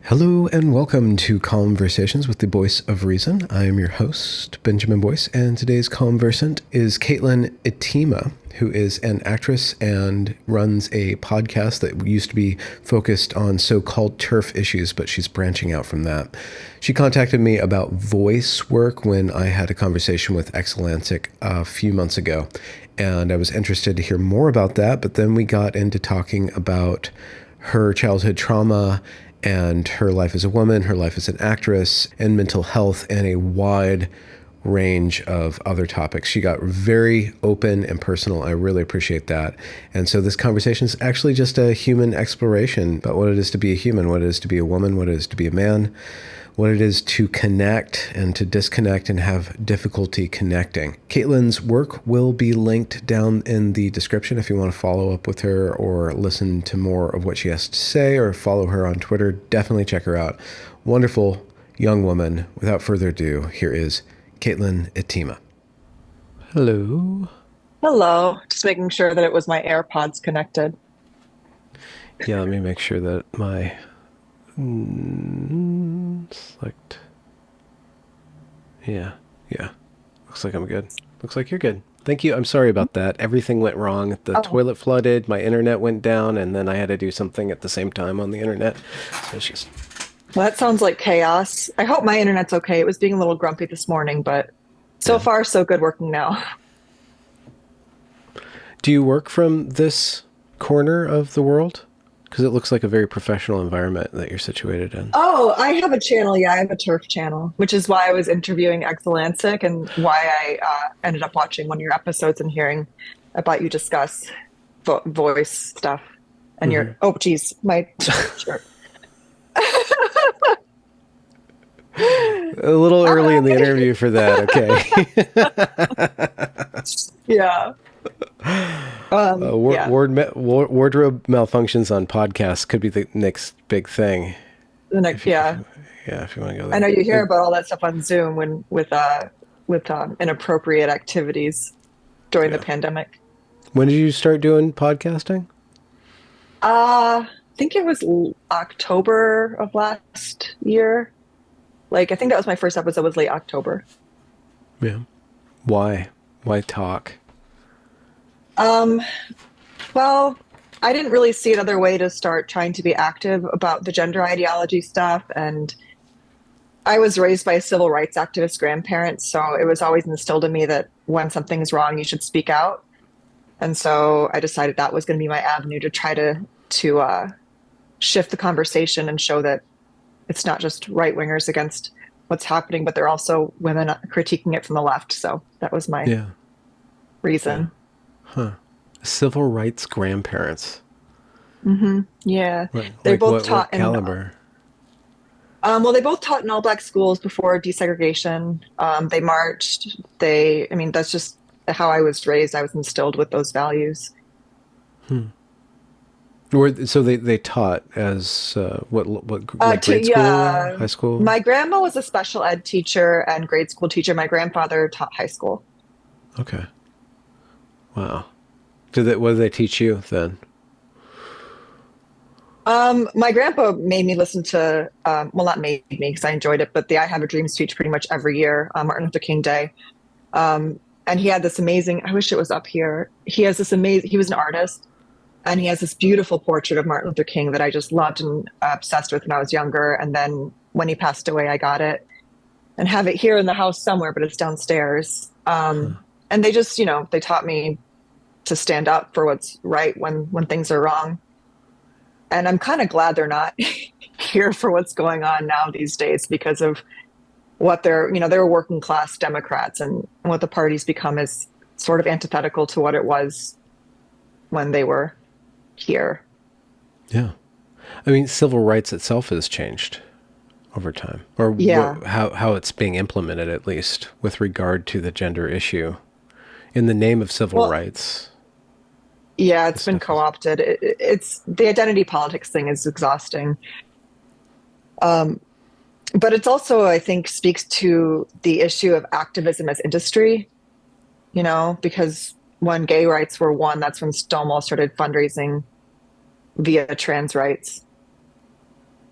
Hello and welcome to Conversations with the Voice of Reason. I am your host, Benjamin Boyce, and today's conversant is Katelyn Yntema, who is an actress and runs a podcast that used to be focused on so-called TERF issues, but she's branching out from that. She contacted me about voice work when I had a conversation with Exelantic a few months ago, and I was interested to hear more about that, but then we got into talking about her childhood trauma and her life as a woman, her life as an actress, and mental health, and a wide range of other topics. She got very open and personal. I really appreciate that. And so this conversation is actually just a human exploration about what it is to be a human, what it is to be a woman, what it is to be a man, what it is to connect and to disconnect and have difficulty connecting. Katelyn's work will be linked down in the description if you want to follow up with her or listen to more of what she has to say or follow her on Twitter. Definitely check her out. Wonderful young woman. Without further ado, here is Katelyn Yntema. Hello. Hello. Just making sure that it was my AirPods connected. Yeah, let me make sure that my select. Yeah. Looks like I'm good. Looks like you're good. Thank you. I'm sorry about that. Everything went wrong. The toilet flooded, my internet went down, and then I had to do something at the same time on the internet. So it's just... Well, that sounds like chaos. I hope my internet's okay. It was being a little grumpy this morning, but so far, so good working now. Do you work from this corner of the world? Because it looks like a very professional environment that you're situated in. Oh, I have a channel. Yeah, I have a TERF channel, which is why I was interviewing Exelantic and why I ended up watching one of your episodes and hearing about you discuss voice stuff. And your, oh, geez, my shirt. A little early in the interview for that. Okay. Yeah. Wardrobe malfunctions on podcasts could be the next big thing. If you want to go there. I know you hear about all that stuff on Zoom with inappropriate activities during the pandemic. When did you start doing podcasting? I think it was October of last year. I think that was my first episode, was late October. Yeah. Why? Why talk? Well, I didn't really see another way to start trying to be active about the gender ideology stuff. And I was raised by civil rights activist grandparents, so it was always instilled in me that when something's wrong, you should speak out. And so I decided that was going to be my avenue to try to shift the conversation and show that it's not just right-wingers against what's happening, but they're also women critiquing it from the left. So that was my reason. Huh. Civil rights grandparents. Mm-hmm. Yeah. They both taught in caliber. Well, they both taught in all black schools before desegregation. They marched. That's just how I was raised. I was instilled with those values. So they taught as what grade school, high school? My grandma was a special ed teacher and grade school teacher. My grandfather taught high school. Okay. Wow. What did they teach you then? My grandpa made me listen to, well, not made me because I enjoyed it, but the I Have a Dream speech pretty much every year, Martin Luther King Day. And he had this amazing, I wish it was up here. He was an artist, and he has this beautiful portrait of Martin Luther King that I just loved and obsessed with when I was younger. And then when he passed away, I got it and have it here in the house somewhere, but it's downstairs. And they just, they taught me to stand up for what's right when things are wrong. And I'm kind of glad they're not here for what's going on now these days because of what they're working class Democrats, and what the party's become is sort of antithetical to what it was when they were here. Yeah. I mean, civil rights itself has changed over time, or how it's being implemented, at least with regard to the gender issue in the name of civil rights. Yeah, it's been co-opted. It's the identity politics thing is exhausting. But it's also, I think, speaks to the issue of activism as industry, because when gay rights were won, that's when Stonewall started fundraising via trans rights.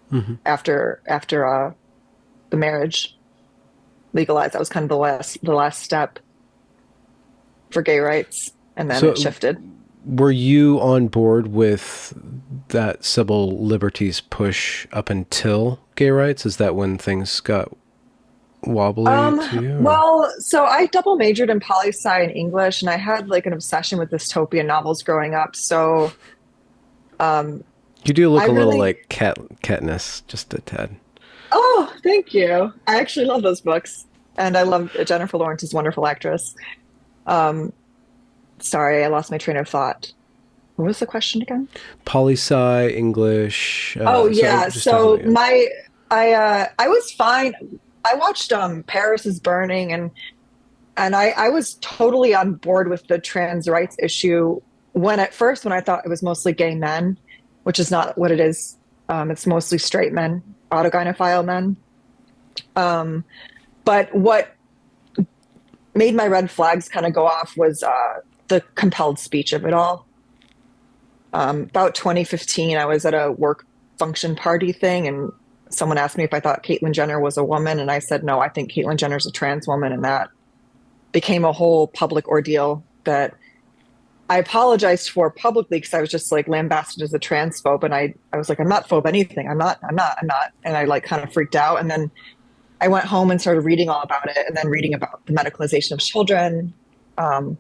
Hmm. after the marriage legalized. That was kind of the last step for gay rights, and then it So, shifted. were you on board with that civil liberties push up until gay rights? Is that when things got wobbly Um, to you? Or? well, so I double majored in poli sci and English, and I had like an obsession with dystopian novels growing up. So, um, You do I look a little really, like Katniss, just a tad. oh, thank you. I actually love those books, and I love Jennifer Lawrence's wonderful actress. Um, Sorry, I lost my train of thought. What was the question again? Poli sci, English. Oh So yeah. just talking So about you. I was fine. I watched Paris is Burning, and I was totally on board with the trans rights issue when at first when I thought it was mostly gay men, which is not what it is. It's mostly straight men, autogynephile men. Um, but what made my red flags kind of go off was the compelled speech of it all. About 2015, I was at a work function party thing, and someone asked me if I thought Caitlyn Jenner was a woman, and I said no, I think Caitlyn Jenner's a trans woman, and that became a whole public ordeal that I apologized for publicly because I was just like lambasted as a transphobe, and I was like, I'm not phobe anything, I'm not, and I like kind of freaked out, and then I went home and started reading all about it, and then reading about the medicalization of children, um,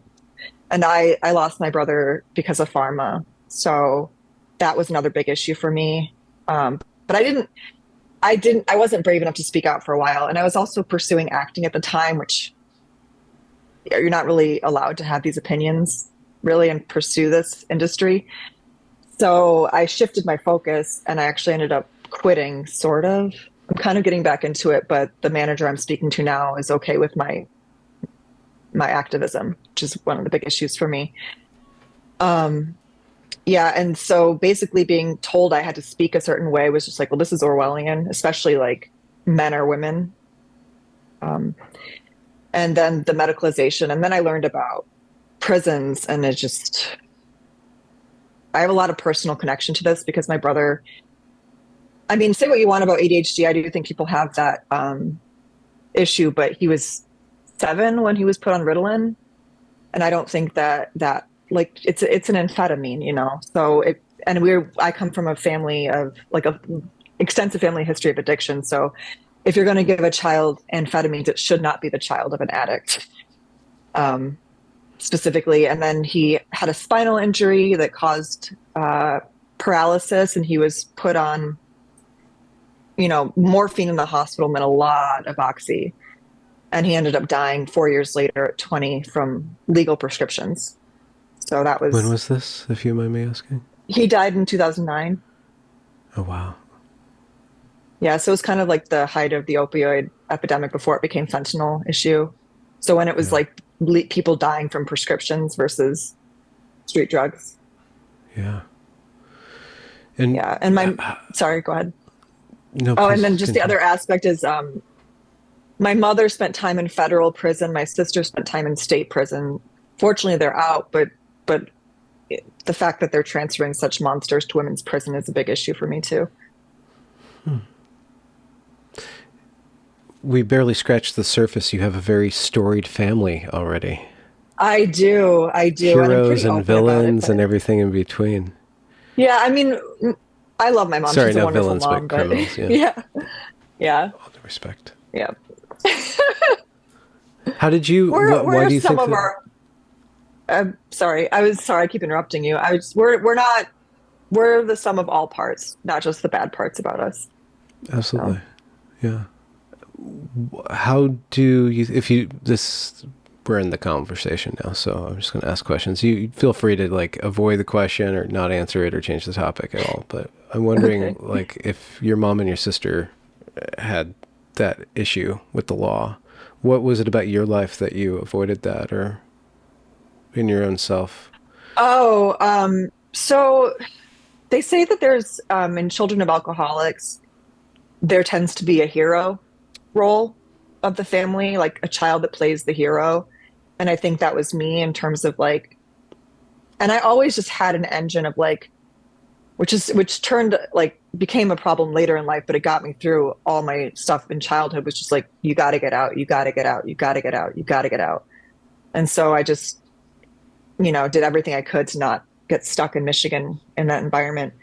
and I lost my brother because of pharma. So that was another big issue for me. But I wasn't brave enough to speak out for a while. And I was also pursuing acting at the time, which you're not really allowed to have these opinions really and pursue this industry. So I shifted my focus and I actually ended up quitting, sort of. I'm kind of getting back into it, but the manager I'm speaking to now is okay with my activism, which is one of the big issues for me. Um, Yeah, and so basically being told I had to speak a certain way was just like, well, this is Orwellian, especially like men or women. Um, and then the medicalization, and then I learned about prisons, and it just I have a lot of personal connection to this because my brother. I mean, say what you want about ADHD, I do think people have that issue, but he was 7 when he was put on Ritalin, and I don't think that like it's an amphetamine, So it and I come from a family of like a extensive family history of addiction. So if you're going to give a child amphetamines, it should not be the child of an addict, um, specifically. And then he had a spinal injury that caused paralysis, and he was put on morphine in the hospital and a lot of oxy. And he ended up dying 4 years later at 20 from legal prescriptions. So that When was, was this, if you mind me asking? he died in 2009. Oh, wow. Yeah. So it was kind of like the height of the opioid epidemic before it became fentanyl issue. So when it was Yeah. like people dying from prescriptions versus street drugs. Yeah. And Yeah. And sorry, go ahead. no, Oh, and then please just the continue. other aspect is, my mother spent time in federal prison. My sister spent time in state prison. Fortunately, they're out, but the fact that they're transferring such monsters to women's prison is a big issue for me too. We barely scratched the surface. You have a very storied family already. I do, and I'm Heroes pretty and open about it. villains But and everything in between. yeah, I mean, I love my mom. Sorry, She's a not wonderful villains, mom. but But criminals. Yeah. yeah, yeah, All due respect. yeah. How did you? Why We're do you some think of that? our. Sorry, I was sorry. I keep interrupting you. We're not we're the sum of all parts, not just the bad parts about us. So Absolutely. Yeah. How do you? If you this. We're in the conversation now, so I'm just going to ask questions. You feel free to like avoid the question or not answer it or change the topic at all. But I'm wondering, okay. like, if your mom and your sister had that issue with the law, what was it about your life that you avoided that, or in your own self? Oh, so they say that there's in children of alcoholics, there tends to be a hero role of the family, like a child that plays the hero. And I think that was me in terms of like, and I always just had an engine of like, which turned like became a problem later in life, but it got me through all my stuff in childhood was just like, you got to get out, you got to get out, you got to get out, you got to get out. And so I just, did everything I could to not get stuck in Michigan in that environment.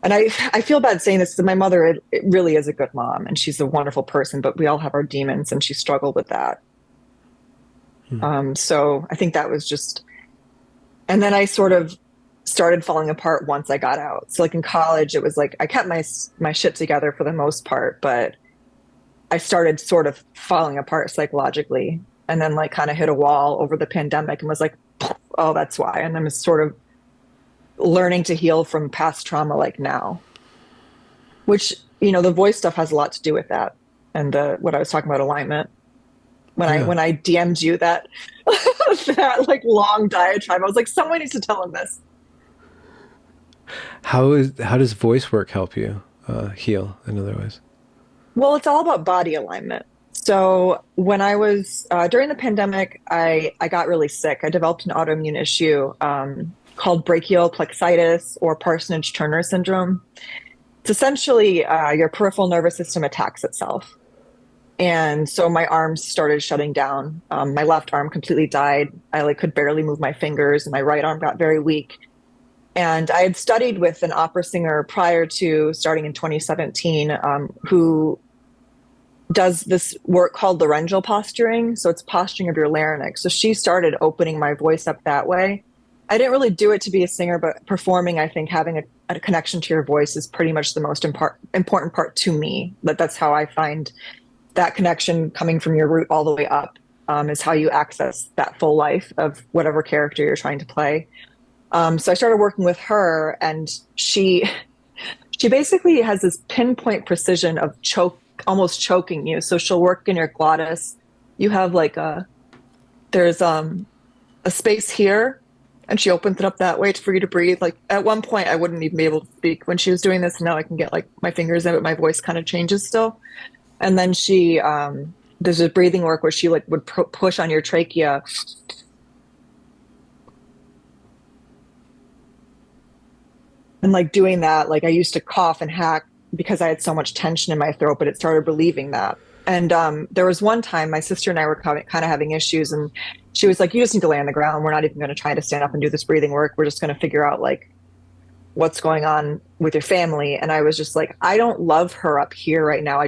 And I feel bad saying this because my mother it really is a good mom and she's a wonderful person, but we all have our demons and she struggled with that. So I think that was just, and then I sort of started falling apart once I got out. So like in college, it was like I kept my shit together for the most part, but I started sort of falling apart psychologically, and then like kind of hit a wall over the pandemic and was like, oh, that's why. And I'm sort of learning to heal from past trauma like now, which, the voice stuff has a lot to do with that. And what I was talking about alignment. When I DM'd you that that like long diatribe, I was like, someone needs to tell him this. How does voice work help you heal in other ways? Well, it's all about body alignment. So when I was during the pandemic, I got really sick. I developed an autoimmune issue called brachial plexitis or Parsonage-Turner syndrome. It's essentially your peripheral nervous system attacks itself. And so my arms started shutting down. My left arm completely died. I like could barely move my fingers, and my right arm got very weak. And I had studied with an opera singer prior to starting in 2017, who does this work called laryngeal posturing. So it's posturing of your larynx. So she started opening my voice up that way. I didn't really do it to be a singer, but performing, I think having a connection to your voice is pretty much the most important part to me. That's how I find that connection coming from your root all the way up, is how you access that full life of whatever character you're trying to play. So I started working with her, and she basically has this pinpoint precision of almost choking you. So she'll work in your glottis. You have like there's a space here, and she opens it up that way for you to breathe. Like at one point, I wouldn't even be able to speak when she was doing this. Now I can get like my fingers in, but my voice kind of changes still. And then she, there's a breathing work where she like would push on your trachea. And like doing that, like I used to cough and hack because I had so much tension in my throat, but it started relieving that. And there was one time my sister and I were kind of having issues, and she was like, you just need to lay on the ground. We're not even going to try to stand up and do this breathing work. We're just going to figure out like what's going on with your family. And I was just like, I don't love her up here right now.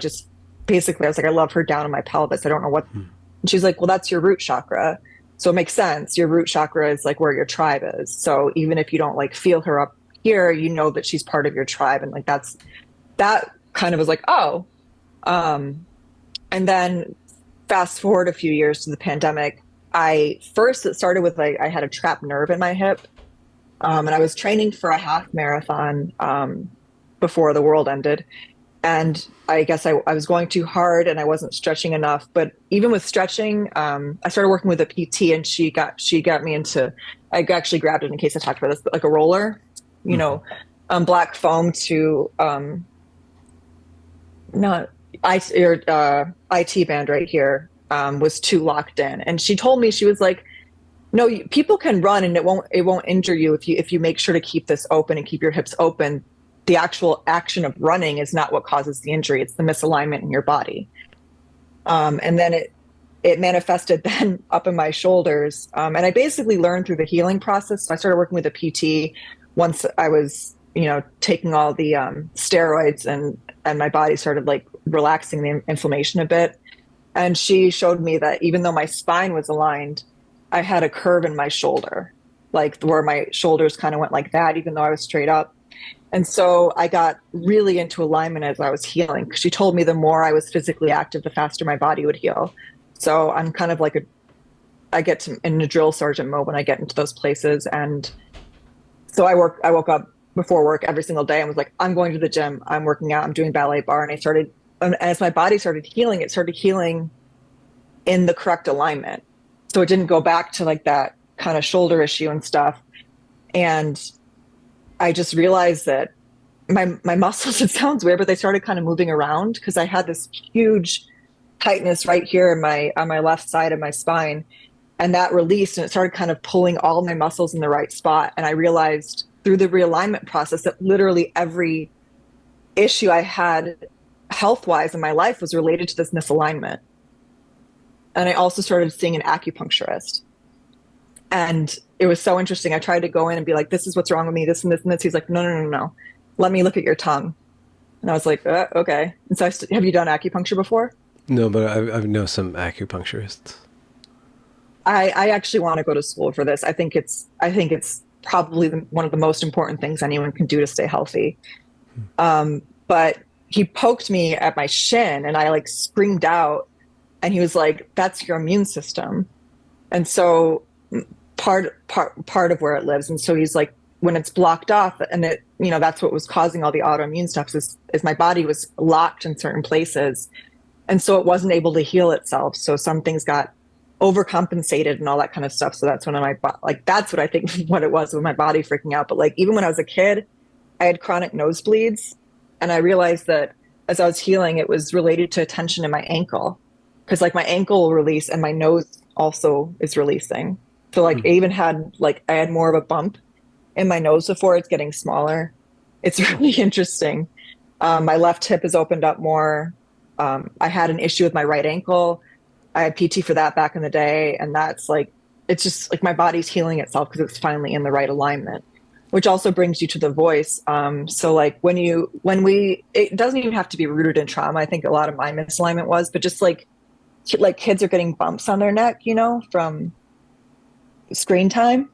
Basically, I was like, I love her down in my pelvis. I don't know what. And she's like, well, that's your root chakra. So it makes sense. Your root chakra is like where your tribe is. So even if you don't like feel her up here, you know that she's part of your tribe. And like, that kind of was like, oh. And then fast forward a few years to the pandemic. It started with like, I had a trapped nerve in my hip. And I was training for a half marathon before the world ended. And I guess I was going too hard and I wasn't stretching enough. But even with stretching, I started working with a PT, and she got me into, I actually grabbed it in case I talked about this, but like a roller, black foam to not IT band right here was too locked in. And she told me, she was like, no, people can run and it won't injure you if you make sure to keep this open and keep your hips open. The actual action of running is not what causes the injury. It's the misalignment in your body. And then it manifested then up in my shoulders. And I basically learned through the healing process. So I started working with a PT once I was, taking all the steroids, and my body started like relaxing the inflammation a bit. And she showed me that even though my spine was aligned, I had a curve in my shoulder, like where my shoulders kind of went like that, even though I was straight up. And so I got really into alignment as I was healing. She told me the more I was physically active, the faster my body would heal. So I'm kind of like I get in a drill sergeant mode when I get into those places. And so I woke up before work every single day and was like, I'm going to the gym, I'm working out, I'm doing ballet bar. And as my body started healing, it started healing in the correct alignment. So it didn't go back to like that kind of shoulder issue and stuff. And I just realized that my muscles, it sounds weird, but they started kind of moving around because I had this huge tightness right here on my left side of my spine. And that released, and it started kind of pulling all my muscles in the right spot. And I realized through the realignment process that literally every issue I had health wise in my life was related to this misalignment. And I also started seeing an acupuncturist. And it was so interesting. I tried to go in and be like, this is what's wrong with me, this and this and this. He's like, no, no, no, no. Let me look at your tongue. And I was like, okay. And so have you done acupuncture before? No, but I know some acupuncturists. I actually want to go to school for this. I think it's probably one of the most important things anyone can do to stay healthy. But he poked me at my shin and I like screamed out and he was like, that's your immune system. And so part of where it lives. And so he's like, when it's blocked off and that's what was causing all the autoimmune stuff is my body was locked in certain places. And so it wasn't able to heal itself. So some things got overcompensated and all that kind of stuff. So that's when that's what I think what it was with my body freaking out. But like, even when I was a kid, I had chronic nosebleeds. And I realized that as I was healing, it was related to a tension in my ankle. Because like my ankle will release and my nose also is releasing. So like I had more of a bump in my nose before. It's getting smaller. It's really interesting. My left hip has opened up more. I had an issue with my right ankle. I had PT for that back in the day. And that's like, it's just like my body's healing itself because it's finally in the right alignment, which also brings you to the voice. So like it doesn't even have to be rooted in trauma. I think a lot of my misalignment was, but just like kids are getting bumps on their neck, from screen time.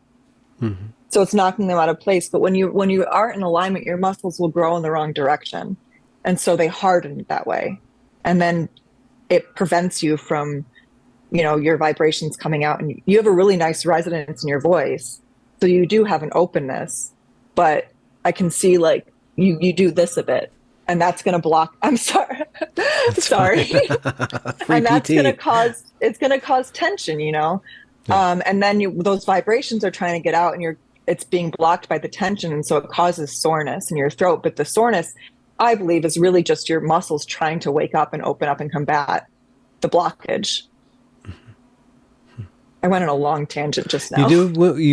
Mm-hmm. So it's knocking them out of place. But when you aren't in alignment, your muscles will grow in the wrong direction. And so they harden that way. And then it prevents you from, your vibrations coming out. And you have a really nice resonance in your voice. So you do have an openness, but I can see like you do this a bit. And that's going to block. I'm sorry. Sorry. And that's going to cause tension, Yeah. And then those vibrations are trying to get out and it's being blocked by the tension. And so it causes soreness in your throat. But the soreness, I believe, is really just your muscles trying to wake up and open up and combat the blockage. I went on a long tangent just now. You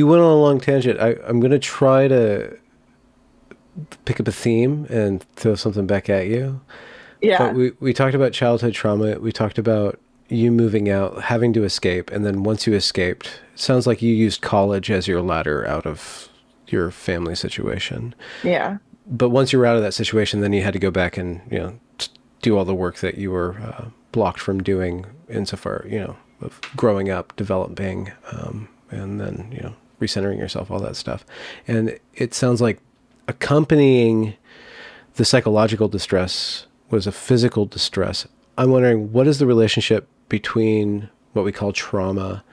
went on a long tangent. I'm going to try to pick up a theme and throw something back at you. Yeah. But we talked about childhood trauma. We talked about you moving out, having to escape. And then once you escaped, it sounds like you used college as your ladder out of your family situation. Yeah. But once you were out of that situation, then you had to go back and, do all the work that you were blocked from doing insofar, of growing up, developing, and then, recentering yourself, all that stuff. And it sounds like accompanying the psychological distress was a physical distress. I'm wondering, what is the relationship between what we call trauma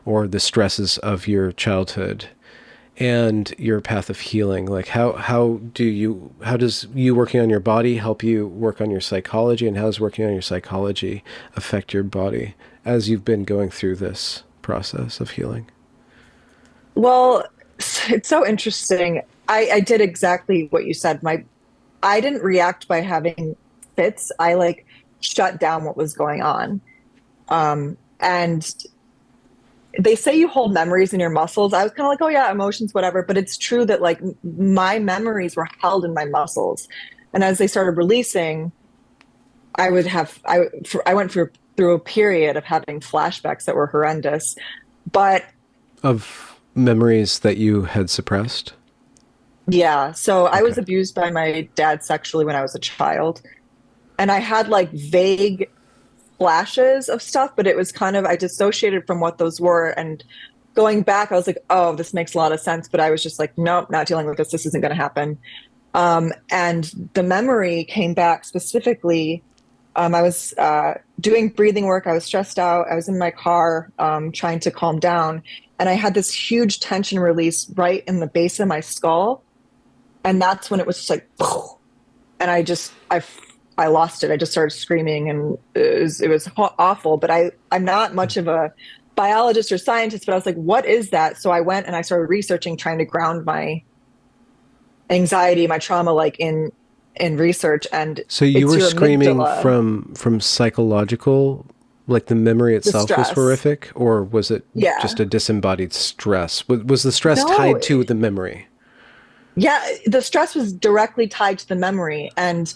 or the stresses of your childhood and your path of healing? Like how does you working on your body help you work on your psychology, and how does working on your psychology affect your body as you've been going through this process of healing? Well, it's so interesting. I did exactly what you said. I didn't react by having fits. I like shut down what was going on. And they say you hold memories in your muscles. I was kind of like, oh yeah, emotions, whatever. But it's true that like my memories were held in my muscles. And as they started releasing, I went through a period of having flashbacks that were horrendous. But of memories that you had suppressed? Yeah. So Okay. I was abused by my dad sexually when I was a child. And I had like vague flashes of stuff, but it was kind of, I dissociated from what those were. And going back, I was like, oh, this makes a lot of sense. But I was just like, nope, not dealing with this. This isn't going to happen. And the memory came back specifically. I was doing breathing work. I was stressed out. I was in my car trying to calm down. And I had this huge tension release right in the base of my skull. And that's when it was just like, and I lost it. I just started screaming, and it was awful. But I'm not much of a biologist or scientist, but I was like, what is that? So I went and I started researching, trying to ground my anxiety, my trauma, like in research. And So you were your screaming amygdala. from psychological, like the memory The itself was stress. horrific, or was it just Yeah. a disembodied stress? Was the stress No, tied to the memory? Yeah, the stress was directly tied to the memory. And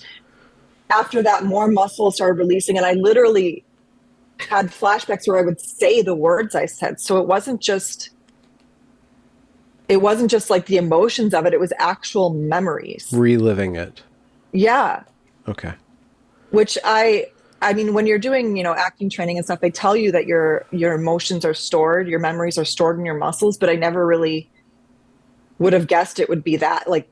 after that, more muscles started releasing. And I literally had flashbacks where I would say the words I said. So it wasn't just like the emotions of it, it was actual memories. Reliving it. Yeah. Okay. Which I mean, when you're doing, acting training and stuff, they tell you that your emotions are stored, your memories are stored in your muscles, but I never really would have guessed it would be that, like,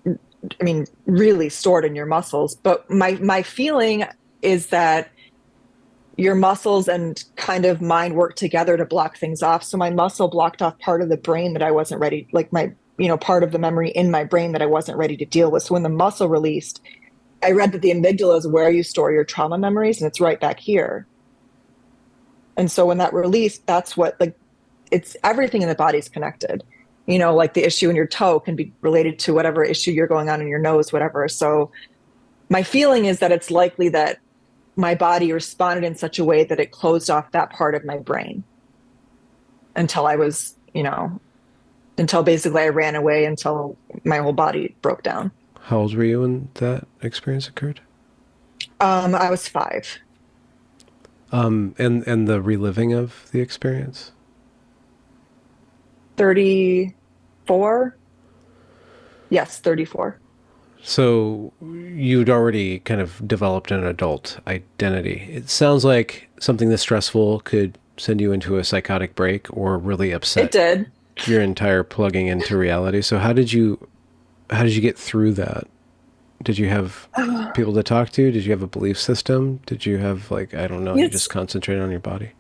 I mean, really stored in your muscles. But my feeling is that your muscles and kind of mind work together to block things off. So my muscle blocked off part of the brain that I wasn't ready, like part of the memory in my brain that I wasn't ready to deal with. So when the muscle released, I read that the amygdala is where you store your trauma memories, and it's right back here. And so when that released, that's what, like, it's everything in the body is connected. Like the issue in your toe can be related to whatever issue you're going on in your nose, whatever. So my feeling is that it's likely that my body responded in such a way that it closed off that part of my brain until I was, until basically I ran away until my whole body broke down. How old were you when that experience occurred? I was 5. And the reliving of the experience? 34. Yes, 34. So you'd already kind of developed an adult identity. It sounds like something this stressful could send you into a psychotic break or really It upset did. your entire plugging into reality. So how did you get through that? Did you have people to talk to? Did you have a belief system? Did you have, like, I don't know, you just It's concentrate on your body?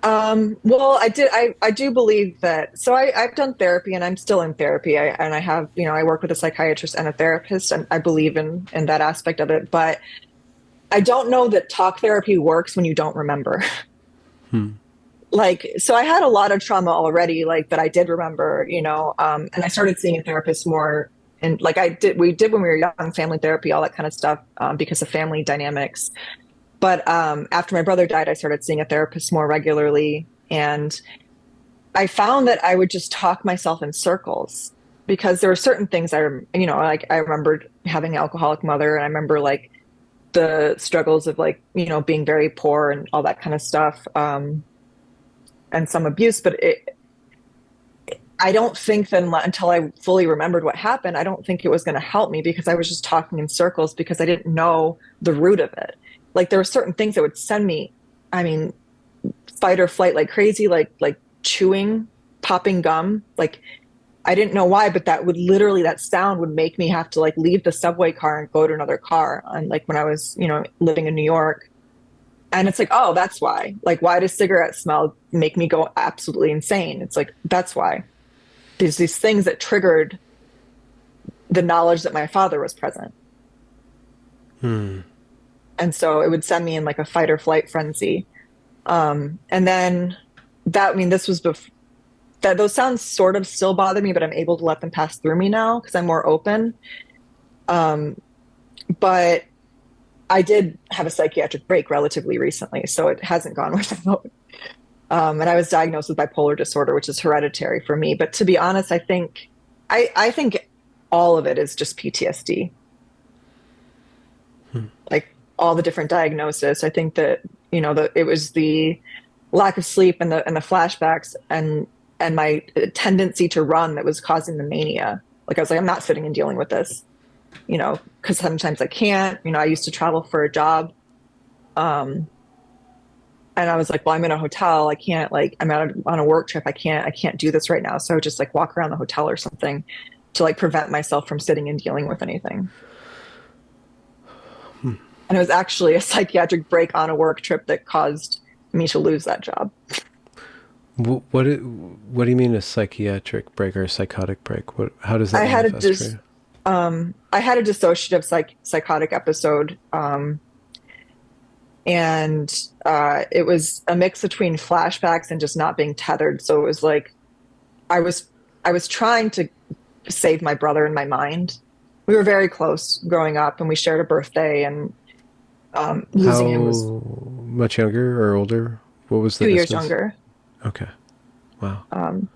well, I do believe that. So I've done therapy and I'm still in therapy. I have, I work with a psychiatrist and a therapist, and I believe in that aspect of it. But I don't know that talk therapy works when you don't remember. Hmm. Like, so I had a lot of trauma already, like that I did remember, and I started seeing a therapist more. And like we did when we were young, family therapy, all that kind of stuff, because of family dynamics. But after my brother died, I started seeing a therapist more regularly. And I found that I would just talk myself in circles because there were certain things like I remembered having an alcoholic mother, and I remember like the struggles of like, being very poor and all that kind of stuff, and some abuse. But I don't think then until I fully remembered what happened, I don't think it was going to help me because I was just talking in circles because I didn't know the root of it. Like there were certain things that would send me, I mean, fight or flight like crazy, like chewing, popping gum. Like I didn't know why, but that sound would make me have to like leave the subway car and go to another car. And like when I was, living in New York. And it's like, oh, that's why. Like, why does cigarette smell make me go absolutely insane? It's like, that's why. There's these things that triggered the knowledge that my father was present. Hmm. And so it would send me in like a fight or flight frenzy. And then that, I mean, this was before that, those sounds sort of still bother me, but I'm able to let them pass through me now because I'm more open. Um, but I did have a psychiatric break relatively recently, so it hasn't gone without. And I was diagnosed with bipolar disorder, which is hereditary for me. But to be honest, I think all of it is just PTSD. Hmm. Like all the different diagnoses. I think that it was the lack of sleep and the flashbacks and my tendency to run that was causing the mania. Like I was like, I'm not sitting and dealing with this, because sometimes I can't. I used to travel for a job. Um, and I was like, well, I'm in a hotel. I can't, like, I'm out on a work trip. I can't do this right now. So I would just like walk around the hotel or something to like prevent myself from sitting and dealing with anything. Hmm. And it was actually a psychiatric break on a work trip that caused me to lose that job. What do you mean a psychiatric break or a psychotic break? How does that I had a manifest for dis you? I had a dissociative psychotic episode, and it was a mix between flashbacks and just not being tethered. So it was like I was I was trying to save my brother in my mind. We were very close growing up, and we shared a birthday, and losing him was How much younger or older? What was the 2 years distance? younger. Okay. Wow. Um,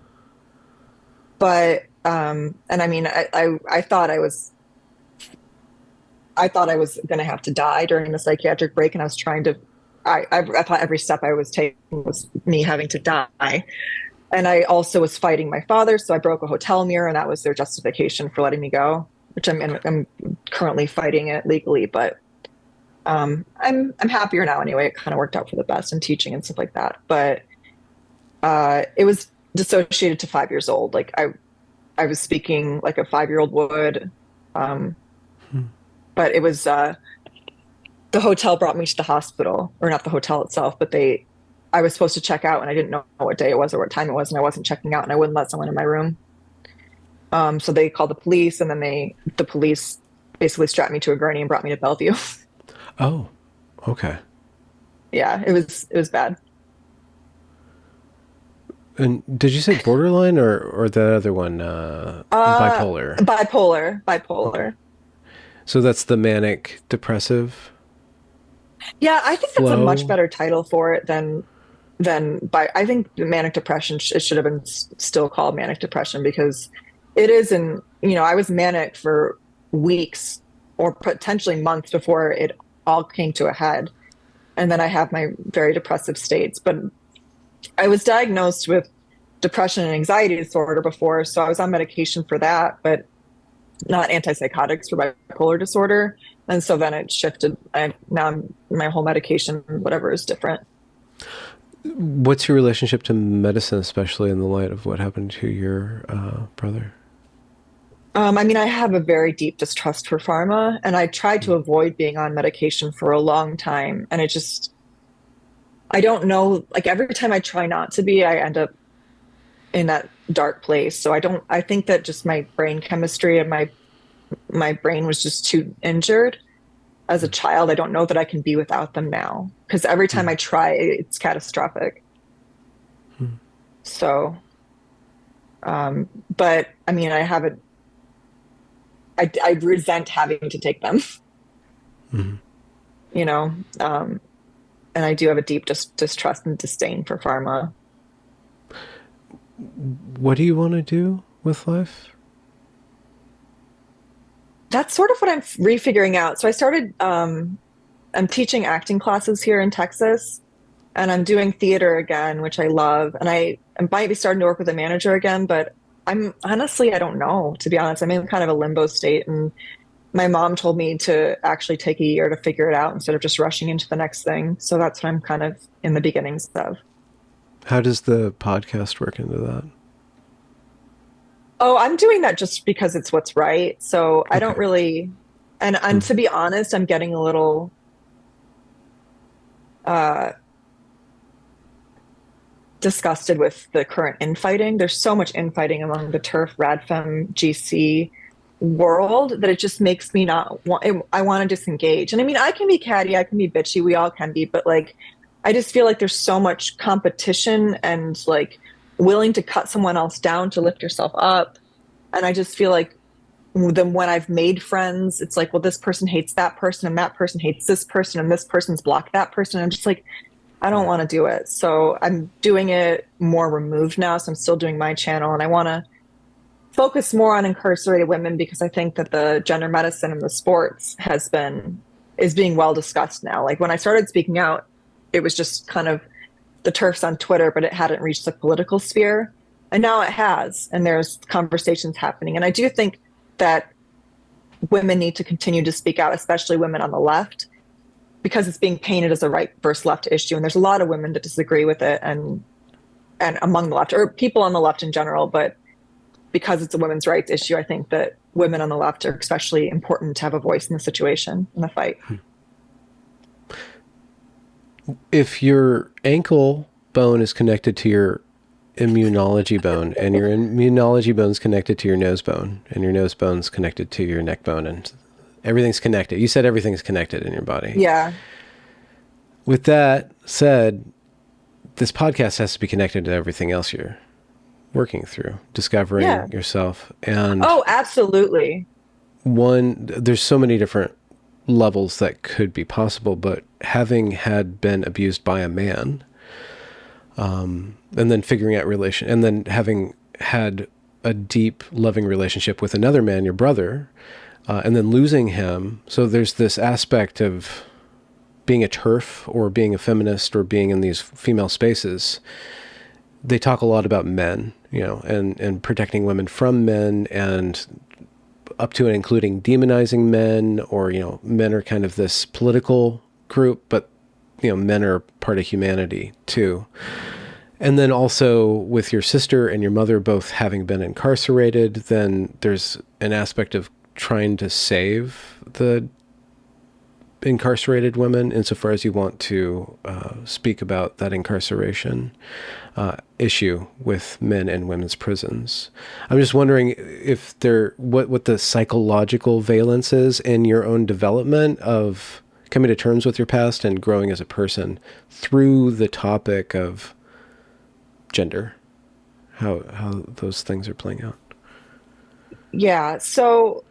but And I mean, I thought I was going to have to die during the psychiatric break, and I was trying to. I thought every step I was taking was me having to die. And I also was fighting my father, so I broke a hotel mirror, and that was their justification for letting me go, which I'm currently fighting it legally, but I'm happier now anyway. It kind of worked out for the best in teaching and stuff like that. But it was dissociated to 5 years old. Like I was speaking like a 5 year old would. Um, Hmm. but it was the hotel brought me to the hospital, or not the hotel itself, but I was supposed to check out, and I didn't know what day it was or what time it was, and I wasn't checking out, and I wouldn't let someone in my room. So they called the police, and then the police basically strapped me to a gurney and brought me to Bellevue. Oh, okay. Yeah, it was bad. And did you say borderline or the other one, bipolar? Okay. Bipolar. So that's the manic depressive Yeah, I think that's a much flow. better title for it than by. I think manic depression it should have been still called manic depression, because it is, and I was manic for weeks or potentially months before it all came to a head, and then I have my very depressive states. But I was diagnosed with depression and anxiety disorder before, so I was on medication for that, but not antipsychotics for bipolar disorder. And so then it shifted. My whole medication, whatever, is different. What's your relationship to medicine, especially in the light of what happened to your brother? I mean, I have a very deep distrust for pharma, and I tried to avoid being on medication for a long time. And I don't know, like every time I try not to be, I end up in that dark place. So I think that just my brain chemistry and my brain was just too injured as a child. I don't know that I can be without them now, because every time I try, it's catastrophic. Mm-hmm. So, but I mean, I resent having to take them, Mm-hmm. you know, um, and I do have a deep distrust and disdain for pharma. What do you want to do with life? That's sort of what I'm refiguring out. So I'm teaching acting classes here in Texas, and I'm doing theater again, which I love. And I might be starting to work with a manager again, but I don't know, to be honest. I'm in kind of a limbo state. And my mom told me to actually take a year to figure it out instead of just rushing into the next thing. So that's what I'm kind of in the beginnings of. How does the podcast work into that? Oh, I'm doing that just because it's what's right. So I Okay. don't really, and Hmm. to be honest, I'm getting a little uh disgusted with the current infighting. There's so much infighting among the turf, radfem, GC world that it just makes me not want. I want to disengage. And I mean, I can be catty, I can be bitchy, we all can be, but like, I just feel like there's so much competition and like willing to cut someone else down to lift yourself up. And I just feel like then when I've made friends, it's like, well, this person hates that person, and that person hates this person, and this person's blocked that person. I'm just like, I don't want to do it. So I'm doing it more removed now. So I'm still doing my channel, and I want to focus more on incarcerated women, because I think that the gender medicine in the sports is being well discussed now. Like when I started speaking out, it was just kind of the turfs on Twitter, but it hadn't reached the political sphere. And now it has, and there's conversations happening. And I do think that women need to continue to speak out, especially women on the left, because it's being painted as a right versus left issue. And there's a lot of women that disagree with it, and among the left, or people on the left in general. But because it's a women's rights issue, I think that women on the left are especially important to have a voice in the situation, in the fight. If your ankle bone is connected to your immunology bone, and your immunology bone is connected to your nose bone, and your nose bone's connected to your neck bone, and everything's connected. You said everything's connected in your body. Yeah. With that said, this podcast has to be connected to everything else you're working through, Yeah. discovering yourself. And Oh, absolutely. there's so many different levels that could be possible, but having had been abused by a man, and then figuring out relation, and then having had a deep, loving relationship with another man, your brother, and then losing him. So there's this aspect of being a TERF or being a feminist or being in these female spaces. They talk a lot about men, and protecting women from men, and up to and including demonizing men, or, men are kind of this political group, but, men are part of humanity too. And then also with your sister and your mother both having been incarcerated, then there's an aspect of trying to save the incarcerated women insofar as you want to speak about that incarceration issue with men and women's prisons. I'm just wondering if what the psychological valence is in your own development of coming to terms with your past and growing as a person through the topic of gender, how those things are playing out. Yeah. So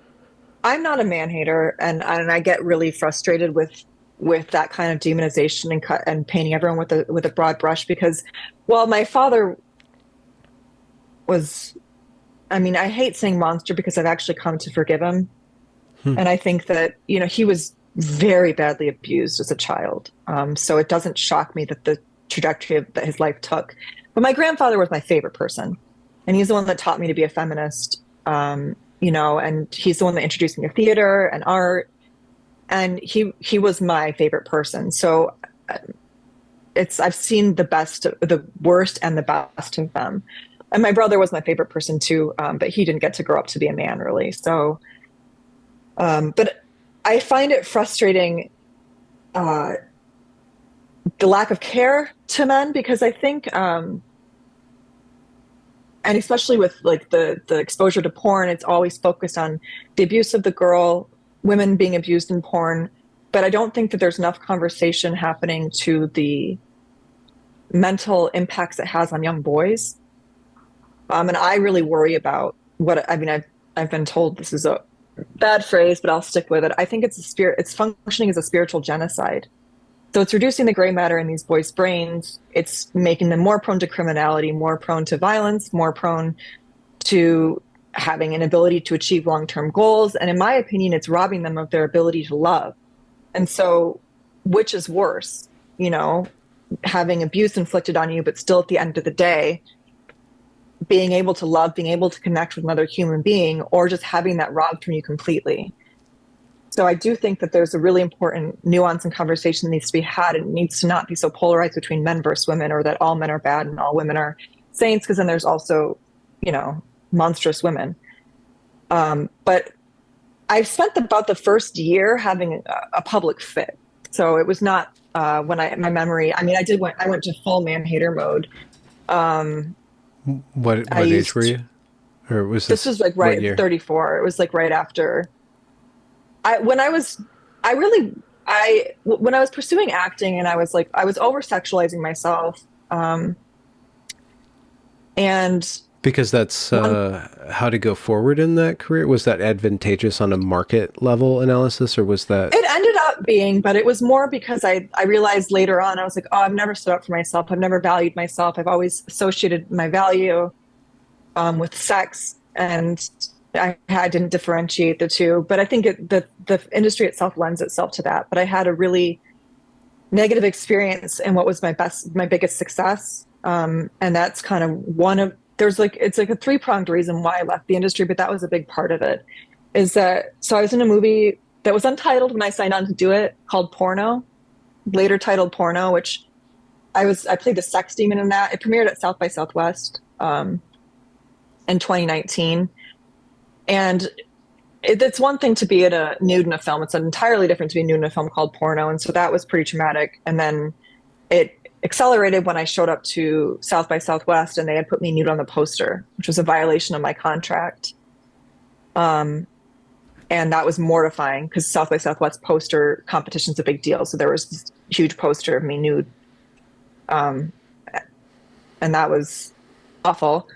I'm not a man hater, and I get really frustrated with that kind of demonization and painting everyone with a broad brush because, well, my father was, I mean, I hate saying monster because I've actually come to forgive him. Hmm. And I think that, he was very badly abused as a child. So it doesn't shock me that the trajectory that his life took. But my grandfather was my favorite person. And he's the one that taught me to be a feminist, and he's the one that introduced me to theater and art. And he was my favorite person. So I've seen the worst and the best of them. And my brother was my favorite person too, but he didn't get to grow up to be a man really. So, but I find it frustrating, the lack of care to men because I think, and especially with like the exposure to porn, it's always focused on the abuse of the girl, women being abused in porn. But I don't think that there's enough conversation happening to the mental impacts it has on young boys. And I really worry about I've been told this is a bad phrase, but I'll stick with it. I think it's functioning as a spiritual genocide. So it's reducing the gray matter in these boys' brains. It's making them more prone to criminality, more prone to violence, more prone to having an ability to achieve long-term goals. And in my opinion, it's robbing them of their ability to love. And so, which is worse, having abuse inflicted on you, but still at the end of the day, being able to love, being able to connect with another human being, or just having that robbed from you completely. So I do think that there's a really important nuance and conversation that needs to be had. And it needs to not be so polarized between men versus women, or that all men are bad and all women are saints, because then there's also, monstrous women. But I've spent about the first year having a public fit. So it was not my memory. I mean, I went to full man hater mode. What age were you? Or was this was like right at 34. It was like right after when I was pursuing acting, and I was over sexualizing myself. And because that's how to go forward in that career. Was that advantageous on a market level analysis, or was that? It ended up being, but it was more because I realized later on, I was like, oh, I've never stood up for myself. I've never valued myself. I've always associated my value with sex, and I didn't differentiate the two. But I think the industry itself lends itself to that. But I had a really negative experience in what was my biggest success. And that's kind of it's like a three-pronged reason why I left the industry, but that was a big part of it. So I was in a movie that was untitled when I signed on to do it, called Porno, later titled Porno, which I played the sex demon in that. It premiered at South by Southwest in 2019. And it's one thing to be nude in a film. It's entirely different to be nude in a film called Porno. And so that was pretty traumatic. And then it accelerated when I showed up to South by Southwest and they had put me nude on the poster, which was a violation of my contract. And that was mortifying because South by Southwest poster competition is a big deal. So there was this huge poster of me nude. And that was awful.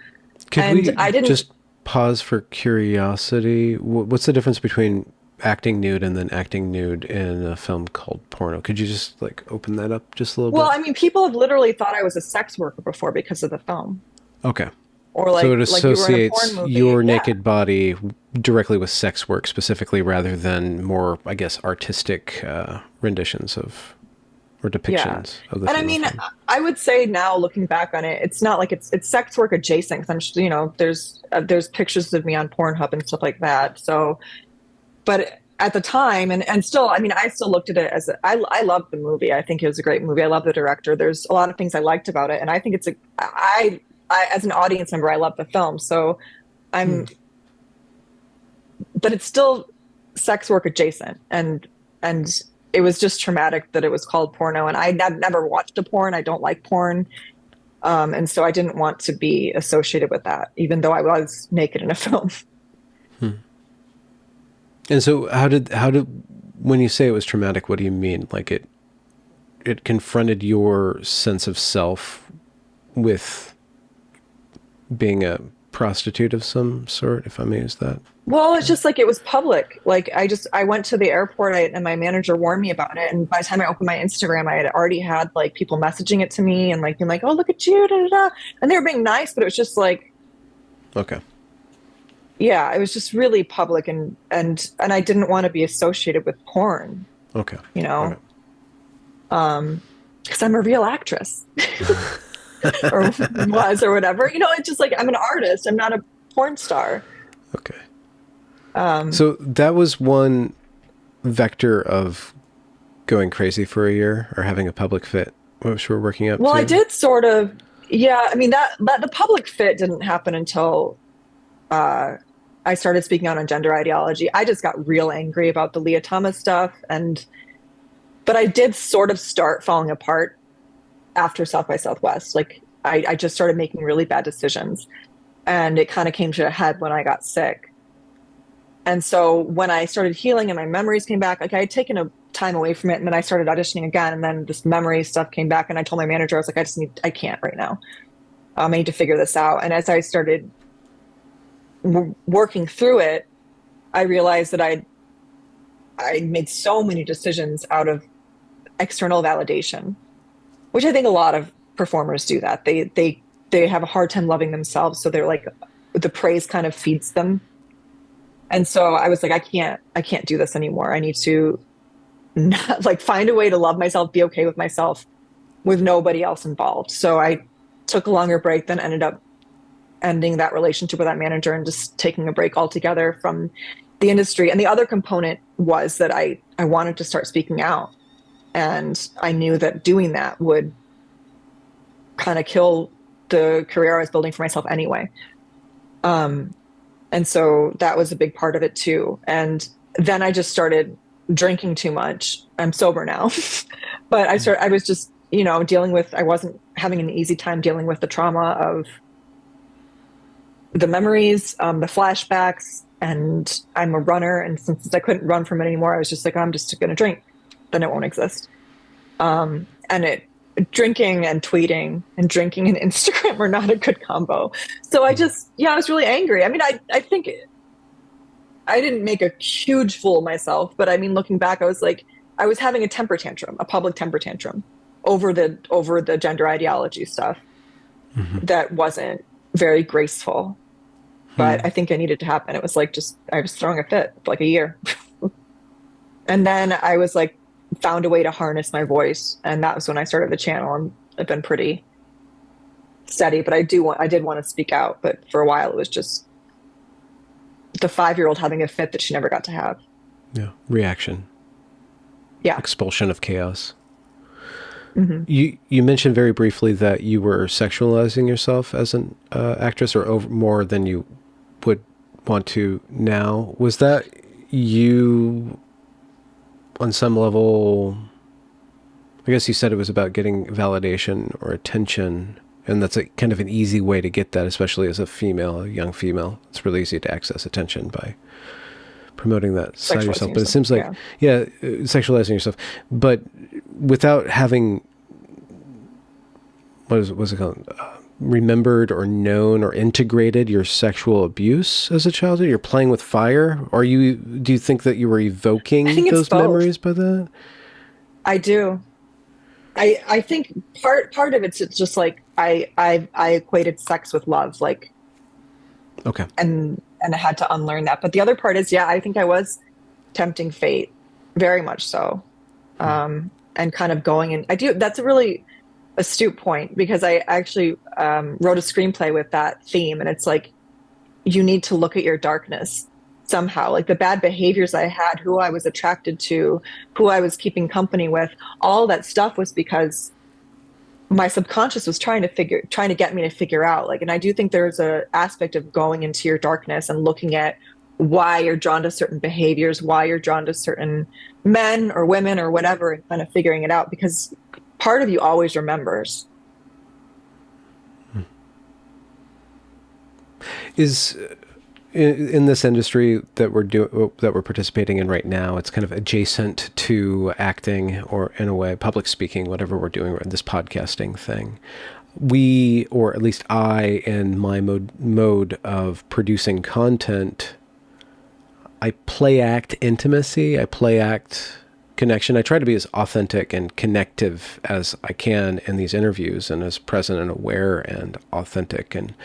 I didn't just pause for curiosity. What's the difference between acting nude and then acting nude in a film called Porno? Could you just open that up just a little bit? Well, I mean, people have literally thought I was a sex worker before because of the film. Okay. or So it like you were in a porn associates movie. your Yeah. naked body directly with sex work specifically, rather than more, I guess, artistic renditions of or Yeah. depictions of the And I female mean, form. I would say now looking back on it, it's not like it's sex work adjacent. 'Cause there's pictures of me on Pornhub and stuff like that. So, but at the time, and still, I mean, I still looked at it as I loved the movie. I think it was a great movie. I love the director. There's a lot of things I liked about it, and I think I as an audience member, I love the film. So Hmm. I'm, but it's still sex work adjacent, and it was just traumatic that it was called porno. And I've never watched a porn. I don't like porn. And so I didn't want to be associated with that, even though I was naked in a film. And so, how did when you say it was traumatic, what do you mean? Like it confronted your sense of self with being a prostitute of some sort, if I may use that Well, it's term. just like it was public. Like I went to the airport and my manager warned me about it. And by the time I opened my Instagram, I had already had like people messaging it to me and like being like, "Oh, look at you," da, da, da. And they were being nice, but it was just like, Okay. yeah, it was just really public, and I didn't want to be associated with porn, Okay. you Okay. know, because I'm a real actress or was or whatever. It's just like I'm an artist. I'm not a porn star. Okay. Um, So that was one vector of going crazy for a year or having a public fit, which we're working up well, I to. did sort of, yeah. I mean that the public fit didn't happen until uh, I started speaking out on gender ideology. I just got real angry about the Leah Thomas stuff, and but I did sort of start falling apart after South by Southwest. Like I just started making really bad decisions, and it kind of came to a head when I got sick. And so when I started healing and my memories came back, like I had taken a time away from it, and then I started auditioning again, and then this memory stuff came back, and I told my manager, I was like, I can't right now. I need to figure this out. And as I started working through it, I realized that I made so many decisions out of external validation, which I think a lot of performers do that. They have a hard time loving themselves, so they're like the praise kind of feeds them. And so I was like, I can't do this anymore. I need to not, like find a way to love myself, be okay with myself with nobody else involved. So I took a longer break, then ended up ending that relationship with that manager and just taking a break altogether from the industry. And the other component was that I wanted to start speaking out. And I knew that doing that would kind of kill the career I was building for myself anyway. Um, and so that was a big part of it too. And then I just started drinking too much. I'm sober now, but I was just, dealing with, I wasn't having an easy time dealing with the trauma of the memories, the flashbacks, and I'm a runner. And since I couldn't run from it anymore, I was just like, I'm just going to drink. Then it won't exist. And drinking and tweeting and drinking and Instagram are not a good combo. So I was really angry. I mean, I think I didn't make a huge fool of myself, but I mean, looking back, I was like, I was having a temper tantrum, a public temper tantrum over the gender ideology stuff Mm-hmm. that wasn't very graceful. Hmm. But I think it needed to happen. It was like just I was throwing a fit for like a year. And then I was like found a way to harness my voice, and that was when I started the channel. And I've been pretty steady, but I did want to speak out, but for a while it was just the 5-year-old having a fit that she never got to have. Yeah. Reaction. Yeah. Expulsion of chaos. Hmm. You mentioned very briefly that you were sexualizing yourself as an actress, or over more than you would want to now. Was that you on some level? I guess you said it was about getting validation or attention, and that's a kind of an easy way to get that, especially as a female, a young female. It's really easy to access attention by promoting that side of Sexualizing yourself. But it yourself. seems like, Yeah. yeah, sexualizing yourself, but without having what's it called? Remembered or known or integrated your sexual abuse as a child? You're playing with fire? Do you think that you were I evoking think it's those both. memories by that? I do. I think part of it's just like I equated sex with love. Like Okay. And I had to unlearn that. But the other part is, yeah, I think I was tempting fate, very much so. And kind of going in. I do. That's a really astute point because I actually wrote a screenplay with that theme, and it's like you need to look at your darkness somehow. Like the bad behaviors I had, who I was attracted to, who I was keeping company with, all that stuff was because my subconscious was trying to get me to figure out, like, and I do think there's a aspect of going into your darkness and looking at why you're drawn to certain behaviors, why you're drawn to certain men or women or whatever, and kind of figuring it out because part of you always remembers. Is in this industry that we're participating in right now, it's kind of adjacent to acting, or in a way public speaking, whatever we're doing, this podcasting thing. We, or at least I, in my mode of producing content, I play act intimacy, I play act connection. I try to be as authentic and connective as I can in these interviews, and as present and aware and authentic, and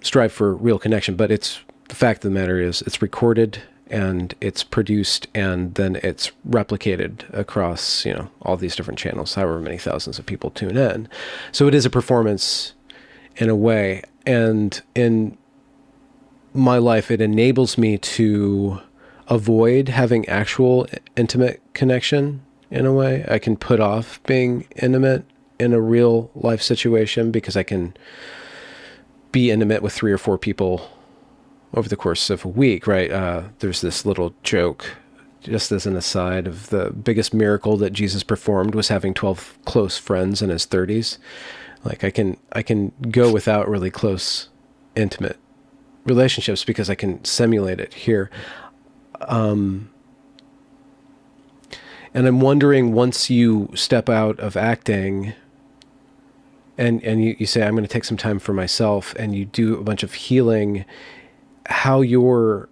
strive for real connection. But it's, the fact of the matter is, it's recorded and it's produced and then it's replicated across, all these different channels, however many thousands of people tune in. So it is a performance in a way. And in my life, it enables me to avoid having actual intimate connection in a way. I can put off being intimate in a real life situation because I can be intimate with 3 or 4 people over the course of a week, right? There's this little joke, just as an aside, of the biggest miracle that Jesus performed was having 12 close friends in his 30s. Like I can go without really close, intimate relationships because I can simulate it here. And I'm wondering, once you step out of acting and you say, I'm going to take some time for myself, and you do a bunch of healing, how your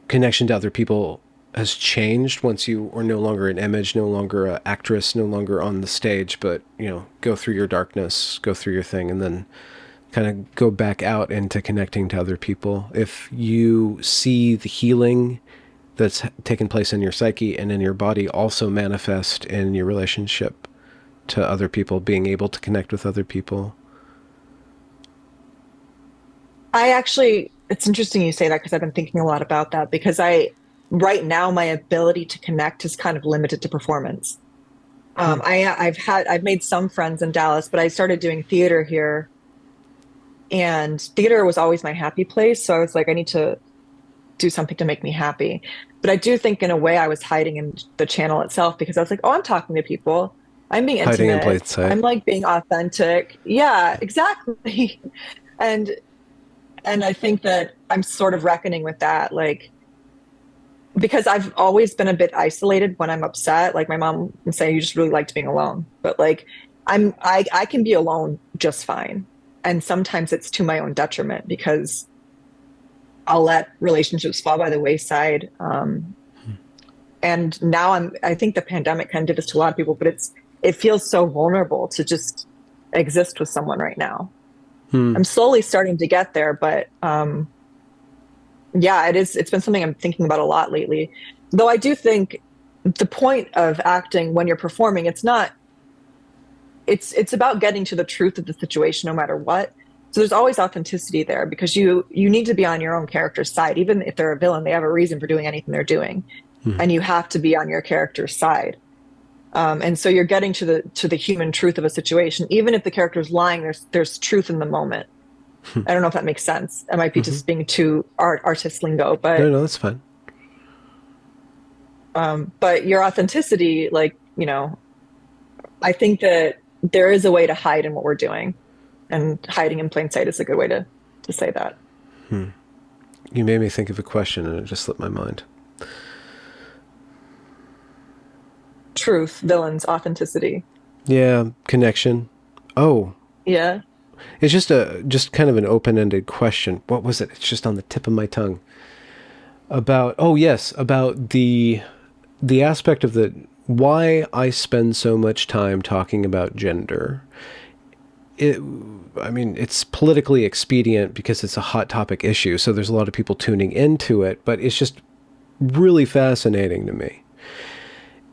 connection to other people has changed once you are no longer an image, no longer an actress, no longer on the stage, but, go through your darkness, go through your thing, and then kind of go back out into connecting to other people. If you see the healing that's taken place in your psyche and in your body also manifest in your relationship to other people, being able to connect with other people. It's interesting you say that because I've been thinking a lot about that because right now, my ability to connect is kind of limited to performance. I've made some friends in Dallas, but I started doing theater here, and theater was always my happy place. So I was like, I need to do something to make me happy. But I do think in a way I was hiding in the channel itself because I was like, oh, I'm talking to people. I'm being Hiding in plain intimate. sight. I'm like being authentic. Yeah, exactly. And I think that I'm sort of reckoning with that, like, because I've always been a bit isolated when I'm upset. Like my mom would say, you just really liked being alone. But like I can be alone just fine. And sometimes it's to my own detriment because I'll let relationships fall by the wayside. And now I think the pandemic kind of did this to a lot of people, but it feels so vulnerable to just exist with someone right now. I'm slowly starting to get there, but yeah, it's been something I'm thinking about a lot lately. Though I do think the point of acting when you're performing, it's about getting to the truth of the situation no matter what. So there's always authenticity there because you need to be on your own character's side. Even if they're a villain, they have a reason for doing anything they're doing. And you have to be on your character's side. And so you're getting to the human truth of a situation. Even if the character's lying, there's truth in the moment. I don't know if that makes sense. It might be just being too artist lingo, but No, that's fine. But your authenticity, like, I think that there is a way to hide in what we're doing, and hiding in plain sight is a good way to say that. You made me think of a question and it just slipped my mind. Truth, villains, authenticity. Yeah, connection. Oh, Yeah. it's just kind of an open-ended question. What was it? It's just on the tip of my tongue. About the aspect of why I spend so much time talking about gender it's politically expedient because it's a hot topic issue. So there's a lot of people tuning into it, but it's just really fascinating to me.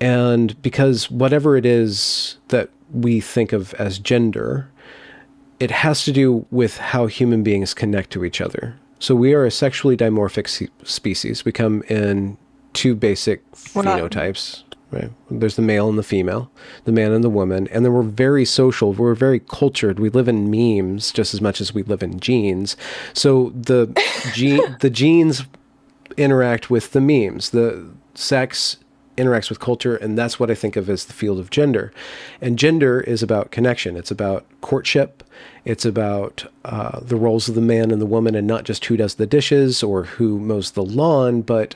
And because whatever it is that we think of as gender, it has to do with how human beings connect to each other. So we are a sexually dimorphic species. We come in two basic phenotypes, right? There's the male and the female, the man and the woman. And then we're very social. We're very cultured. We live in memes just as much as we live in genes. So the genes interact with the memes. The sex interacts with culture, and that's what I think of as the field of gender. And gender is about connection. It's about courtship. It's about the roles of the man and the woman, and not just who does the dishes or who mows the lawn, but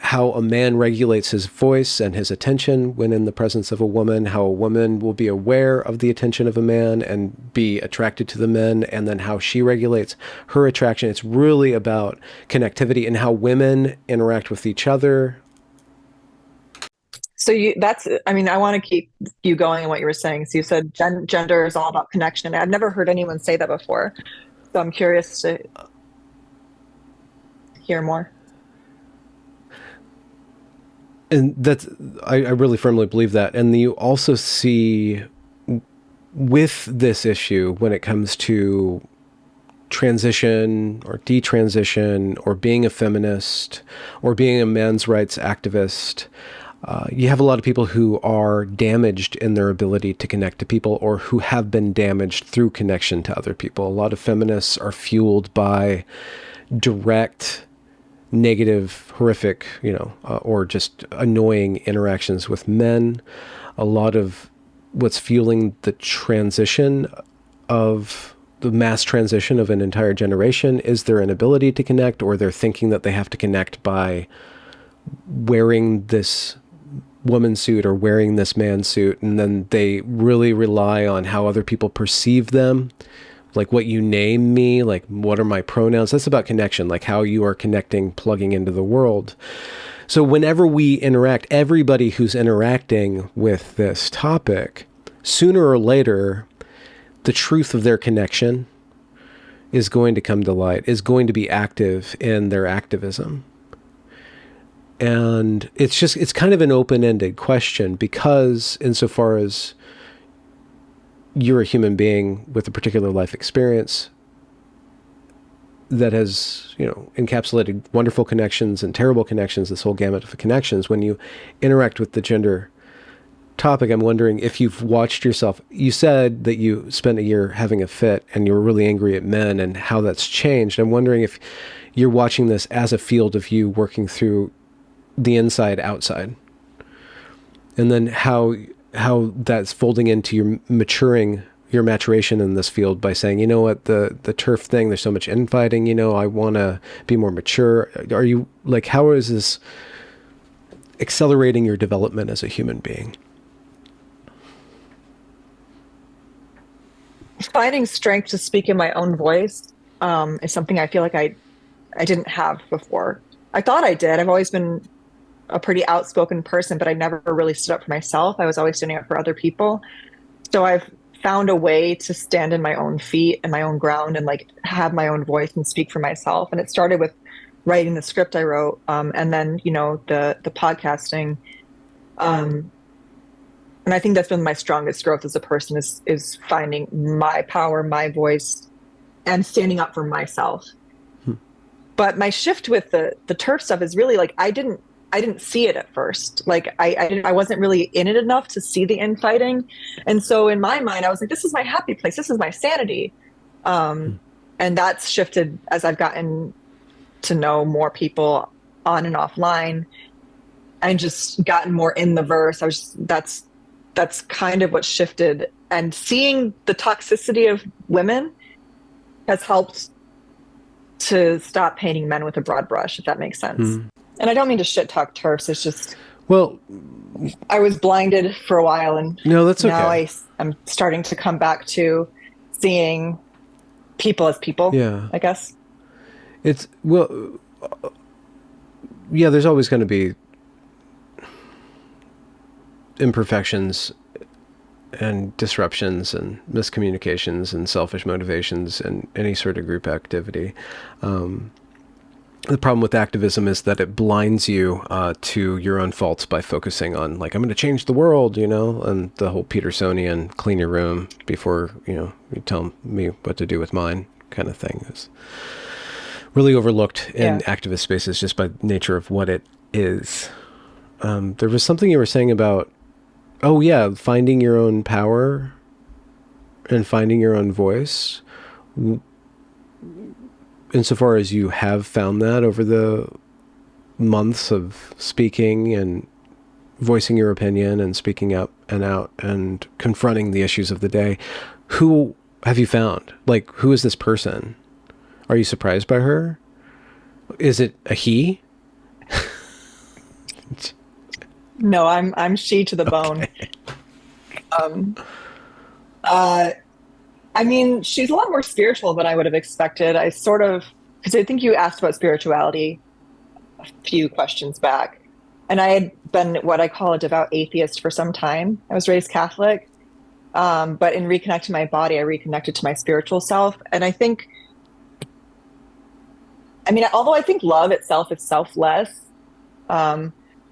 how a man regulates his voice and his attention when in the presence of a woman, how a woman will be aware of the attention of a man and be attracted to the men, and then how she regulates her attraction. It's really about connectivity and how women interact with each other. So I want to keep you going on what you were saying. So you said gender is all about connection. I've never heard anyone say that before. So I'm curious to hear more. And I really firmly believe that. And you also see with this issue, when it comes to transition or detransition or being a feminist or being a men's rights activist, you have a lot of people who are damaged in their ability to connect to people, or who have been damaged through connection to other people. A lot of feminists are fueled by direct, negative, horrific, or just annoying interactions with men. A lot of what's fueling the transition of the mass transition of an entire generation is their inability to connect, or they're thinking that they have to connect by wearing this woman suit or wearing this man suit, and then they really rely on how other people perceive them, like what you name me, like what are my pronouns. That's about connection, like how you are connecting, plugging into the world. So whenever we interact, everybody who's interacting with this topic, sooner or later, the truth of their connection is going to come to light, is going to be active in their activism. And it's kind of an open-ended question, because insofar as you're a human being with a particular life experience that has, encapsulated wonderful connections and terrible connections, this whole gamut of connections, when you interact with the gender topic, I'm wondering if you've watched yourself. You said that you spent a year having a fit and you were really angry at men and how that's changed. I'm wondering if you're watching this as a field of you working through the inside outside, and then how that's folding into your maturation in this field by saying, you know what, the turf thing, there's so much infighting, I want to be more mature. Are you like, how is this accelerating your development as a human being? Finding strength to speak in my own voice is something I feel like I didn't have before. I thought I did. I've always been a pretty outspoken person, but I never really stood up for myself. I was always standing up for other people. So I've found a way to stand in my own feet and my own ground and like have my own voice and speak for myself. And it started with writing the script I wrote, and then the podcasting. And I think that's been my strongest growth as a person is finding my power, my voice, and standing up for myself. But my shift with the turf stuff is really like I didn't see it at first. Like I wasn't really in it enough to see the infighting, and so in my mind I was like, this is my happy place, this is my sanity, and that's shifted as I've gotten to know more people on and offline, and just gotten more in the verse. That's kind of what shifted, and seeing the toxicity of women has helped to stop painting men with a broad brush, if that makes sense. And I don't mean to shit talk turfs. It's just, well, I was blinded for a while, and no, that's okay. Now I'm starting to come back to seeing people as people. Yeah, I guess it's yeah. There's always going to be imperfections and disruptions and miscommunications and selfish motivations and any sort of group activity. The problem with activism is that it blinds you to your own faults by focusing on, like, I'm going to change the world, and the whole Petersonian clean your room before, you tell me what to do with mine kind of thing is really overlooked in activist spaces just by nature of what it is. There was something you were saying about, finding your own power and finding your own voice. Insofar as you have found that over the months of speaking and voicing your opinion and speaking up and out and confronting the issues of the day, who have you found? Like, who is this person? Are you surprised by her? Is it a he? No, I'm she to the bone. I mean, she's a lot more spiritual than I would have expected. Because I think you asked about spirituality a few questions back. And I had been what I call a devout atheist for some time. I was raised Catholic. But in reconnecting my body, I reconnected to my spiritual self. And although I think love itself is selfless,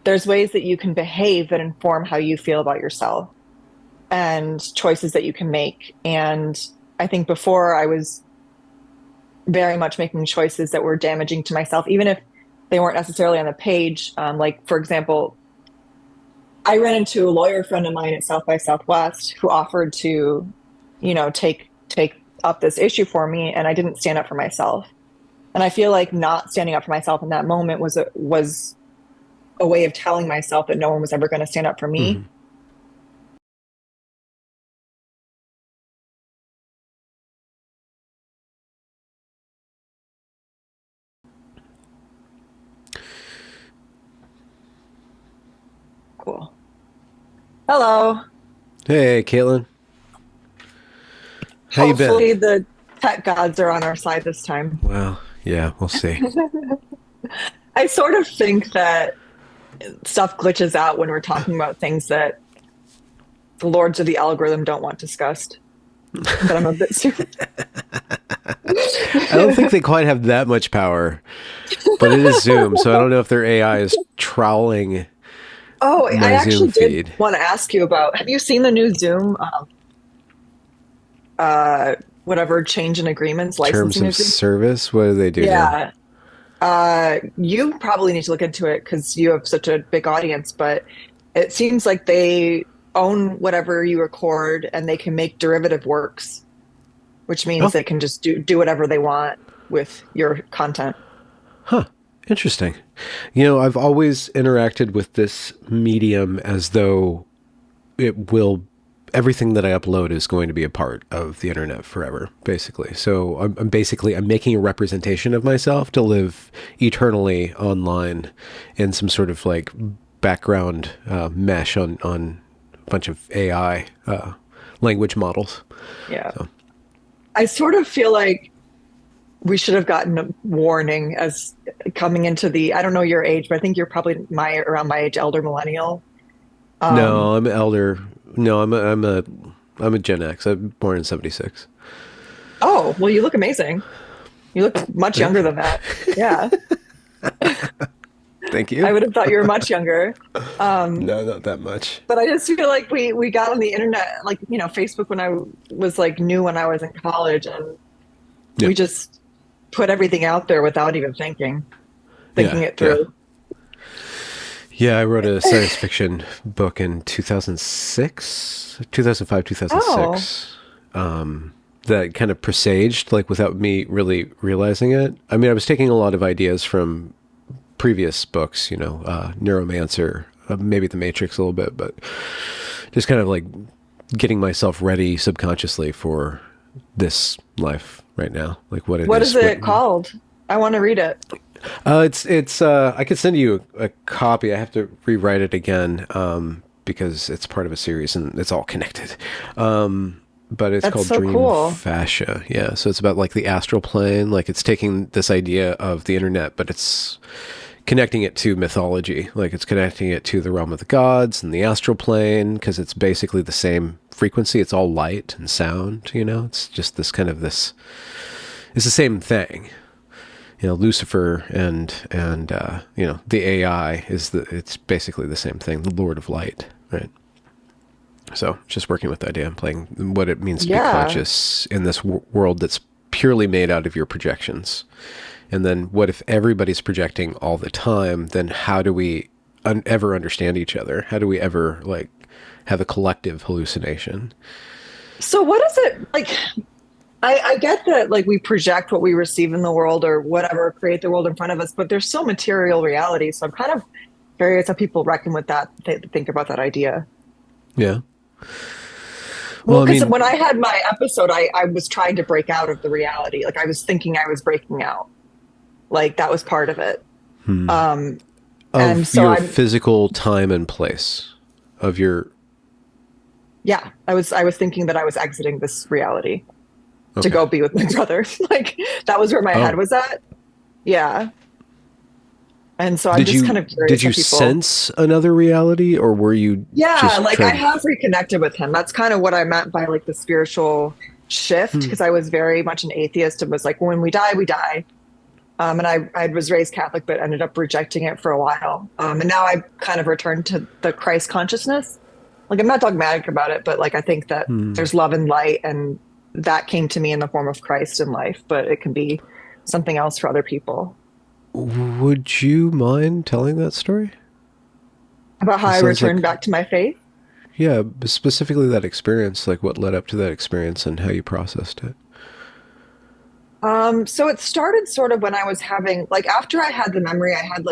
there's ways that you can behave that inform how you feel about yourself and choices that you can make. And I think before I was very much making choices that were damaging to myself, even if they weren't necessarily on the page. Like, for example, I ran into a lawyer friend of mine at South by Southwest who offered to, take up this issue for me, and I didn't stand up for myself. And I feel like not standing up for myself in that moment was a way of telling myself that no one was ever going to stand up for me. Mm-hmm. Cool. Hello. Hey, Katelyn. How you been? Hopefully the tech gods are on our side this time. Well, yeah, we'll see. I sort of think that stuff glitches out when we're talking about things that the lords of the algorithm don't want discussed. But I'm a bit super. I don't think they quite have that much power, but it is Zoom, so I don't know if their AI is trawling. Oh, I actually did want to ask you about, have you seen the new Zoom, whatever change in agreements, licensing Terms of service? What do they do? Yeah. You probably need to look into it because you have such a big audience, but it seems like they own whatever you record and they can make derivative works, which means they can just do whatever they want with your content. Huh. Interesting. I've always interacted with this medium as though everything that I upload is going to be a part of the internet forever, basically. So I'm making a representation of myself to live eternally online in some sort of like background mesh on a bunch of AI language models. Yeah. So. I sort of feel like we should have gotten a warning as coming into I don't know your age, but I think you're probably around my age, elder millennial. No, I'm elder. No, I'm a Gen X. I'm born in 76. Oh, well, you look amazing. You look much younger than that. Yeah. Thank you. I would have thought you were much younger. No, not that much. But I just feel like we got on the internet, like, Facebook when I was like new when I was in college, and we just put everything out there without even thinking it through. Yeah, I wrote a science fiction book in 2005, 2006. That kind of presaged, like, without me really realizing it. I mean, I was taking a lot of ideas from previous books, Neuromancer, maybe The Matrix a little bit, but just kind of like getting myself ready subconsciously for this life right now. Like what is it called? I want to read it. It's I could send you a copy. I have to rewrite it again because it's part of a series and it's all connected. But it's called Dream Fascia. Yeah, so it's about like the astral plane. Like it's taking this idea of the internet, but it's connecting it to mythology, like it's connecting it to the realm of the gods and the astral plane, because it's basically the same frequency. It's all light and sound, it's just this kind of this, it's the same thing. Lucifer and the AI it's basically the same thing, the Lord of Light, right? So just working with the idea and playing what it means to be conscious in this world that's purely made out of your projections. And then what if everybody's projecting all the time? Then how do we ever understand each other? How do we ever have a collective hallucination? So what is it like? I get that we project what we receive in the world or whatever, create the world in front of us, but there's so material reality. So I'm kind of curious how people reckon with that, think about that idea. Yeah. Well, because when I had my episode, I was trying to break out of the reality. I was thinking I was breaking out. That was part of it. And so your physical time and place of your. Yeah, I was thinking that I was exiting this reality to go be with my brother. That was where my head was at. Yeah. And so I'm just kind of curious. Did you sense another reality, or were you? Yeah, I have reconnected with him. That's kind of what I meant by the spiritual shift, because I was very much an atheist and was when we die, we die. And I was raised Catholic, but ended up rejecting it for a while. And now I've kind of returned to the Christ consciousness. I'm not dogmatic about it, but I think that there's love and light, and that came to me in the form of Christ in life, but it can be something else for other people. Would you mind telling that story? About how I returned back to my faith? Yeah, specifically that experience, what led up to that experience and how you processed it. So it started sort of when I was having, after I had the memory, I had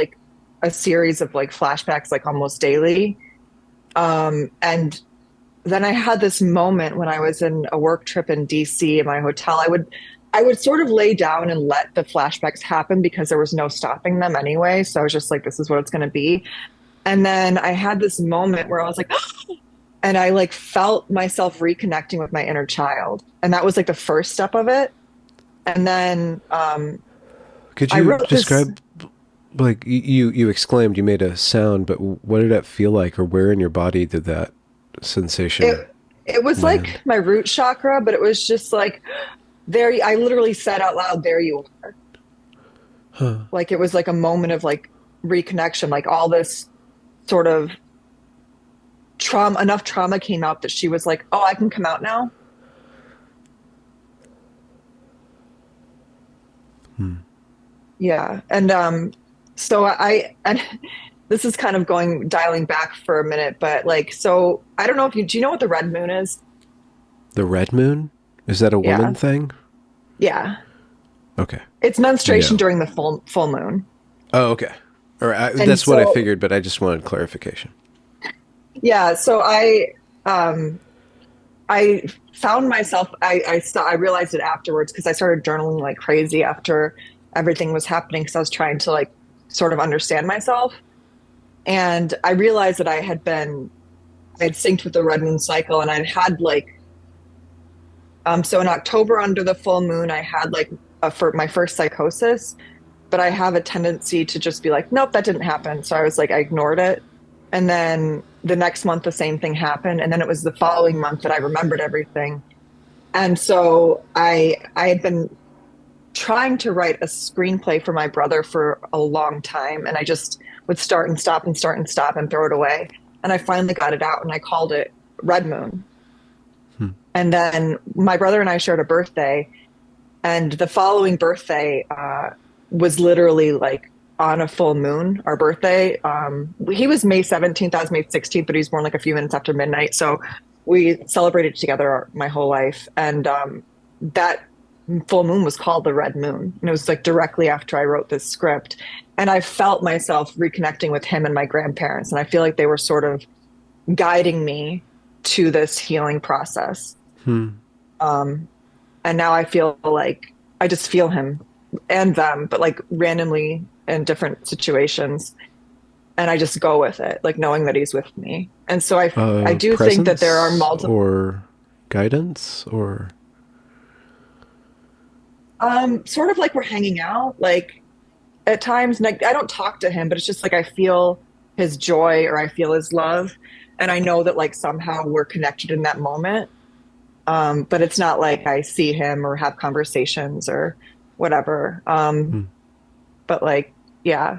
a series of flashbacks, almost daily. And then I had this moment when I was in a work trip in DC in my hotel. I would sort of lay down and let the flashbacks happen because there was no stopping them anyway. So I was just this is what it's going to be. And then I had this moment where I was and I felt myself reconnecting with my inner child. And that was the first step of it. And then, could you describe, you exclaimed, you made a sound, but what did that feel like, or where in your body did that sensation? It was land? My root chakra, but it was just there. I literally said out loud, "There you are." Huh. It was a moment of reconnection, all this sort of trauma. Enough trauma came out that she was "Oh, I can come out now." Yeah. And so and this is kind of dialing back for a minute, but so I don't know if do you know what the red moon is? The red moon? Is that a woman thing? Yeah. Okay. It's menstruation during the full moon. Oh, okay. All right. That's what I figured, but I just wanted clarification. Yeah. So I found myself, I realized it afterwards because I started journaling like crazy after everything was happening, because I was trying to sort of understand myself. And I realized that I had synced with the red moon cycle, and I'd had so in October under the full moon, I had for my first psychosis, but I have a tendency to just be nope, that didn't happen. So I was I ignored it. And then the next month, the same thing happened. And then it was the following month that I remembered everything. And so I had been trying to write a screenplay for my brother for a long time. And I just would start and stop and start and stop and throw it away. And I finally got it out, and I called it Red Moon. And then my brother and I shared a birthday, and the following birthday was literally on a full moon, our birthday. He was May 17th, I was May 16th, but he was born a few minutes after midnight. So we celebrated together my whole life. And that full moon was called the Red Moon. And it was directly after I wrote this script. And I felt myself reconnecting with him and my grandparents. And I feel they were sort of guiding me to this healing process. And now I feel I just feel him and them, but randomly in different situations. And I just go with it, knowing that he's with me. And so I do think that there are multiple, or guidance, or sort of we're hanging out, at times. And I don't talk to him, but it's just like I feel his joy or I feel his love. And I know that like somehow we're connected in that moment. But it's not like I see him or have conversations or whatever. Hmm. But like, yeah.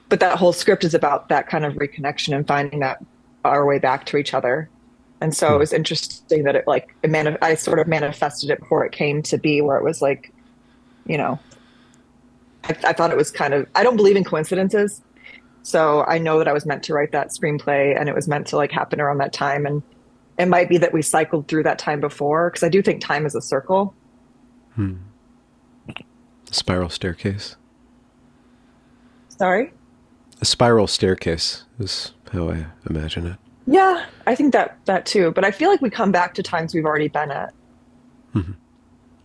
But that whole script is about that kind of reconnection and finding that our way back to each other. And so it Hmm. was interesting that I sort of manifested it before it came to be, where it was like, you know, I thought it was kind of, I don't believe in coincidences. So I know that I was meant to write that screenplay and it was meant to like happen around that time. And it might be that we cycled through that time before, because I do think time is a circle. Hmm. Spiral staircase. Sorry? A spiral staircase is how I imagine it. Yeah, I think that too. But I feel like we come back to times we've already been at. Hmm.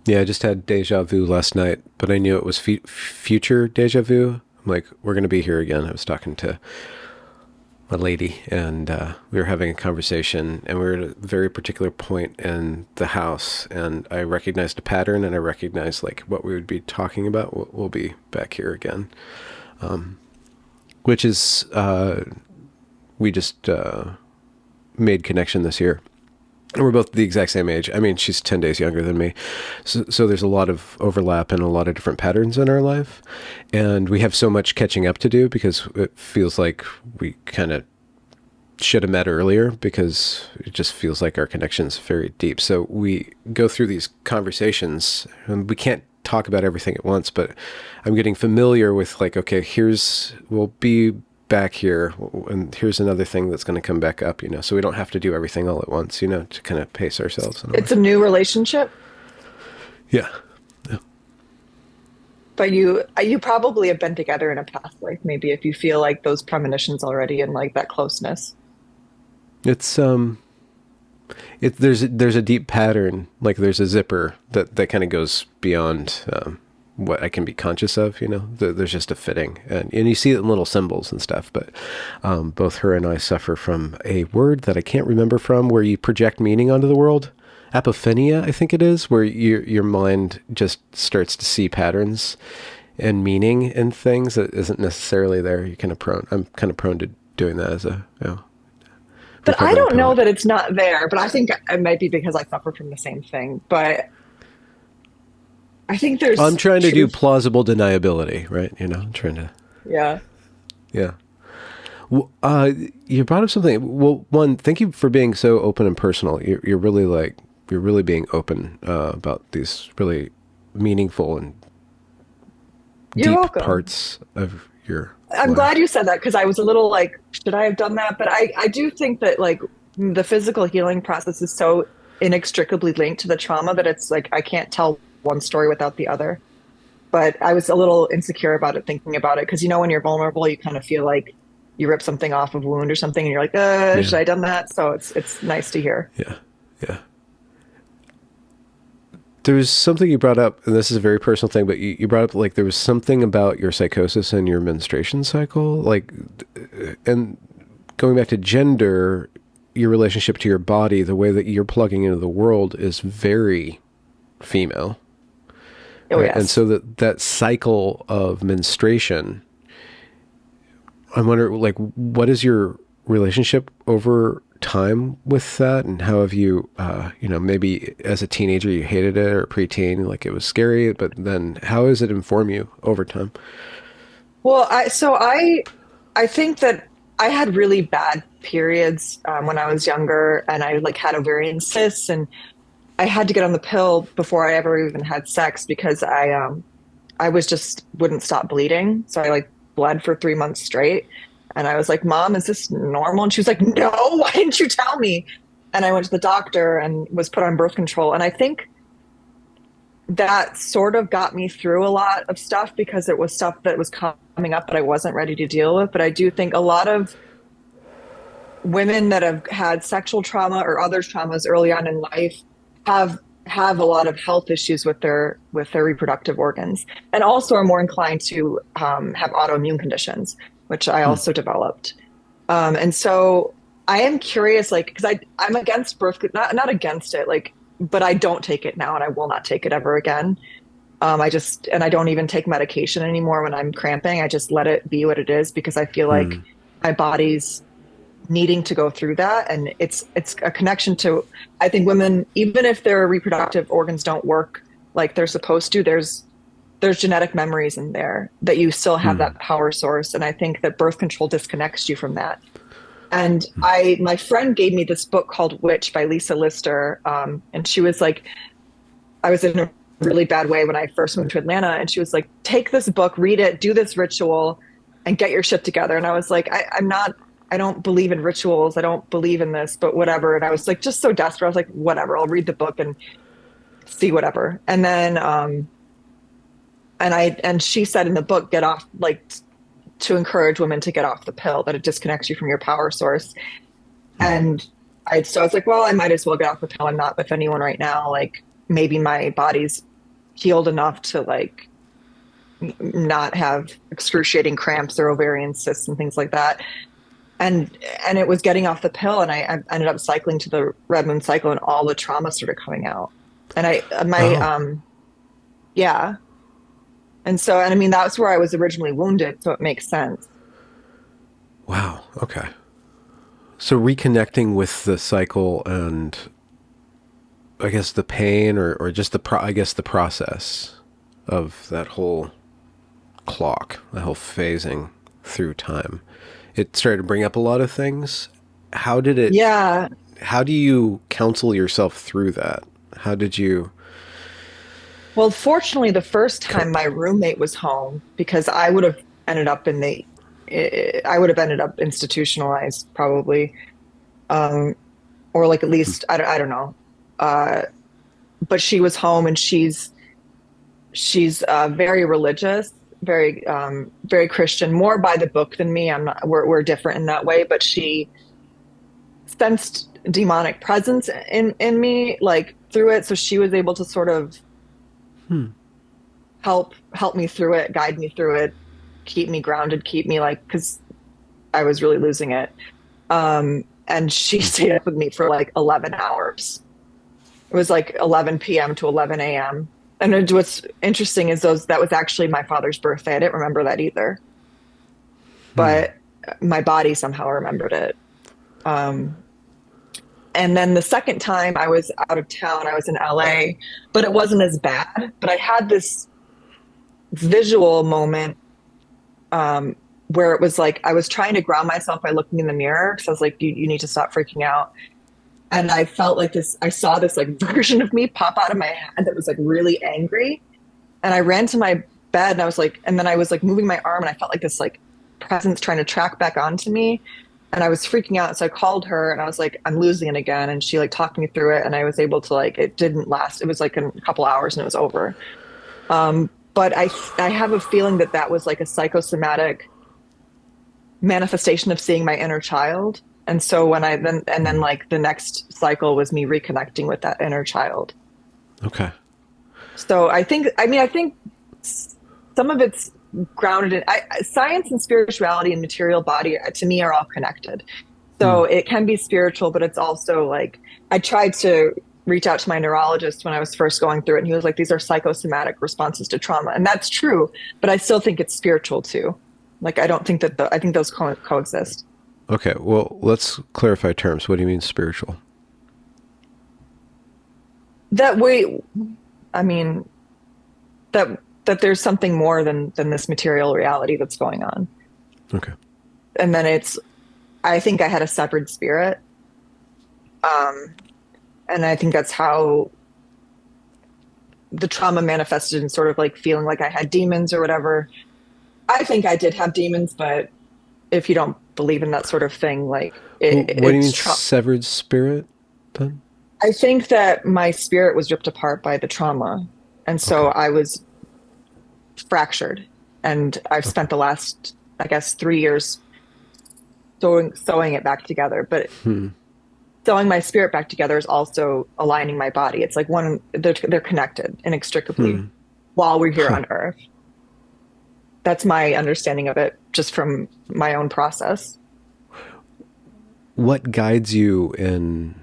Yeah, I just had deja vu last night, but I knew it was future deja vu. I'm like, we're going to be here again. I was talking to a lady, and we were having a conversation, and we were at a very particular point in the house, and I recognized a pattern, and I recognized like what we would be talking about. We'll be back here again, which is we just made connection this year. And we're both the exact same age. I mean, she's 10 days younger than me. So there's a lot of overlap and a lot of different patterns in our life. And we have so much catching up to do because it feels like we kind of should have met earlier, because it just feels like our connection's very deep. So we go through these conversations and we can't talk about everything at once, but I'm getting familiar with like, okay, we'll be back here, and here's another thing that's going to come back up, so we don't have to do everything all at once, to kind of pace ourselves in a way. It's a new relationship, Yeah. Yeah. but you probably have been together in a past life, maybe, if you feel like those premonitions already and like that closeness. It's there's a deep pattern, like there's a zipper that kind of goes beyond what I can be conscious of, there's just a fitting, and you see it in little symbols and stuff, but both her and I suffer from a word that I can't remember from, where you project meaning onto the world. Apophenia, I think it is, where your mind just starts to see patterns and meaning in things that isn't necessarily there. I'm kind of prone to doing that as a, But I recovering don't know poet. that it's not there, but I think it might be because I suffer from the same thing. But I think I'm there's trying to do truth. plausible deniability, right? I'm trying to, Yeah. yeah. Well, you brought up something. Well, one, thank you for being so open and personal. You're really you're really being open about these really meaningful and You're deep welcome. parts of your I'm glad life. you said that, because I was a little like, should I have done that? But I do think that like the physical healing process is so inextricably linked to the trauma that it's like I can't tell one story without the other. But I was a little insecure about it, thinking about it, because when you're vulnerable, you kind of feel like you rip something off of a wound or something, and you're like, should Yeah, I have done that? So it's nice to hear. yeah, yeah. There was something you brought up, and this is a very personal thing, but you brought up like there was something about your psychosis and your menstruation cycle, like, and going back to gender, your relationship to your body, the way that you're plugging into the world is very female, Oh right? And yes. so that cycle of menstruation, I wonder, like, what is your relationship over time with that, and how have you, maybe as a teenager you hated it, or preteen, like it was scary, but then how does it inform you over time? Well, I think that I had really bad periods when I was younger, and I like had ovarian cysts, and I had to get on the pill before I ever even had sex, because I was just wouldn't stop bleeding. So I like bled for 3 months straight. And I was like, Mom, is this normal? And she was like, No, why didn't you tell me? And I went to the doctor and was put on birth control. And I think that sort of got me through a lot of stuff, because it was stuff that was coming up that I wasn't ready to deal with. But I do think a lot of women that have had sexual trauma or other traumas early on in life have have a lot of health issues with their reproductive organs, and also are more inclined to have autoimmune conditions, which I Hmm. also developed. And so I am curious, like, because I'm against birth, not against it, like, but I don't take it now, and I will not take it ever again. And I don't even take medication anymore when I'm cramping. I just let it be what it is because I feel like Hmm. my body's needing to go through that. And it's a connection to, I think women, even if their reproductive organs don't work like they're supposed to, there's genetic memories in there that you still have Hmm. that power source. And I think that birth control disconnects you from that. And my friend gave me this book called Witch by Lisa Lister. And she was like, I was in a really bad way when I first moved to Atlanta. And she was like, take this book, read it, do this ritual, and get your shit together. And I was like, I'm not, I don't believe in rituals. I don't believe in this, but whatever. And I was like, just so desperate. I was like, whatever, I'll read the book and see whatever. And then, and she said in the book, get off, like, to encourage women to get off the pill, that it disconnects you from your power source. And so I was like, well, I might as well get off the pill. I'm not with anyone right now. Like, maybe my body's healed enough to like not have excruciating cramps or ovarian cysts and things like that. And it was getting off the pill, and I ended up cycling to the red moon cycle, and all the trauma started coming out. And Oh, yeah. And I mean, that's where I was originally wounded, so it makes sense. wow. Okay. So reconnecting with the cycle and I guess the pain or just I guess the process of that whole clock, the whole phasing through time. It started to bring up a lot of things. How did it, Yeah. how do you counsel yourself through that? How did you Well, fortunately, the first time cope? my roommate was home, because ended up in the, I would have ended up institutionalized probably, um, or like at least I don't know. Uh, but she was home, and she's very religious, very Christian, more by the book than me. I'm not. We're different in that way, but she sensed demonic presence in me, like through it. So she was able to sort of Hmm. help me through it, guide me through it, keep me grounded, keep me like, because I was really losing it. And she stayed up with me for like 11 hours. It was like 11 p.m. to 11 a.m. And what's interesting is that was actually my father's birthday. I didn't remember that either, Hmm. but my body somehow remembered it. Um, and then the second time I was out of town, I was in LA, but it wasn't as bad. But I had this visual moment, um, where it was like I was trying to ground myself by looking in the mirror, because I was like, you need to stop freaking out. And I felt like this, I saw this like version of me pop out of my head that was like really angry. And I ran to my bed, and I was like, and then I was like moving my arm, and I felt like this like presence trying to track back onto me. And I was freaking out. So I called her, and I was like, I'm losing it again. And she like talked me through it. And I was able to like, it didn't last. It was like a couple hours and it was over. But I have a feeling that that was like a psychosomatic manifestation of seeing my inner child. And so then Hmm. like the next cycle was me reconnecting with that inner child. Okay. So I think some of it's grounded in science and spirituality and material body, to me, are all connected. Hmm. So it can be spiritual, but it's also like, I tried to reach out to my neurologist when I was first going through it, and he was like, these are psychosomatic responses to trauma. And that's true, but I still think it's spiritual too. Like, I don't think that I think those coexist. Okay. Well, let's clarify terms. What do you mean spiritual? That way, I mean, that that there's something more than this material reality that's going on. Okay. And then I think I had a severed spirit. Um, and I think that's how the trauma manifested in sort of like feeling like I had demons or whatever. I think I did have demons, but if you don't believe in that sort of thing, like Well, what do you it's mean trauma. severed spirit then? I think that my spirit was ripped apart by the trauma. And so Okay. I was fractured. And I've Okay. spent the last, I guess, 3 years sewing it back together. But Hmm. sewing my spirit back together is also aligning my body. It's like they're connected inextricably Hmm. while we're here Huh. on Earth. That's my understanding of it, just from my own process. What guides you in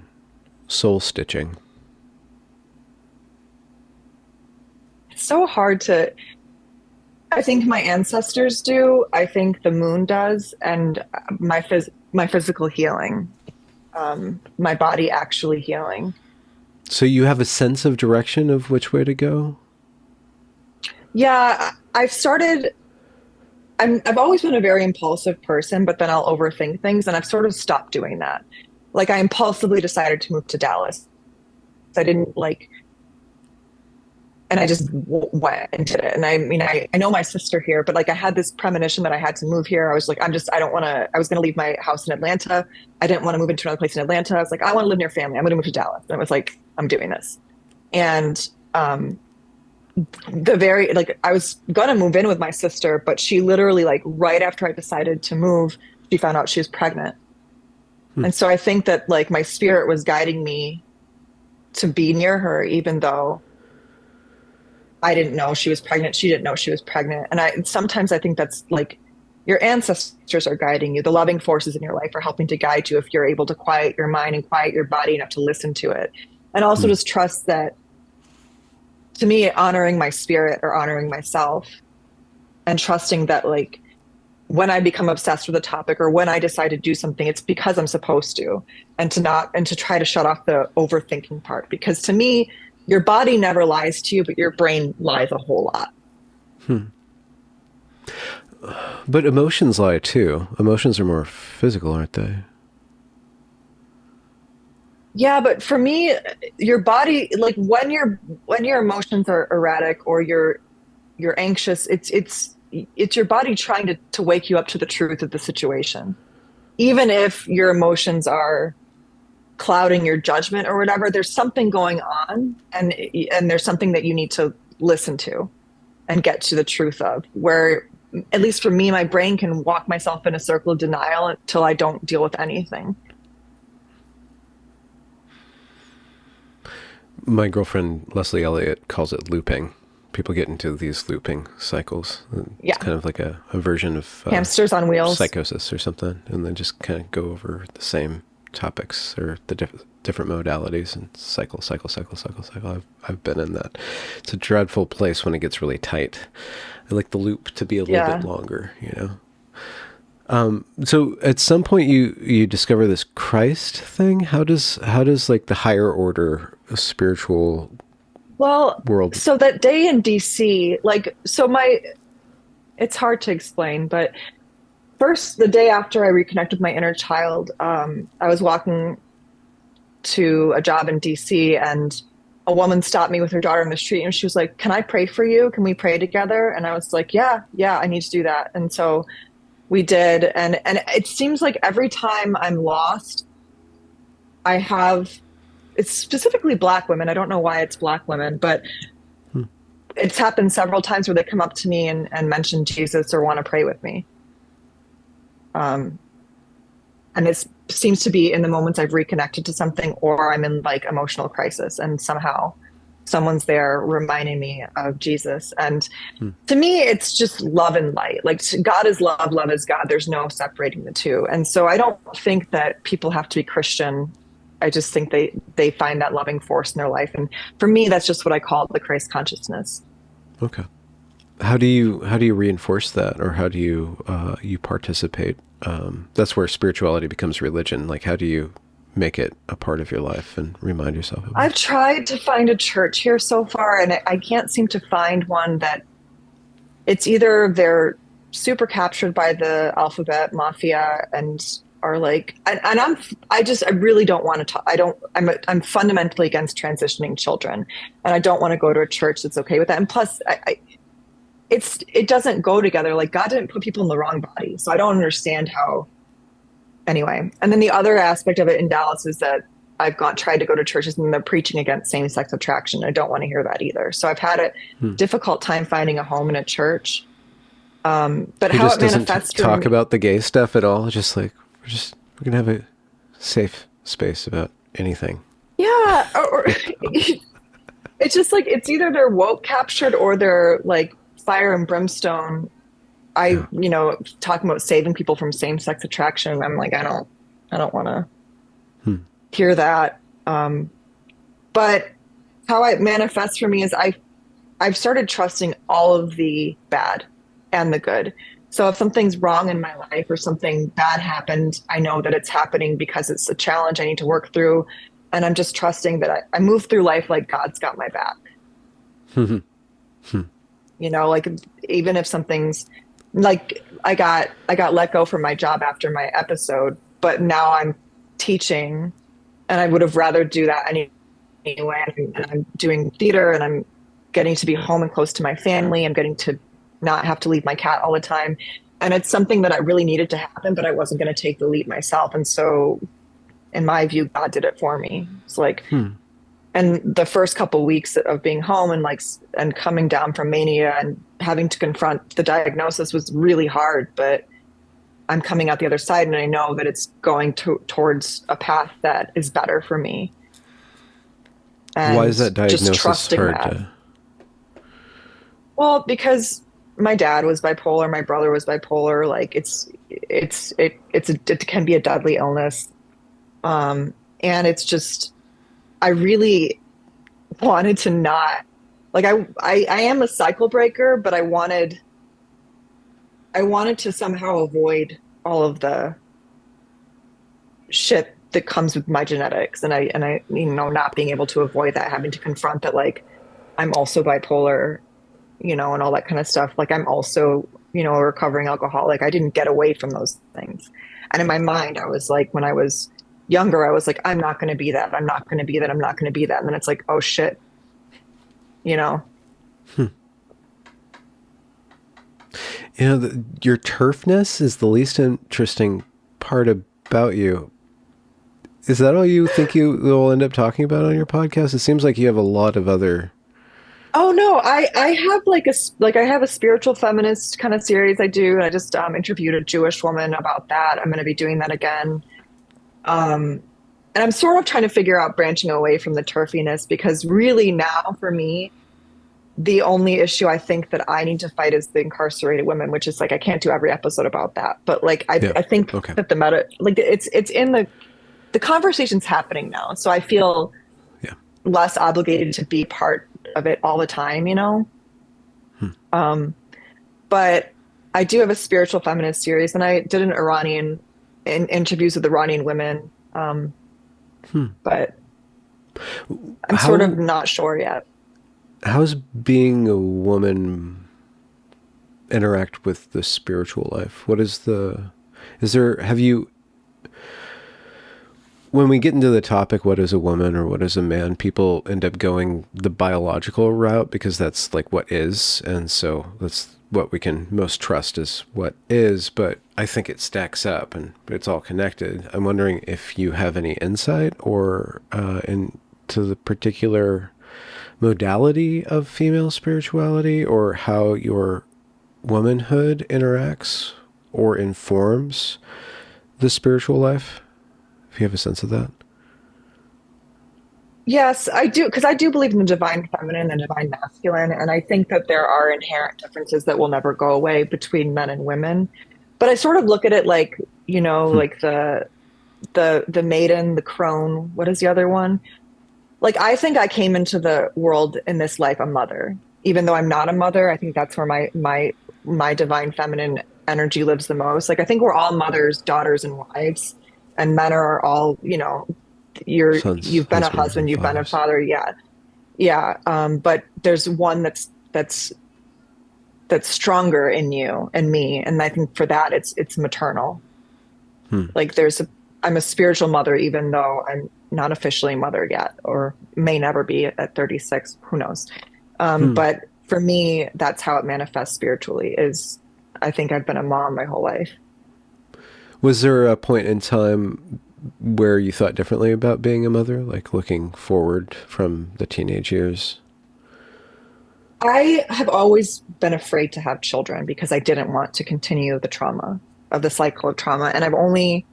soul stitching? it's so hard to, I think my ancestors do. I think the moon does, and my physical healing, my body actually healing. So you have a sense of direction of which way to go? Yeah, I've started. I've always been a very impulsive person, but then I'll overthink things, and I've sort of stopped doing that. Like I impulsively decided to move to Dallas. I didn't like, and I just went and did it. And I mean, I know my sister here, but like I had this premonition that I had to move here. I was like, I don't want to, I was going to leave my house in Atlanta. I didn't want to move into another place in Atlanta. I was like, I want to live near family. I'm going to move to Dallas. And I was like, I'm doing this. And like, I was going to move in with my sister, but she literally, like, right after I decided to move, she found out she was pregnant. And so I think that, like, my spirit was guiding me to be near her, even though I didn't know she was pregnant. She didn't know she was pregnant. And sometimes I think that's like your ancestors are guiding you. The loving forces in your life are helping to guide you if you're able to quiet your mind and quiet your body enough to listen to it. And also just trust that, to me, honoring my spirit or honoring myself and trusting that, like, when I become obsessed with a topic or when I decide to do something, it's because I'm supposed to, and to try to shut off the overthinking part. Because to me, your body never lies to you, but your brain lies a whole lot. But emotions lie too. Emotions are more physical, aren't they? Yeah, but for me, your body, like when your emotions are erratic or you're anxious, it's your body trying to wake you up to the truth of the situation. Even if your emotions are clouding your judgment or whatever, there's something going on, and there's something that you need to listen to and get to the truth of, where at least for me, my brain can walk myself in a circle of denial until I don't deal with anything. My girlfriend, Leslie Elliott, calls it looping. People get into these looping cycles. It's Yeah. kind of like a version of Hamsters on wheels. psychosis or something, and then just kind of go over the same topics or the different modalities and cycle. I've been in that. It's a dreadful place when it gets really tight. I like the loop to be a little Yeah. bit longer, you know? So at some point you discover this Christ thing. How does like the higher order spiritual Well, world? so that day in DC, like, it's hard to explain, but first, the day after I reconnected with my inner child, I was walking to a job in DC, and a woman stopped me with her daughter in the street, and she was like, "Can I pray for you? Can we pray together?" And I was like, "Yeah, yeah, I need to do that." And so we did, and it seems like every time I'm lost, I have, it's specifically Black women. I don't know why it's Black women, but it's happened several times where they come up to me and mention Jesus or want to pray with me. Um, and it seems to be in the moments I've reconnected to something or I'm in like emotional crisis, and somehow someone's there reminding me of Jesus. And to me, it's just love and light. Like, God is love, love is God. There's no separating the two. And so I don't think that people have to be Christian. I just think they find that loving force in their life. And for me, that's just what I call the Christ consciousness. Okay. How do you reinforce that, or how do you participate? That's where spirituality becomes religion. Like, how do you make it a part of your life and remind yourself of it? I've tried to find a church here so far, and I can't seem to find one that, it's either they're super captured by the alphabet mafia and are like, and I really don't want to talk. I'm fundamentally against transitioning children, and I don't want to go to a church that's okay with that. And plus, it doesn't go together. Like, God didn't put people in the wrong body, so I don't understand how. Anyway, and then the other aspect of it in Dallas is that tried to go to churches and they're preaching against same-sex attraction. I don't want to hear that either. So I've had a difficult time finding a home in a church. But He how just it doesn't manifests for talk me, about the gay stuff at all. Just like we're gonna have a safe space about anything. yeah, or it's just like it's either they're woke captured or they're like fire and brimstone. Yeah. Talking about saving people from same-sex attraction. I'm like, I don't want to hear that. But how it manifests for me is I've started trusting all of the bad and the good. So if something's wrong in my life or something bad happened, I know that it's happening because it's a challenge I need to work through. And I'm just trusting that I move through life like God's got my back. Like even if something's like I got let go from my job after my episode, but now I'm teaching and I would have rather do that anyway. And I'm doing theater and I'm getting to be home and close to my family. I'm getting to not have to leave my cat all the time. And it's something that I really needed to happen, but I wasn't going to take the leap myself. And so, in my view, God did it for me. It's like, and the first couple weeks of being home and and coming down from mania and having to confront the diagnosis was really hard, but I'm coming out the other side and I know that it's going towards a path that is better for me. Why And is that just diagnosis trusting hard that. to? Well, because my dad was bipolar, my brother was bipolar. Like it can be a deadly illness. And it's just I really wanted to not like I am a cycle breaker, but I wanted to somehow avoid all of the shit that comes with my genetics, and I not being able to avoid that, having to confront that like I'm also bipolar, and all that kind of stuff. Like I'm also, a recovering alcoholic. I didn't get away from those things. And in my mind, I was like, when I was younger, I was like, I'm not going to be that. I'm not going to be that. I'm not going to be that. And then it's like, oh shit, you know? Your turfness is the least interesting part about you. Is that all you think you will end up talking about on your podcast? It seems like you have a lot of other. Oh no, I have I have a spiritual feminist kind of series I do. And I just interviewed a Jewish woman about that. I'm going to be doing that again. Um, and I'm sort of trying to figure out branching away from the turfiness because really now for me, the only issue I think that I need to fight is the incarcerated women, which is like I can't do every episode about that. But like Yeah. I think Okay. that the meta like it's in the conversation's happening now. So I feel Yeah. less obligated to be part of it all the time. Um, but I do have a spiritual feminist series, and I did an Iranian interviews with Iranian women. But I'm sort of How not sure yet. how's being a woman interact with the spiritual life? Is there, have you, when we get into the topic, what is a woman or what is a man, people end up going the biological route because that's like what is. And so that's what we can most trust is what is. But I think it stacks up and it's all connected. I'm wondering if you have any insight or into the particular modality of female spirituality or how your womanhood interacts or informs the spiritual life. If you have a sense of that. Yes, I do, because I do believe in the divine feminine and divine masculine, and I think that there are inherent differences that will never go away between men and women. But I sort of look at it like, like the maiden, the crone, what is the other one? Like I think I came into the world in this life a mother. Even though I'm not a mother, I think that's where my divine feminine energy lives the most. Like I think we're all mothers, daughters, and wives, and men are all, Sons, you've been a husbands, husband, and you've been a fathers. father, yeah. Yeah. But there's one that's stronger in you and me. And I think for that it's maternal. Like I'm a spiritual mother, even though I'm not officially mother yet, or may never be at 36. Who knows? But for me, that's how it manifests spiritually is I think I've been a mom my whole life. Was there a point in time where you thought differently about being a mother, like looking forward from the teenage years? I have always been afraid to have children because I didn't want to continue the trauma of the cycle of trauma. And I've only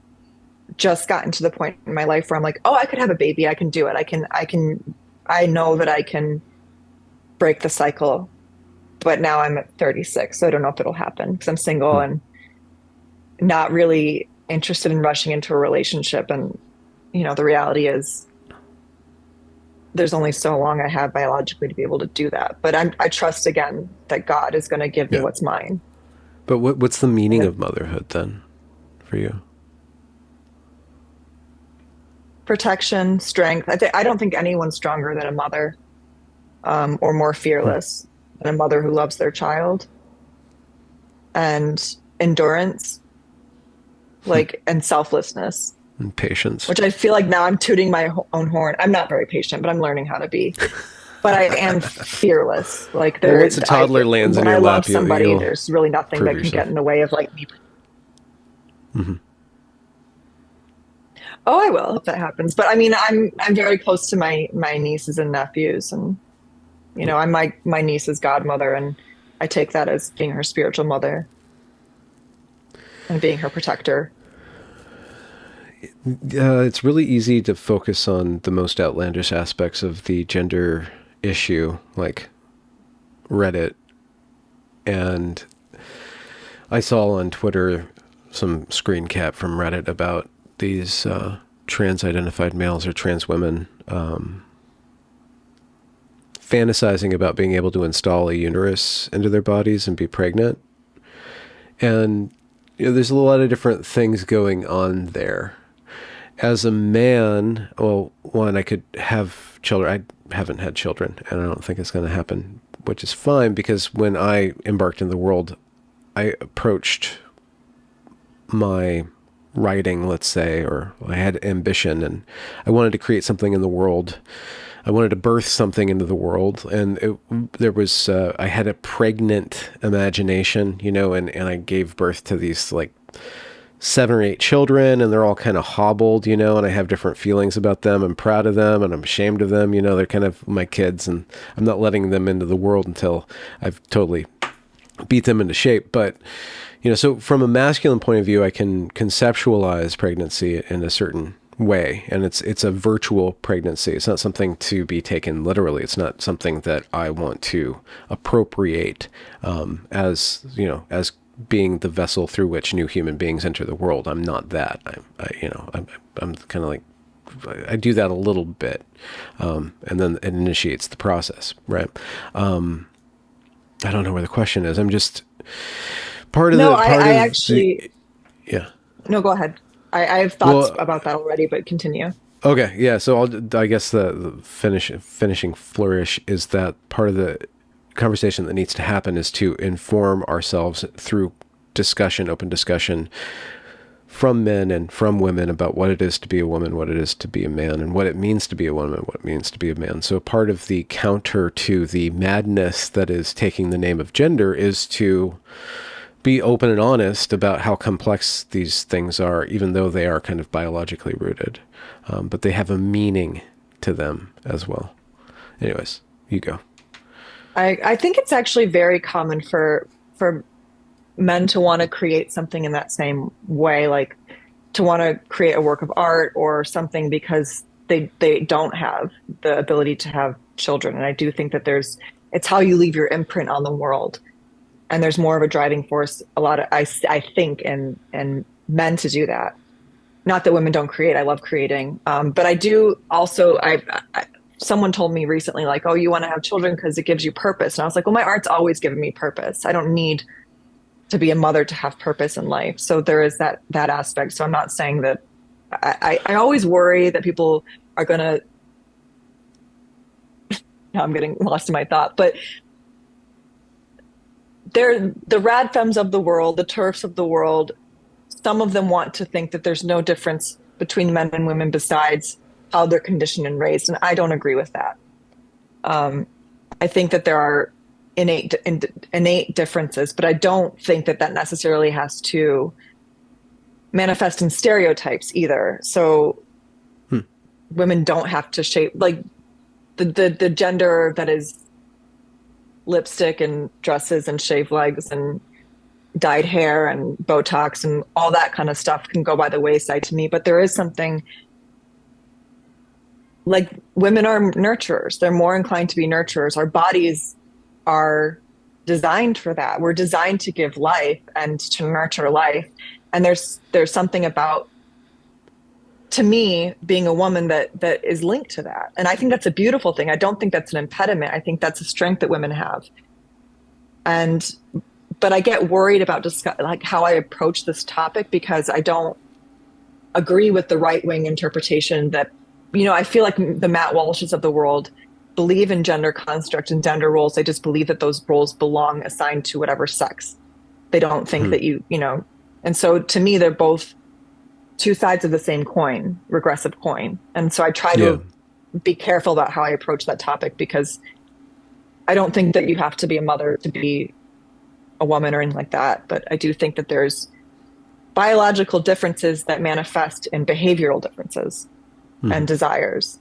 just gotten to the point in my life where I'm like, oh, I could have a baby. I can do it. I know that I can break the cycle. But now I'm at 36, so I don't know if it'll happen because I'm single and not really interested in rushing into a relationship. And, the reality is there's only so long I have biologically to be able to do that. But I trust again that God is going to give me Yeah. what's mine. But what's the And meaning if of motherhood then for you? protection, strength. I don't think anyone's stronger than a mother, or more Hmm. fearless than a mother who loves their child. And endurance, like, and selflessness, And patience. which I feel like now I'm tooting my own horn. I'm not very patient, but I'm learning how to be. But I am fearless. Like Well, there, once a toddler lands in when your I love lap, somebody, you'll there's really nothing prove that can get yourself. in the way of like me. Hmm. Oh, I will if that happens. But I mean, I'm very close to my nieces and nephews, and I'm my niece's godmother, and I take that as being her spiritual mother and being her protector. It's really easy to focus on the most outlandish aspects of the gender issue, like Reddit. And I saw on Twitter some screen cap from Reddit about these trans identified males or trans women fantasizing about being able to install a uterus into their bodies and be pregnant. And there's a lot of different things going on there. As a man, well, one, I could have children. I haven't had children, and I don't think it's going to happen, which is fine because when I embarked in the world, I approached my writing, let's say, or I had ambition and I wanted to create something in the world. I wanted to birth something into the world. And I had a pregnant imagination, and I gave birth to these like 7 or 8 children, and they're all kind of hobbled, and I have different feelings about them. I'm proud of them and I'm ashamed of them. They're kind of my kids, and I'm not letting them into the world until I've totally beat them into shape. But, so from a masculine point of view, I can conceptualize pregnancy in a certain way, and it's a virtual pregnancy. It's not something to be taken literally. It's not something that I want to appropriate as being the vessel through which new human beings enter the world. I'm not that. I'm kind of like, I do that a little bit, and then it initiates the process, right? I don't know where the question is. I'm just No, part I of the actually yeah. no, go ahead. I have thoughts Well, about that already, but continue. okay, yeah. So I guess the finishing flourish is that part of the conversation that needs to happen is to inform ourselves through discussion, open discussion from men and from women about what it is to be a woman, what it is to be a man, and what it means to be a woman, what it means to be a man. So part of the counter to the madness that is taking the name of gender is to be open and honest about how complex these things are, even though they are kind of biologically rooted. But they have a meaning to them as well. Anyways, you go. I think it's actually very common for men to want to create something in that same way, like to want to create a work of art or something because they don't have the ability to have children. And I do think that it's how you leave your imprint on the world. And there's more of a driving force, a lot of, I think, in men to do that. Not that women don't create. I love creating. But I do also, someone told me recently, like, oh, you want to have children because it gives you purpose. And I was like, well, my art's always given me purpose. I don't need to be a mother to have purpose in life. So there is that aspect. So I'm not saying that I always worry that people are gonna, now I'm getting lost in my thought, but they're the rad femmes of the world, the turfs of the world. Some of them want to think that there's no difference between men and women besides how they're conditioned and raised. And I don't agree with that. Um, I think that there are innate differences, but I don't think that necessarily has to manifest in stereotypes either. So Hmm. women don't have to shape like the gender that is lipstick and dresses and shaved legs and dyed hair and Botox and all that kind of stuff can go by the wayside to me. But there is something like women are nurturers. They're more inclined to be nurturers. Our bodies are designed for that. We're designed to give life and to nurture life. And there's something about to me, being a woman that is linked to that. And I think that's a beautiful thing. I don't think that's an impediment. I think that's a strength that women have. And but I get worried about like how I approach this topic because I don't agree with the right-wing interpretation that, I feel like the Matt Walshes of the world believe in gender construct and gender roles. They just believe that those roles belong assigned to whatever sex. They don't think that and so to me, they're both two sides of the same coin, regressive coin. And so I try to be careful about how I approach that topic because I don't think that you have to be a mother to be a woman or anything like that. But I do think that there's biological differences that manifest in behavioral differences and desires.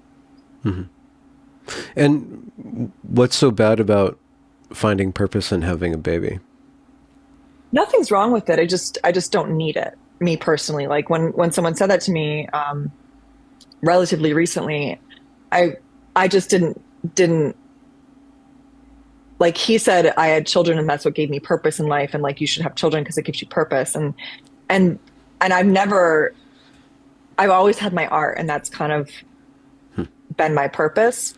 And what's so bad about finding purpose and having a baby? Nothing's wrong with it. I just don't need it. Me personally, like when someone said that to me, relatively recently, I just didn't like, he said I had children and that's what gave me purpose in life. And like, you should have children because it gives you purpose. And I've always had my art and that's kind of been my purpose,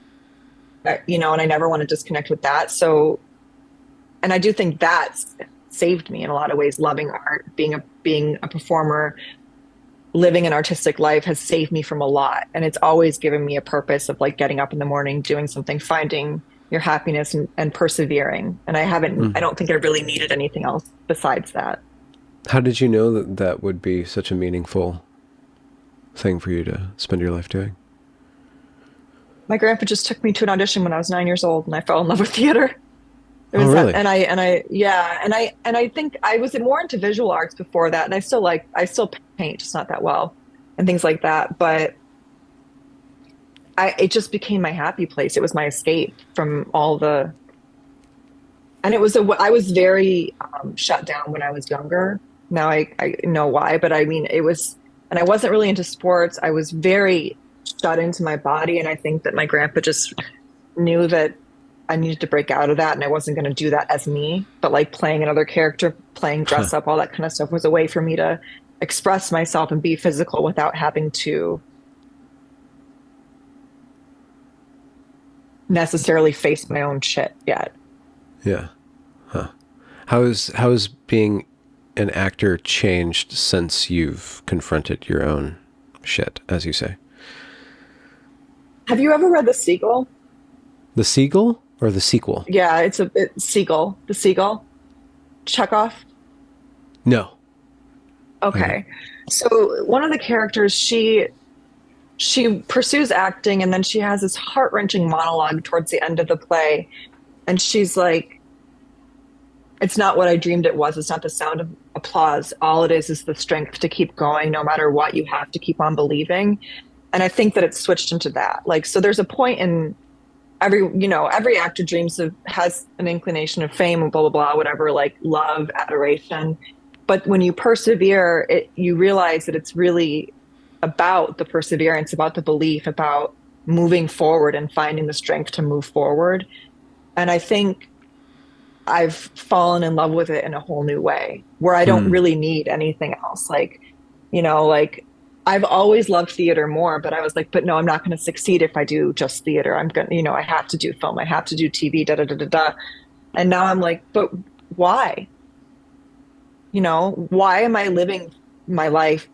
and I never want to disconnect with that. So, and I do think that's saved me in a lot of ways. Loving art, being a performer, living an artistic life has saved me from a lot. And it's always given me a purpose of like getting up in the morning, doing something, finding your happiness and persevering. And I don't think I really needed anything else besides that. How did you know that that would be such a meaningful thing for you to spend your life doing? My grandpa just took me to an audition when I was 9 years old and I fell in love with theater. It was really? and I think I was more into visual arts before that. And I still paint, just not that well and things like that. But it just became my happy place. It was my escape from all the, and I was very shut down when I was younger. Now I know why, but I mean, and I wasn't really into sports. I was very shut into my body. And I think that my grandpa just knew that I needed to break out of that. And I wasn't going to do that as me, but like playing another character, playing dress up, all that kind of stuff was a way for me to express myself and be physical without having to necessarily face my own shit yet. Yeah. Huh. How's being an actor changed since you've confronted your own shit, as you say? Have you ever read The Seagull? The Seagull or the sequel? Yeah, it's Seagull. The Seagull. Chekhov. No. Okay. So one of the characters, she pursues acting and then she has this heart-wrenching monologue towards the end of the play. And she's like, it's not what I dreamed it was. It's not the sound of applause. All it is the strength to keep going no matter what. You have to keep on believing. And I think that it's switched into that. Like, so there's a point in every actor has an inclination of fame and blah, blah, blah, whatever, like love, adoration. But when you persevere, you realize that it's really about the perseverance, about the belief, about moving forward and finding the strength to move forward. And I think I've fallen in love with it in a whole new way where I don't really need anything else. Like, I've always loved theater more, but I was like, but no, I'm not going to succeed if I do just theater. I'm going to, I have to do film. I have to do TV, da, da, da, da, da. And now I'm like, but why? Why am I living my life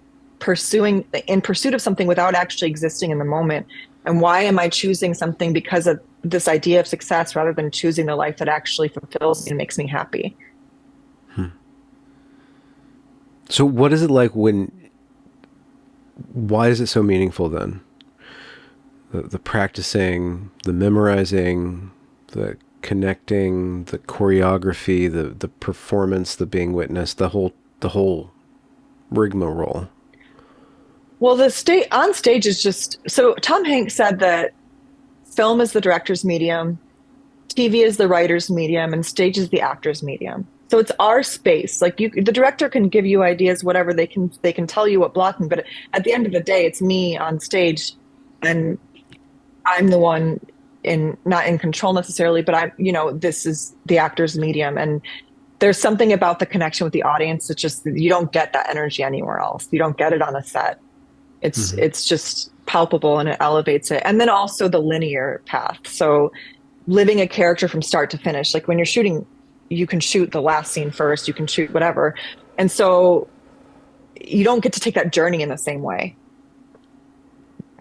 in pursuit of something without actually existing in the moment? And why am I choosing something because of this idea of success rather than choosing the life that actually fulfills me and makes me happy? So what is it like why is it so meaningful then? The practicing, the memorizing, the connecting, the choreography, the performance, the being witnessed, the whole rigmarole. Well, on stage is just, so Tom Hanks said that film is the director's medium, TV is the writer's medium, and stage is the actor's medium. So it's our space. Like the director can give you ideas, whatever they can tell you what blocking, but at the end of the day, it's me on stage, and I'm the one not in control necessarily, but this is the actor's medium, and there's something about the connection with the audience. It's just you don't get that energy anywhere else. You don't get it on a set. Hmm. It's just palpable and it elevates it. And then also the linear path. So living a character from start to finish, like when you're shooting, you can shoot the last scene first, you can shoot whatever. And so you don't get to take that journey in the same way.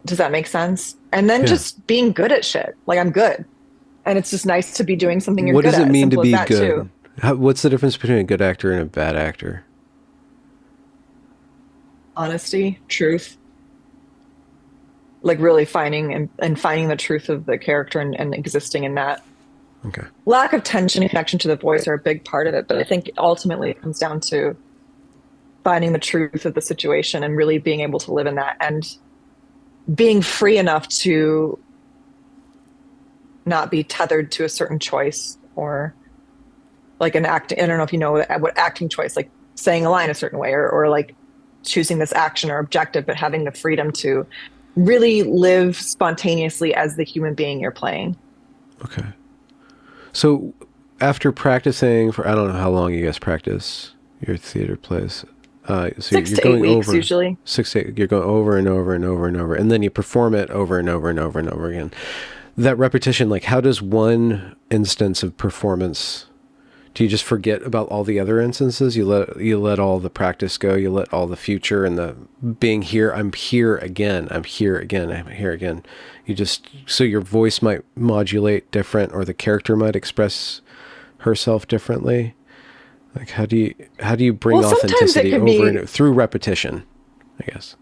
Does that make sense? And then Yeah. just being good at shit. Like I'm good. And it's just nice to be doing something you're What good does it at. As mean to simple as be that too. good? What's the difference between a good actor and a bad actor? Honesty, truth, like really finding and finding the truth of the character and existing in that. Okay. Lack of tension and connection to the voice are a big part of it, but I think ultimately it comes down to finding the truth of the situation and really being able to live in that and being free enough to not be tethered to a certain choice or like an act. I don't know if you know what acting choice, like saying a line a certain way or like choosing this action or objective, but having the freedom to really live spontaneously as the human being you're playing. Okay. So after practicing for, I don't know how long you guys practice your theater plays. So Six you're to eight going weeks over usually. 6 to 8, you're going over and over and over and over, and then you perform it over and over and over and over again. That repetition, like how does one instance of performance, do you just forget about all the other instances? You let all the practice go, you let all the future and the being here, I'm here again, I'm here again, I'm here again. You just, so your voice might modulate different or the character might express herself differently. Like how do you bring Well, sometimes it authenticity can over be, and through repetition, I guess.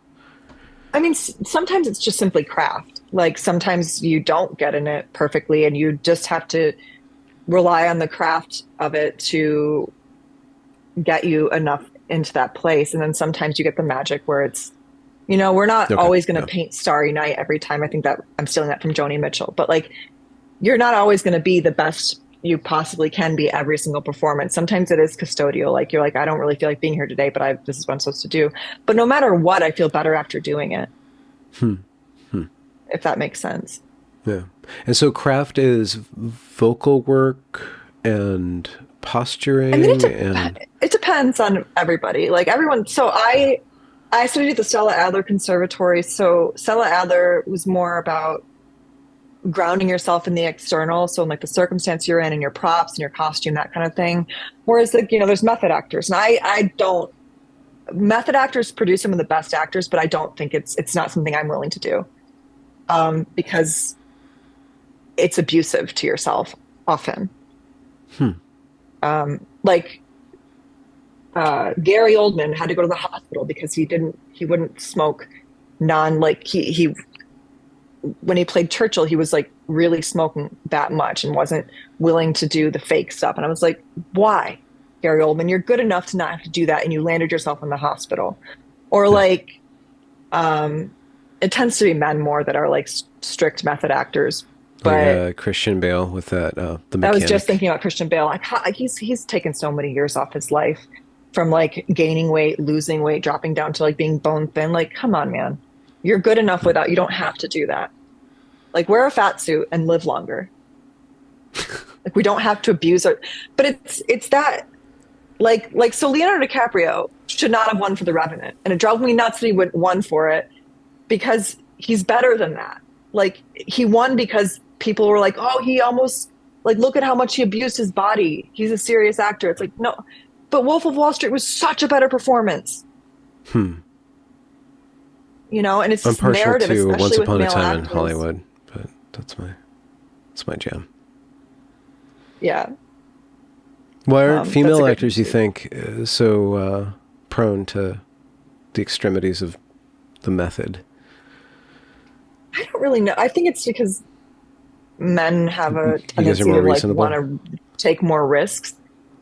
I mean, sometimes it's just simply craft. Like sometimes you don't get in it perfectly and you just have to rely on the craft of it to get you enough into that place. And then sometimes you get the magic where it's, we're not Okay. always going to Yeah. paint Starry Night every time. I think that I'm stealing that from Joni Mitchell, but like you're not always going to be the best you possibly can be every single performance. Sometimes it is custodial. Like you're like, I don't really feel like being here today, but this is what I'm supposed to do. But no matter what, I feel better after doing it, Hmm. Hmm. if that makes sense. Yeah. And so craft is vocal work and I mean, posturing and it depends on everybody. Like everyone. So I studied at the Stella Adler Conservatory. So Stella Adler was more about grounding yourself in the external. So in like the circumstance you're in and your props and your costume, that kind of thing. Whereas like, there's method actors. And I don't method actors produce some of the best actors, but I don't think it's not something I'm willing to do. Because it's abusive to yourself often. hmm. Like Gary Oldman had to go to the hospital because he wouldn't smoke like he when he played Churchill, he was like really smoking that much and wasn't willing to do the fake stuff. And I was like, why, Gary Oldman? You're good enough to not have to do that, and you landed yourself in the hospital. Or Yeah. like, it tends to be men more that are like strict method actors. Like But Christian Bale with that the I was just mechanic. thinking about Christian Bale. Like he's taken so many years off his life from like gaining weight, losing weight, dropping down to like being bone thin. Like, come on, man. You're good enough without, you don't have to do that. Like wear a fat suit and live longer. Like we don't have to abuse our, but it's that so Leonardo DiCaprio should not have won for The Revenant. And it drove me nuts that he won for it because he's better than that. Like he won because people were like, oh, he almost like look at how much he abused his body. He's a serious actor. It's like, no, but Wolf of Wall Street was such a better performance, Hmm. and it's I'm just partial narrative, to Once especially with Upon a male Time in actors. Hollywood, but that's my jam. Yeah. Why aren't That's a female great actors, you movie. think, so prone to the extremities of the method? I don't really know. I think it's because men have a You guys are tendency more to like want reasonable? to take more risks.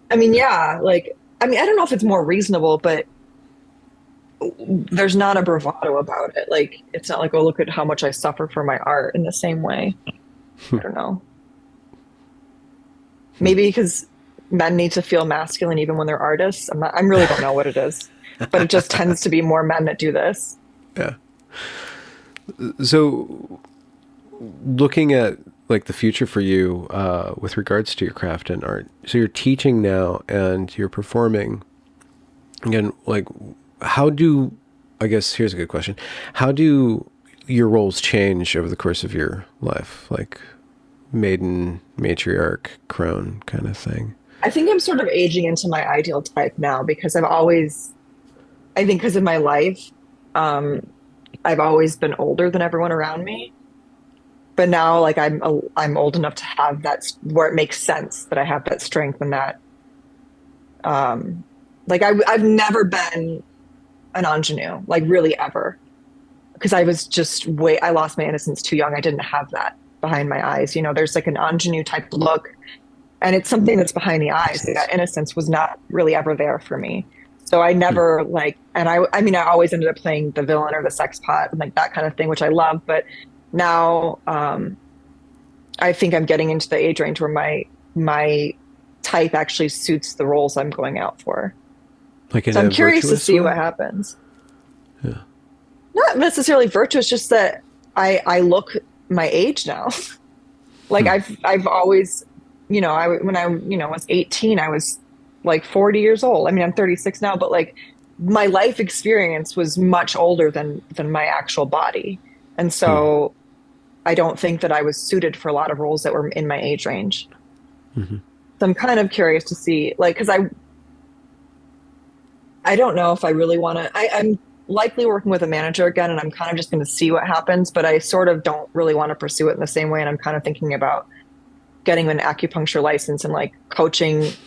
I mean, Yeah. yeah, like I mean, I don't know if it's more reasonable, but there's not a bravado about it. Like it's not like, oh, look at how much I suffer for my art in the same way. I don't know. Maybe because men need to feel masculine even when they're artists. I really don't know what it is, but it just tends to be more men that do this. Yeah. So looking at like the future for you with regards to your craft and art, so you're teaching now and you're performing again, like how do I guess here's a good question. How do your roles change over the course of your life? Like maiden, matriarch, crone kind of thing. I think I'm sort of aging into my ideal type now because I think because of my life, um, I've always been older than everyone around me. But now, like I'm old enough to have where it makes sense that I have that strength and that, um, like I've never been an ingenue, like really ever, because I lost my innocence too young. I didn't have that behind my eyes. There's like an ingenue type look, and it's something that's behind the eyes. Makes Like, that sense. innocence was not really ever there for me. So I Hmm. never like, and I mean, I always ended up playing the villain or the sex pot and like that kind of thing, which I love. But now, I think I'm getting into the age range where my type actually suits the roles I'm going out for. Like in So I'm a curious to virtuous see way? what happens. Yeah. Not necessarily virtuous, just that I look my age now. Like Hmm. I've always, when I was 18, I was like 40 years old. I mean, I'm 36 now, but like my life experience was much older than my actual body. And Hmm. so I don't think that I was suited for a lot of roles that were in my age range. Hmm. So I'm kind of curious to see, like, because I don't know if I really want to. I'm likely working with a manager again, and I'm kind of just going to see what happens. But I sort of don't really want to pursue it in the same way, and I'm kind of thinking about getting an acupuncture license and like coaching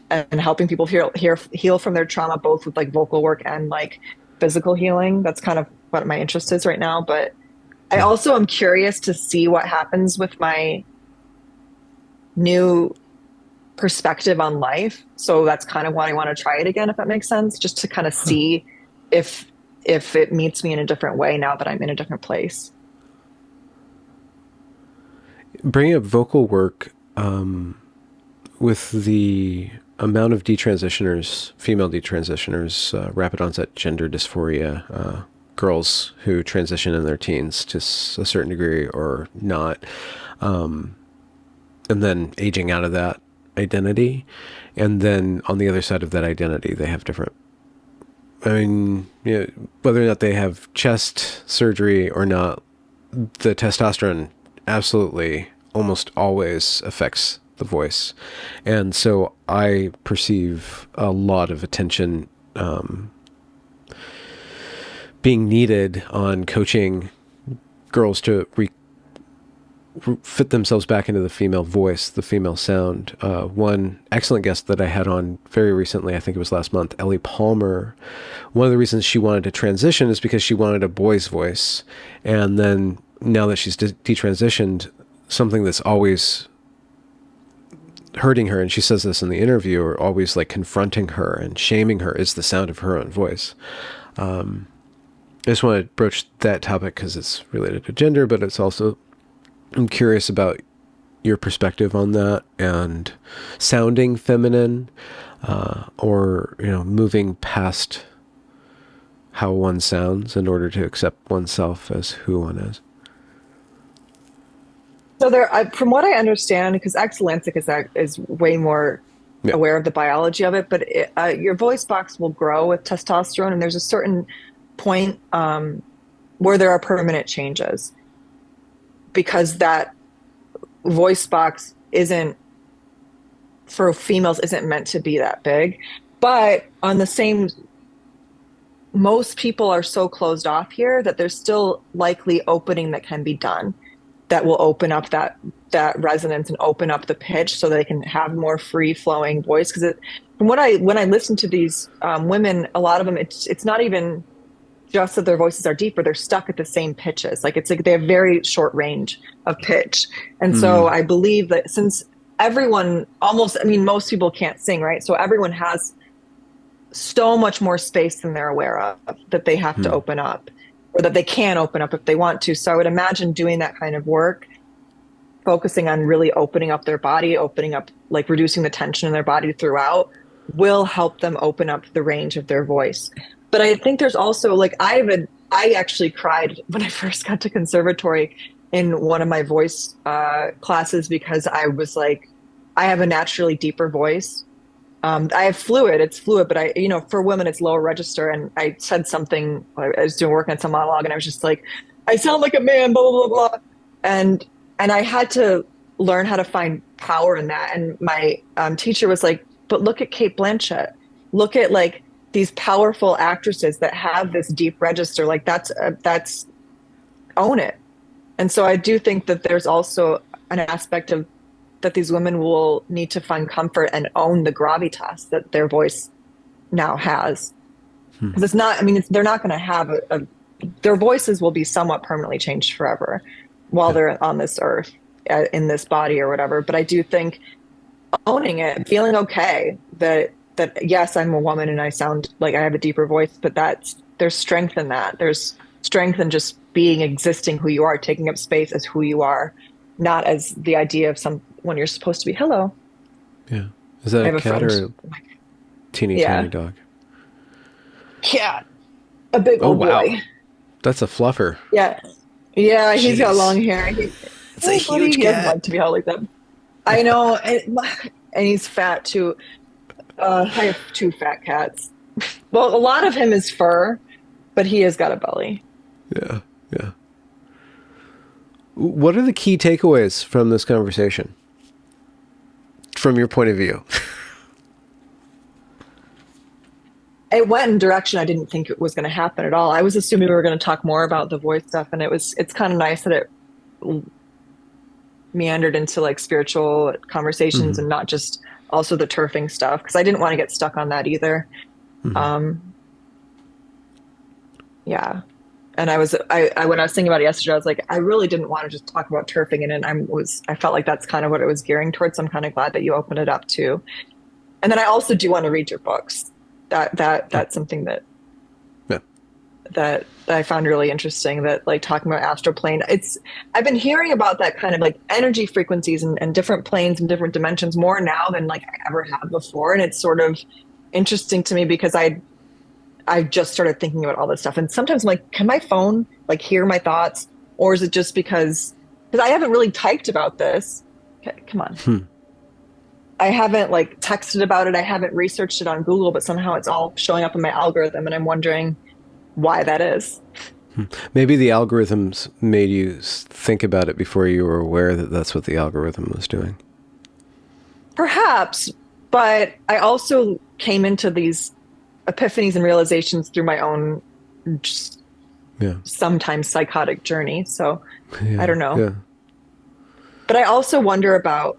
and helping people heal from their trauma, both with like vocal work and like physical healing. That's kind of what my interest is right now. But I Hmm. also am curious to see what happens with my new perspective on life. So that's kind of why I want to try it again, if that makes sense, just to kind of Huh. see if if it meets me in a different way now that I'm in a different place. Bringing up vocal work, with the amount of detransitioners, female detransitioners, rapid onset gender dysphoria, girls who transition in their teens to a certain degree or not, and then aging out of that identity. And then on the other side of that identity, they have different. I mean, whether or not they have chest surgery or not, the testosterone absolutely almost always affects the voice. And so I perceive a lot of attention being needed on coaching girls to fit themselves back into the female voice, the female sound. One excellent guest that I had on very recently, I think it was last month, Ellie Palmer. One of the reasons she wanted to transition is because she wanted a boy's voice. And then now that she's detransitioned, something that's always hurting her, and she says this in the interview, or always like confronting her and shaming her, is the sound of her own voice. I just want to broach that topic because it's related to gender, but it's also, I'm curious about your perspective on that and sounding feminine, or moving past how one sounds in order to accept oneself as who one is. So from what I understand, because Exelanthic is way more Yeah. aware of the biology of it, but your voice box will grow with testosterone, and there's a certain point where there are permanent changes because that voice box isn't for females isn't meant to be that big. But on the same, most people are so closed off here that there's still likely opening that can be done that will open up that resonance and open up the pitch so that they can have more free flowing voice. Because from what I when I listen to these women, a lot of them it's not even just that their voices are deeper; they're stuck at the same pitches. Like it's like they have very short range of pitch, and so Mm. I believe that since everyone almost, I mean, most people can't sing, right? So everyone has so much more space than they're aware of that they have to Mm. open up or that they can open up if they want to. So I would imagine doing that kind of work, focusing on really opening up their body, opening up, like reducing the tension in their body throughout, will help them open up the range of their voice. But I think there's also like I actually cried when I first got to conservatory in one of my voice classes because I was like, I have a naturally deeper voice I have fluid, it's fluid, but for women, it's lower register. And I said something, I was doing work on some monologue and I was just like, I sound like a man, blah, blah, blah, blah. And, and I had to learn how to find power in that. And my teacher was like, but look at Kate Blanchett. Look at like these powerful actresses that have this deep register. Like that's own it. And so I do think that there's also an aspect of that these women will need to find comfort and own the gravitas that their voice now has. Hmm. Because it's not, I mean, they're not going to have their voices will be somewhat permanently changed forever while Yeah. they're on this earth, in this body or whatever. But I do think owning it, feeling okay that yes, I'm a woman and I sound like I have a deeper voice, but there's strength in that. There's strength in just being, existing who you are, taking up space as who you are, not as the idea of some when you're supposed to be. Hello, Yeah. Is that I a have a cat friend. or a teeny Yeah, tiny dog? cat, a big Oh, old wow. boy. That's a fluffer. Yeah, yeah, he's got Jeez. long hair. It's a Hey, buddy, huge he doesn't cat. like to be held like that. I know, and he's fat too. I have two fat cats. Well, a lot of him is fur, but he has got a belly. Yeah. Yeah. What are the key takeaways from this conversation? From your point of view? It went in a direction I didn't think it was going to happen at all. I was assuming we were going to talk more about the voice stuff, and it's kind of nice that it meandered into like spiritual conversations Hmm. and not just also the turfing stuff because I didn't want to get stuck on that either. Hmm. Um, yeah. And when I was thinking about it yesterday, I was like, I really didn't want to just talk about turfing, and I felt like that's kind of what it was gearing towards. So I'm kind of glad that you opened it up too. And then I also do want to read your books. Oh, That's something yeah. that I found really interesting. That like talking about astral plane. I've been hearing about that kind of like energy frequencies and different planes and different dimensions more now than like I ever have before, and it's sort of interesting to me because I just started thinking about all this stuff. And sometimes I'm like, can my phone like hear my thoughts? Or is it just because I haven't really typed about this. Okay, come on. Hmm. I haven't like texted about it. I haven't researched it on Google, but somehow it's all showing up in my algorithm. And I'm wondering why that is. Maybe the algorithms made you think about it before you were aware that that's what the algorithm was doing. Perhaps, but I also came into these epiphanies and realizations through my own just Yeah. sometimes psychotic journey. So I Yeah. don't know. Yeah. But I also wonder about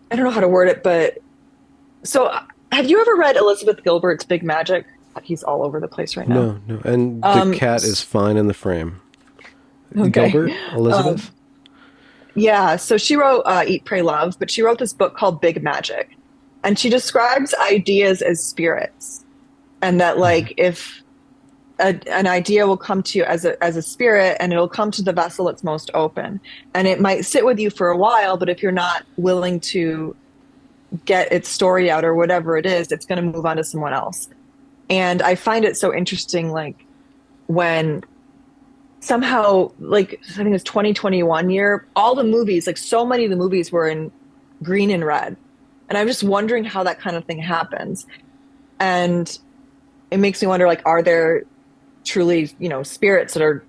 I don't know how to word it, but so have you ever read Elizabeth Gilbert's Big Magic? He's all over the place right now. No, no. And the Um, cat is fine in the frame. okay. Gilbert? Um, Elizabeth? yeah, so she wrote Eat, Pray, Love, but she wrote this book called Big Magic. And she describes ideas as spirits. And that Mhm. like if an idea will come to you as a spirit and it'll come to the vessel it's most open. And it might sit with you for a while, but if you're not willing to get its story out or whatever it is, it's going to move on to someone else. And I find it so interesting, like when somehow, like I think it was 2021 year, all the movies, like so many of the movies were in green and red. And I'm just wondering how that kind of thing happens. And it makes me wonder, like, are there truly, spirits that are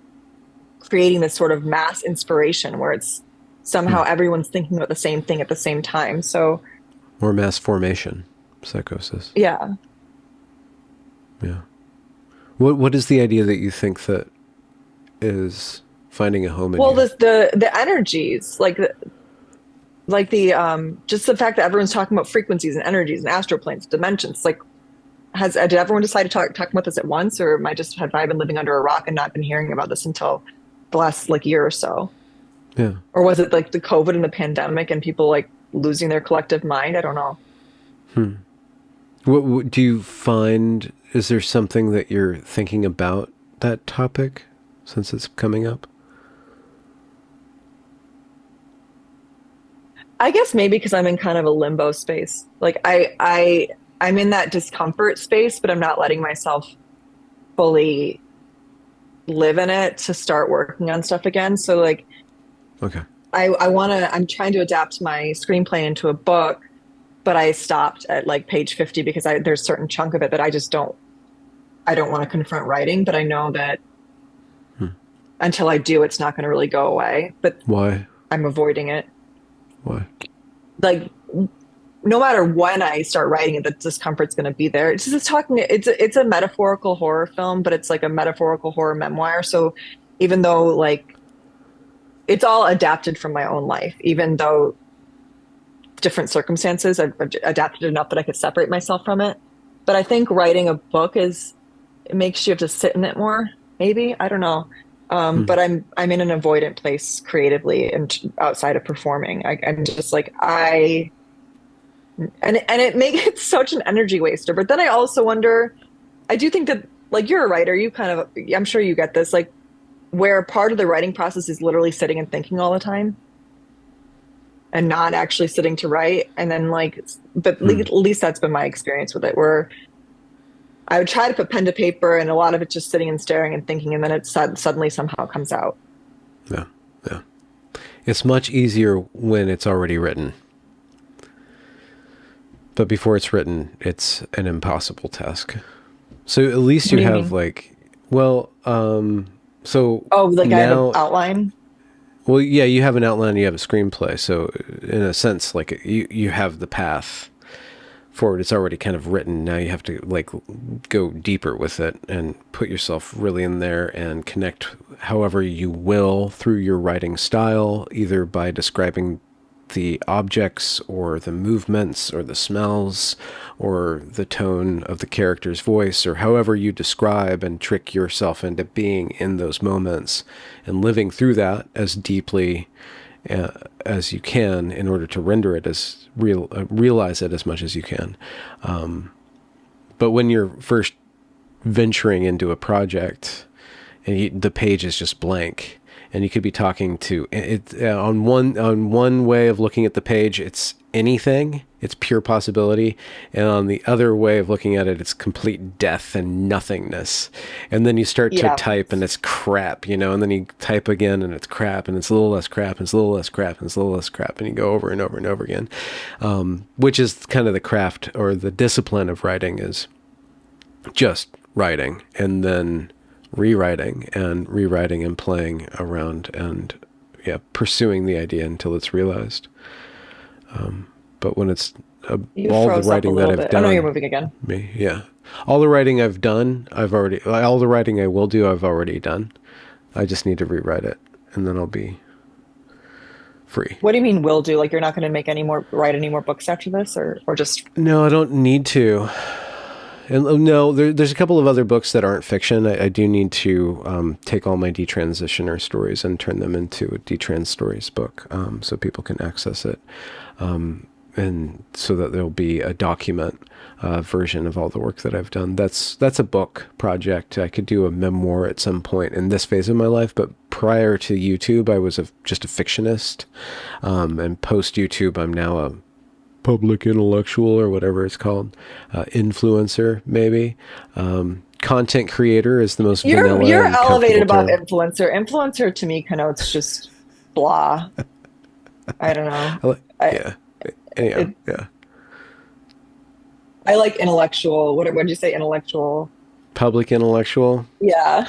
creating this sort of mass inspiration where it's Hmm. somehow everyone's thinking about the same thing at the same time. So Or mass formation psychosis. yeah. Yeah. What is the idea that you think that is finding a home in Well, you? the energies, like the just the fact that everyone's talking about frequencies and energies and astral planes, dimensions, like did everyone decide to talk about this at once, or have I been living under a rock and not been hearing about this until the last like year or so? Yeah. Or was it like the COVID and the pandemic and people like losing their collective mind? I don't know. Hmm. What do you find? Is there something that you're thinking about that topic since it's coming up? I guess maybe because I'm in kind of a limbo space. Like I'm in that discomfort space, but I'm not letting myself fully live in it to start working on stuff again. So like Okay. I'm trying to adapt my screenplay into a book, but I stopped at like page 50 because there's a certain chunk of it that I don't want to confront writing, but I know that Hmm. until I do, it's not going to really go away. But Why? I'm avoiding it. Why? Like no matter when I start writing it, the discomfort's going to be there. It's just talking. It's a metaphorical horror film, but it's like a metaphorical horror memoir. So even though like it's all adapted from my own life, even though different circumstances, I've adapted enough that I could separate myself from it. But I think writing a book it makes you have to sit in it more. Maybe I don't know. Hmm. But I'm in an avoidant place creatively and outside of performing. I'm just like and it makes it such an energy waster. But then I also wonder, I do think that like you're a writer, you kind of I'm sure you get this, like where part of the writing process is literally sitting and thinking all the time and not actually sitting to write. And then like but Hmm. at least that's been my experience with it, where I would try to put pen to paper and a lot of it just sitting and staring and thinking, and then it suddenly somehow comes out. Yeah. Yeah. It's much easier when it's already written. But before it's written, it's an impossible task. So at least What you do you have mean? like, well, so Oh, like I have an now, outline. well, yeah, you have an outline, you have a screenplay. So in a sense, like you have the path forward. It's already kind of written. Now you have to like go deeper with it and put yourself really in there and connect however you will through your writing style, either by describing the objects or the movements or the smells or the tone of the character's voice, or however you describe and trick yourself into being in those moments and living through that as deeply uh, as you can in order to render it as realize it as much as you can. But when you're first venturing into a project and the page is just blank, and you could be talking to it on one way of looking at the page, it's anything, it's pure possibility, and on the other way of looking at it, it's complete death and nothingness. And then you start to Yeah. type and it's crap, and then you type again and it's crap, and it's a little less crap, and it's a little less crap, and it's a little less crap, and you go over and over and over again, which is kind of the craft or the discipline of writing, is just writing and then rewriting and playing around and pursuing the idea until it's realized. But when it's You all the froze up a writing that little I've bit. Oh no, you're done, moving again. all the writing I've done, all the writing I will do, I've already done. I just need to rewrite it, and then I'll be free. What do you mean will do? Like you're not going to write any more books after this, or just No, I don't need to. And no, there's a couple of other books that aren't fiction. I do need to take all my detransitioner stories and turn them into a detrans stories book, so people can access it, and so that there'll be a document version of all the work that I've done. That's a book project. I could do a memoir at some point in this phase of my life, but prior to YouTube, I was just a fictionist, and post YouTube, I'm now a public intellectual, or whatever it's called, influencer maybe. Content creator is the most vanilla you're and elevated comfortable above term. influencer. Influencer to me connotes just blah. I don't know. I Yeah. Anyhow, it, yeah. I like intellectual. What did you say? Intellectual. Public intellectual. Yeah.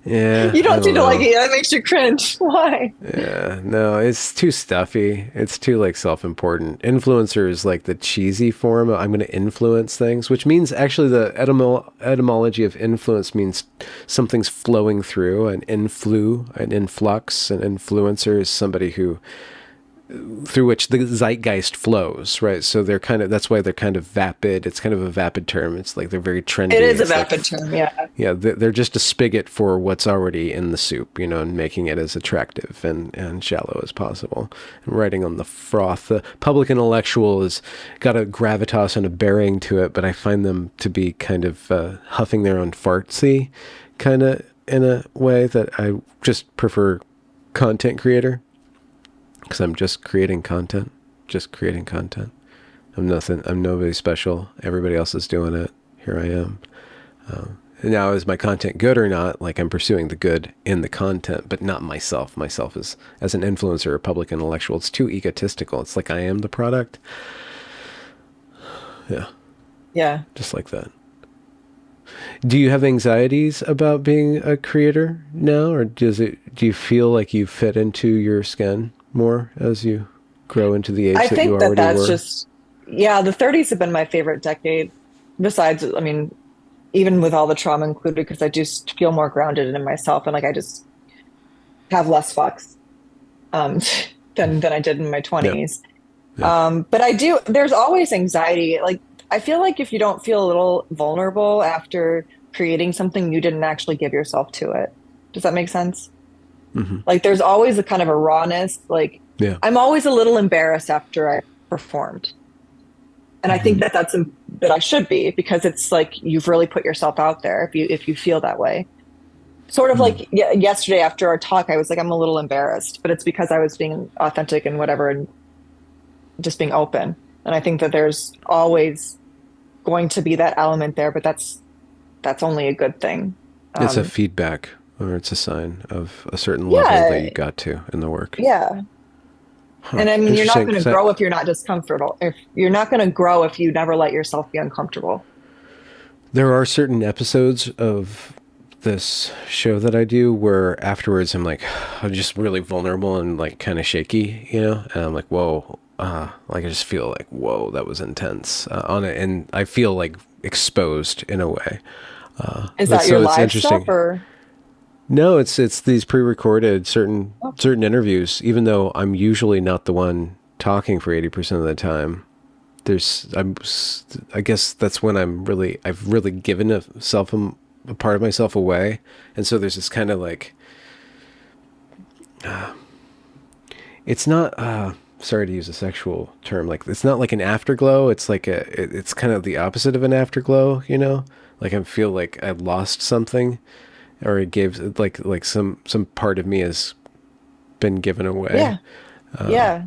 Yeah, You I don't don't seem to like know. it. That makes you cringe. Why? Yeah, no, it's too stuffy. It's too like self-important. Influencer is like the cheesy form of I'm going to influence things, which means actually the etymology of influence means something's flowing through, an influx. An influencer is somebody who through which the zeitgeist flows, right? So that's why they're kind of vapid. It's kind of a vapid term. It's like they're very It trendy. is a It's like, vapid term. Yeah. yeah, they're just a spigot for what's already in the soup, and making it as attractive and shallow as possible. And writing on the froth. The public intellectual has got a gravitas and a bearing to it, but I find them to be kind of huffing their own fartsy, kind of in a way that I just prefer content creator, because I'm just creating content, just creating content. I'm nothing. I'm nobody special. Everybody else is doing it. Here I am. Now, is my content good or not? Like, I'm pursuing the good in the content, but not myself. Myself is, as an influencer or public intellectual, it's too egotistical. It's like I am the product. Yeah. Yeah. Just like that. Do you have anxieties about being a creator now, or do you feel like you fit into your skin more as you grow into the I age that you think that already that's were? just, yeah, the 30s have been my favorite decade. Besides, I mean, even with all the trauma included, because I just feel more grounded in myself and like I just have less fucks um, than I did in my Yeah. 20s. Yeah. But I do, there's always anxiety. Like, I feel like if you don't feel a little vulnerable after creating something, you didn't actually give yourself to it. Does that make sense? Hmm. Like, there's always a kind of a rawness. Like, Yeah. I'm always a little embarrassed after I performed. And I think Hmm. that that I should be because it's like you've really put yourself out there if you feel that way. Sort of Mm. like yesterday after our talk, I was like, I'm a little embarrassed, but it's because I was being authentic and whatever and just being open. And I think that there's always going to be that element there, but that's only a good thing. It's a Um, feedback, or it's a sign of a certain level that yeah, you got to in the work. yeah. Huh. And I mean, you're not Interesting. going to grow if you're not discomfortable. If you're not going to grow if you never let yourself be uncomfortable. There are certain episodes of this show that I do where afterwards I'm like, I'm just really vulnerable and like kind of shaky, and I'm like, whoa, like I just feel like, whoa, that was intense on it. And I feel like exposed in a way. Is But that your so it's live stuff interesting. or? No, it's these pre-recorded Oh, certain interviews, even though I'm usually not the one talking for 80% of the time. I guess that's when I've really given a part of myself away. And so there's this kind of like, it's not, sorry to use a sexual term, like it's not like an afterglow. It's like it's kind of the opposite of an afterglow, like I feel like I lost something, or it gives like some part of me has been given away. yeah. Yeah.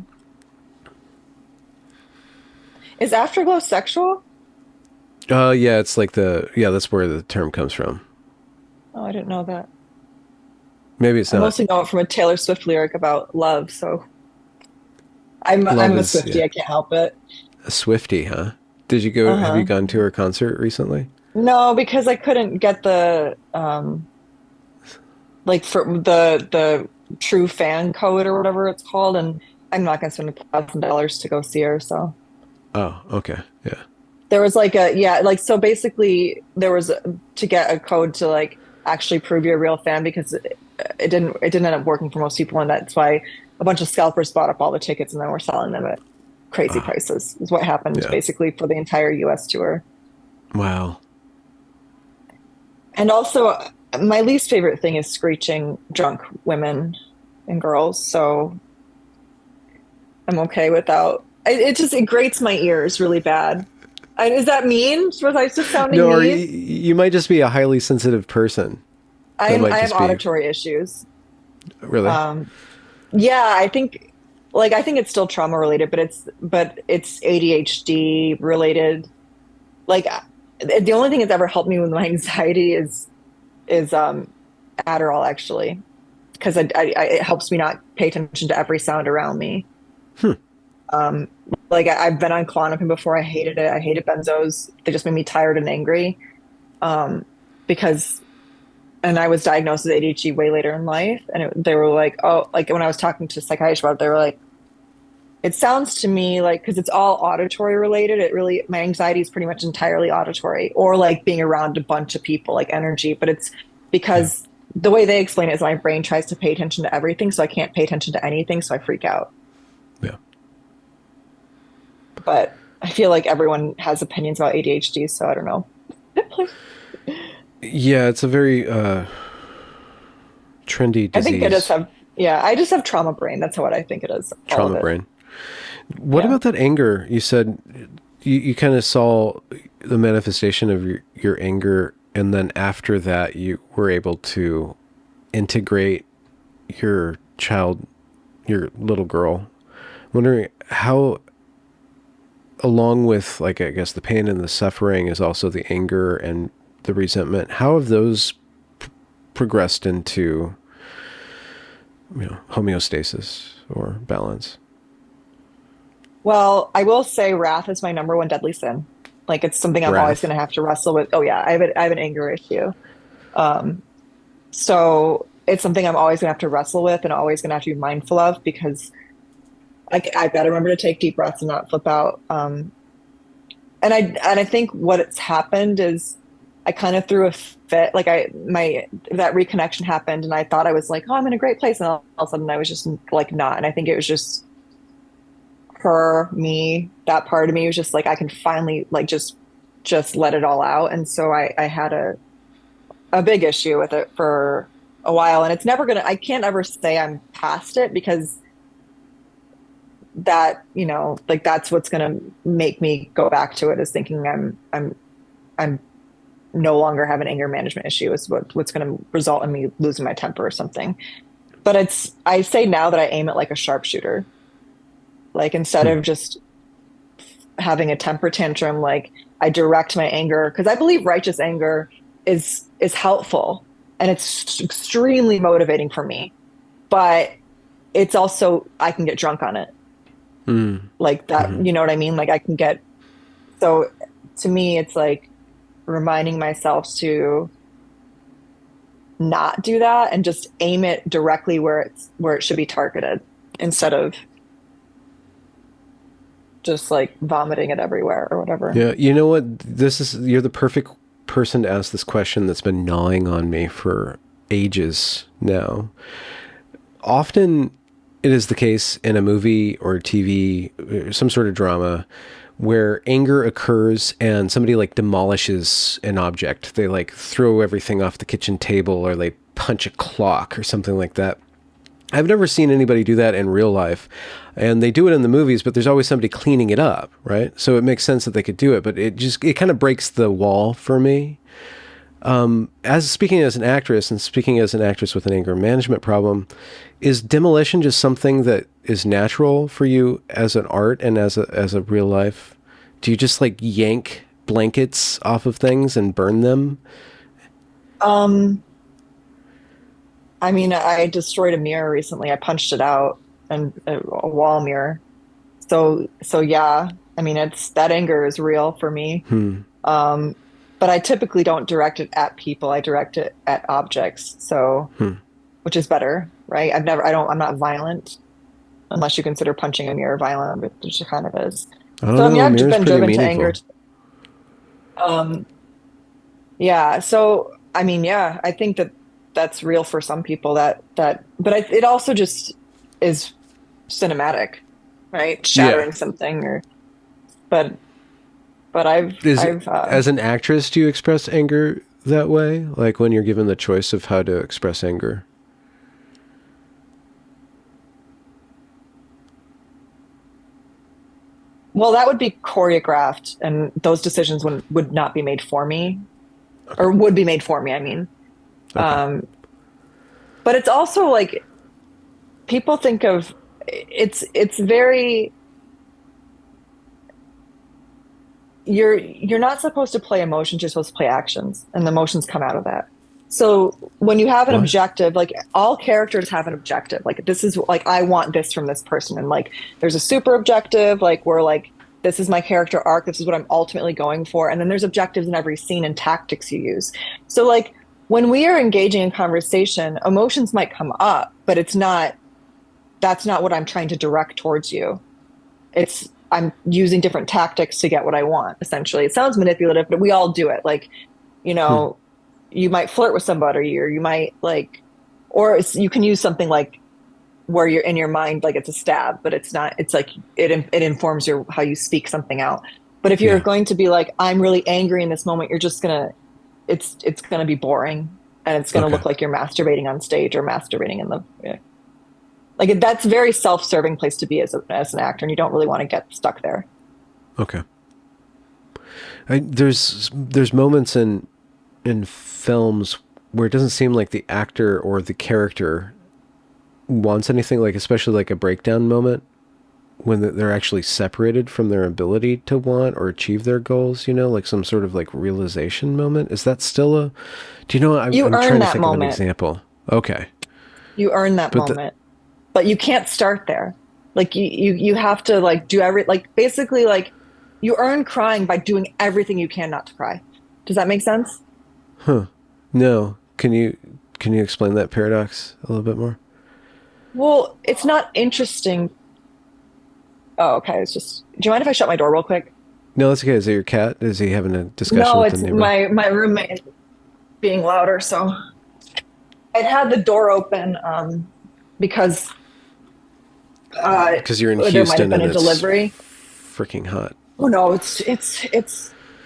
Is afterglow sexual? Yeah, it's like that's where the term comes from. Oh, I didn't know that. Maybe it's I not. mostly know it from a Taylor Swift lyric about love, so Love I'm a is, Swiftie. yeah. I can't help it. A Swiftie, huh? Have you Uh-huh. gone to her concert recently? No, because I couldn't get the like for the true fan code or whatever it's called, and I'm not gonna spend $1,000 to go see her. So Oh, okay. Yeah. there was like a yeah, like so basically there was to get a code to like actually prove you're a real fan because it didn't end up working for most people, and that's why a bunch of scalpers bought up all the tickets and then we're selling them at crazy Oh, prices. Is what happened yeah. basically for the entire US tour. Wow. And also, my least favorite thing is screeching drunk women and girls. So I'm okay without. It grates my ears really bad. Is that mean? Was I just sounding No, or mean? you might just be a highly sensitive person. That might I have just be auditory issues. really. Um, yeah, I think it's still trauma related, but it's ADHD related. Like the only thing that's ever helped me with my anxiety is Adderall actually, because it helps me not pay attention to every sound around me. Hmm. Um, like I've been on Klonopin before. I hated it. I hated benzos. They just made me tired and angry. Um, because, and I was diagnosed with ADHD way later in life. And they were like, oh, like when I was talking to psychiatrists about it, they were like, it sounds to me like, because it's all auditory related, my anxiety is pretty much entirely auditory or like being around a bunch of people, like energy. But it's Yeah. because the way they explain it is my brain tries to pay attention to everything. So I can't pay attention to anything. So I freak out. Yeah. But I feel like everyone has opinions about ADHD, so I don't know. Yeah, it's a very trendy I think I just disease. have, yeah, I just have trauma brain. That's what I think it is. All of Trauma it. brain. What Yeah. about that anger? You said you kind of saw the manifestation of your anger, and then after that, you were able to integrate your child, your little girl. Wondering how, along with like I guess the pain and the suffering, is also the anger and the resentment. How have those progressed into homeostasis or balance? Well, I will say wrath is my number one deadly sin. Like it's something I'm always going Wrath. to have to wrestle with. Oh yeah, I have an anger issue. Um, so it's something I'm always going to have to wrestle with and always going to have to be mindful of because I've got to remember to take deep breaths and not flip out. And I think what's happened is I kind of threw a fit. Like that reconnection happened, and I thought I was like, oh, I'm in a great place, and all of a sudden I was just like not. And I think it was just her, me, that part of me was just like I can finally like just let it all out. And so I had a big issue with it for a while, and it's never gonna. I can't ever say I'm past it because that like that's what's gonna make me go back to it is thinking I'm no longer have an anger management issue is what's going to result in me losing my temper or something. But I say now that I aim it like a sharpshooter. Like instead Hmm. of just having a temper tantrum, like I direct my anger because I believe righteous anger is helpful and it's extremely motivating for me. But it's also I can get drunk on it. Mm. Like that, Hmm. you know what I mean? Like I can get so to me it's like reminding myself to not do that and just aim it directly where it should be targeted instead of just like vomiting it everywhere or whatever. Yeah, you know what? You're the perfect person to ask this question that's been gnawing on me for ages now. Often it is the case in a movie or TV, some sort of drama, where anger occurs and somebody like demolishes an object. They like throw everything off the kitchen table or they punch a clock or something like that. I've never seen anybody do that in real life. And they do it in the movies, but there's always somebody cleaning it up, right? So it makes sense that they could do it, but it kind of breaks the wall for me. As speaking as an actress and speaking as an actress with an anger management problem, is demolition just something that is natural for you as an art and as a real life? Do you just like yank blankets off of things and burn them? Um, I mean, I destroyed a mirror recently. I punched it out and a wall mirror. So yeah, I mean, it's that anger is real for me. Hmm. Um, but I typically don't direct it at people. I direct it at objects. So, Hmm. which is better, right? I'm not violent unless you consider punching a mirror violent, which it kind of is. I don't So, I mean, know. A I've mirror's been pretty driven to anger. meaningful. Um, yeah. So, I mean, yeah, I think that that's real for some people but it also just is cinematic, right? Yeah. Shattering something but, but Is I've, as an actress, do you express anger that way? Like when you're given the choice of how to express anger? well, that would be choreographed and those decisions would not be made for me Okay. or would be made for me, I mean. Okay. Um, but it's also like people think of it's very you're not supposed to play emotions, you're supposed to play actions, and the emotions come out of that. So when you have an What? objective, like all characters have an objective. Like this is like I want this from this person, and like there's a super objective, like where like this is my character arc, this is what I'm ultimately going for, and then there's objectives in every scene and tactics you use. So like when we are engaging in conversation, emotions might come up, but it's not that's not what I'm trying to direct towards you. It's I'm using different tactics to get what I want, essentially. It sounds manipulative, but we all do it. Like, you Hmm. know, you might flirt with somebody or you might like or you can use something like where you're in your mind like it's a stab, but it's not it's like it informs your how you speak something out. But if you're Yeah. going to be like I'm really angry in this moment, you're just going to it's going to be boring and it's going to Okay. look like you're masturbating on stage or masturbating in the like that's a very self-serving place to be as an actor, and you don't really want to get stuck there. Okay. There's moments in films where it doesn't seem like the actor or the character wants anything, like especially like a breakdown moment when they're actually separated from their ability to want or achieve their goals, like some sort of like realization moment. Is that still do you know, You I'm earn trying to that think of an moment. example. Okay. You earn that But the, moment, but you can't start there. Like you have to like do every like basically like You earn crying by doing everything you can not to cry. Does that make sense? Huh. No. Can you explain that paradox a little bit more? Well, it's not interesting. Oh, okay. It's just, do you mind if I shut my door real quick? No, that's okay. Is it your cat? Is he having a discussion No, with the it's neighbor? my roommate being louder. So I'd had the door open because Because you're in there might have Houston been and a it's delivery. freaking hot. Oh no, it's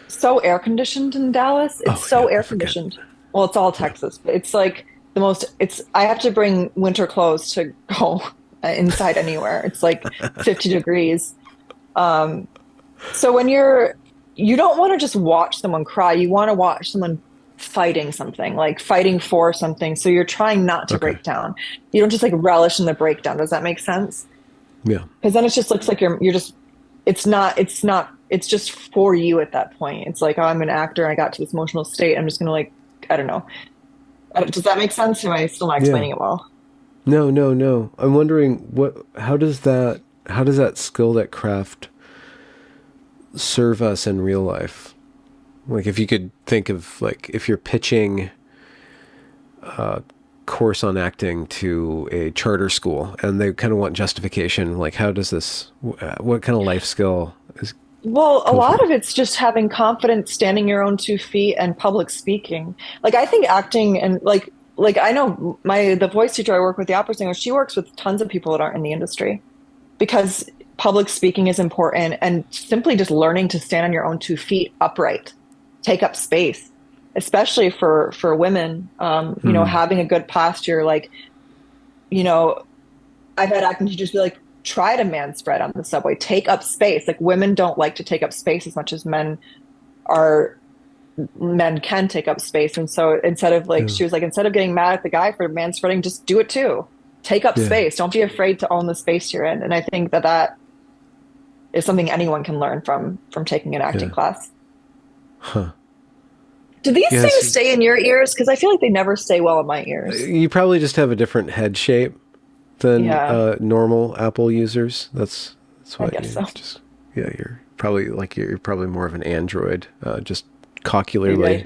so air conditioned in Dallas. It's Oh yeah, so I air forget. conditioned. Well, it's all Yeah. Texas, but it's like the most. It's I have to bring winter clothes to go inside anywhere. It's like 50 degrees. Um, so you don't want to just watch someone cry. You want to watch someone fighting something, like fighting for something. So you're trying not to Okay. break down. You don't just like relish in the breakdown. Does that make sense? Yeah. Because then it just looks like you're just it's just for you at that point. It's like, oh, I'm an actor and I got to this emotional state. I'm just gonna like, I don't know. Does that make sense? Am I still not Yeah. explaining it well? No, no, no. I'm wondering how does that skill, that craft serve us in real life? Like if you could think of like if you're pitching a course on acting to a charter school and they kind of want justification, like how does this what kind of life skill is Well, a come lot from? of it's just having confidence, standing your own 2 feet, and public speaking. Like I think acting and like I know the voice teacher I work with, the opera singer, she works with tons of people that aren't in the industry because public speaking is important and simply just learning to stand on your own 2 feet upright, take up space, especially for women. Mm. Having a good posture, like, you know, I've had acting teachers be like, try to man spread on the subway, take up space. Like women don't like to take up space as much as are men can take up space. And so instead of like, Yeah. she was like, instead of getting mad at the guy for man spreading, just do it too. Take up Yeah. space. Don't be afraid to own the space you're in. And I think that is something anyone can learn from taking an acting Yeah. class. Huh. Do these things Yes. stay in your ears? Because I feel like they never stay well in my ears. You probably just have a different head shape than Yeah, normal Apple users. That's I why guess you so. just yeah, you're probably more of an Android, just Maybe cockularly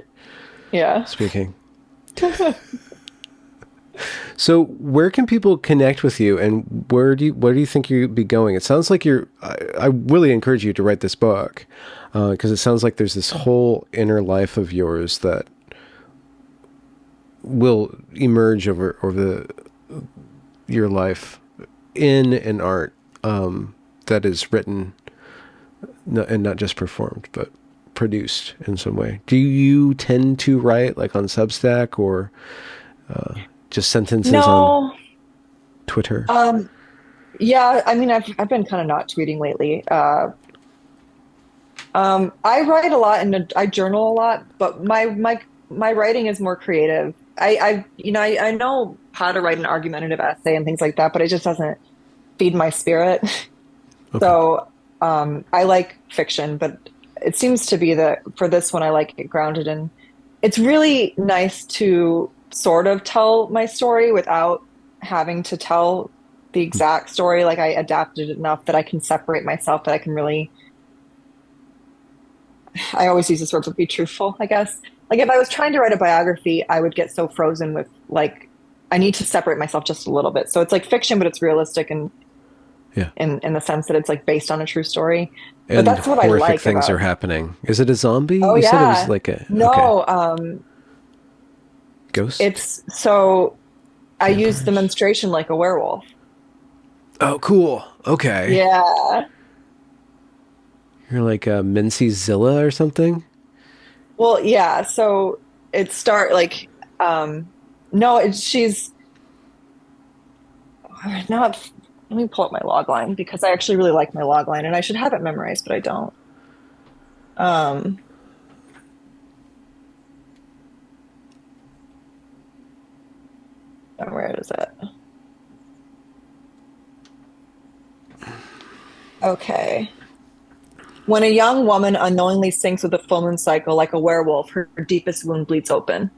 yeah. speaking. So, where can people connect with you, and where do you think you'd be going? It sounds like I really encourage you to write this book because it sounds like there's this whole inner life of yours that will emerge over your life in an art that is written and not just performed, but produced in some way. Do you tend to write like on Substack or just sentences on No. Twitter? Um, yeah, I mean, I've been kind of not tweeting lately. I write a lot and I journal a lot, but my writing is more creative. I know how to write an argumentative essay and things like that, but it just doesn't feed my spirit. Okay. So I like fiction, but it seems to be that for this one, I like it grounded in. It's really nice to sort of tell my story without having to tell the exact story. Like I adapted it enough that I can separate myself, that I can really. I always use this word, but be truthful, I guess. Like if I was trying to write a biography, I would get so frozen with like I need to separate myself just a little bit. So it's like fiction, but it's realistic and Yeah. in the sense that it's like based on a true story. But And that's what I horrific like things are about. happening. Is it a zombie? Oh You said it was yeah. like a okay. No, Ghost? it's so I use the Vampires? menstruation like a werewolf. Oh, cool. Okay. Yeah. You're like a Mincy Zilla or something? Well, yeah. So it start like no, she's not let me pull up my log line because I actually really like my log line and I should have it memorized, but I don't. Um, where is it? Okay. When a young woman unknowingly sinks with a full moon cycle like a werewolf, her deepest wound bleeds open.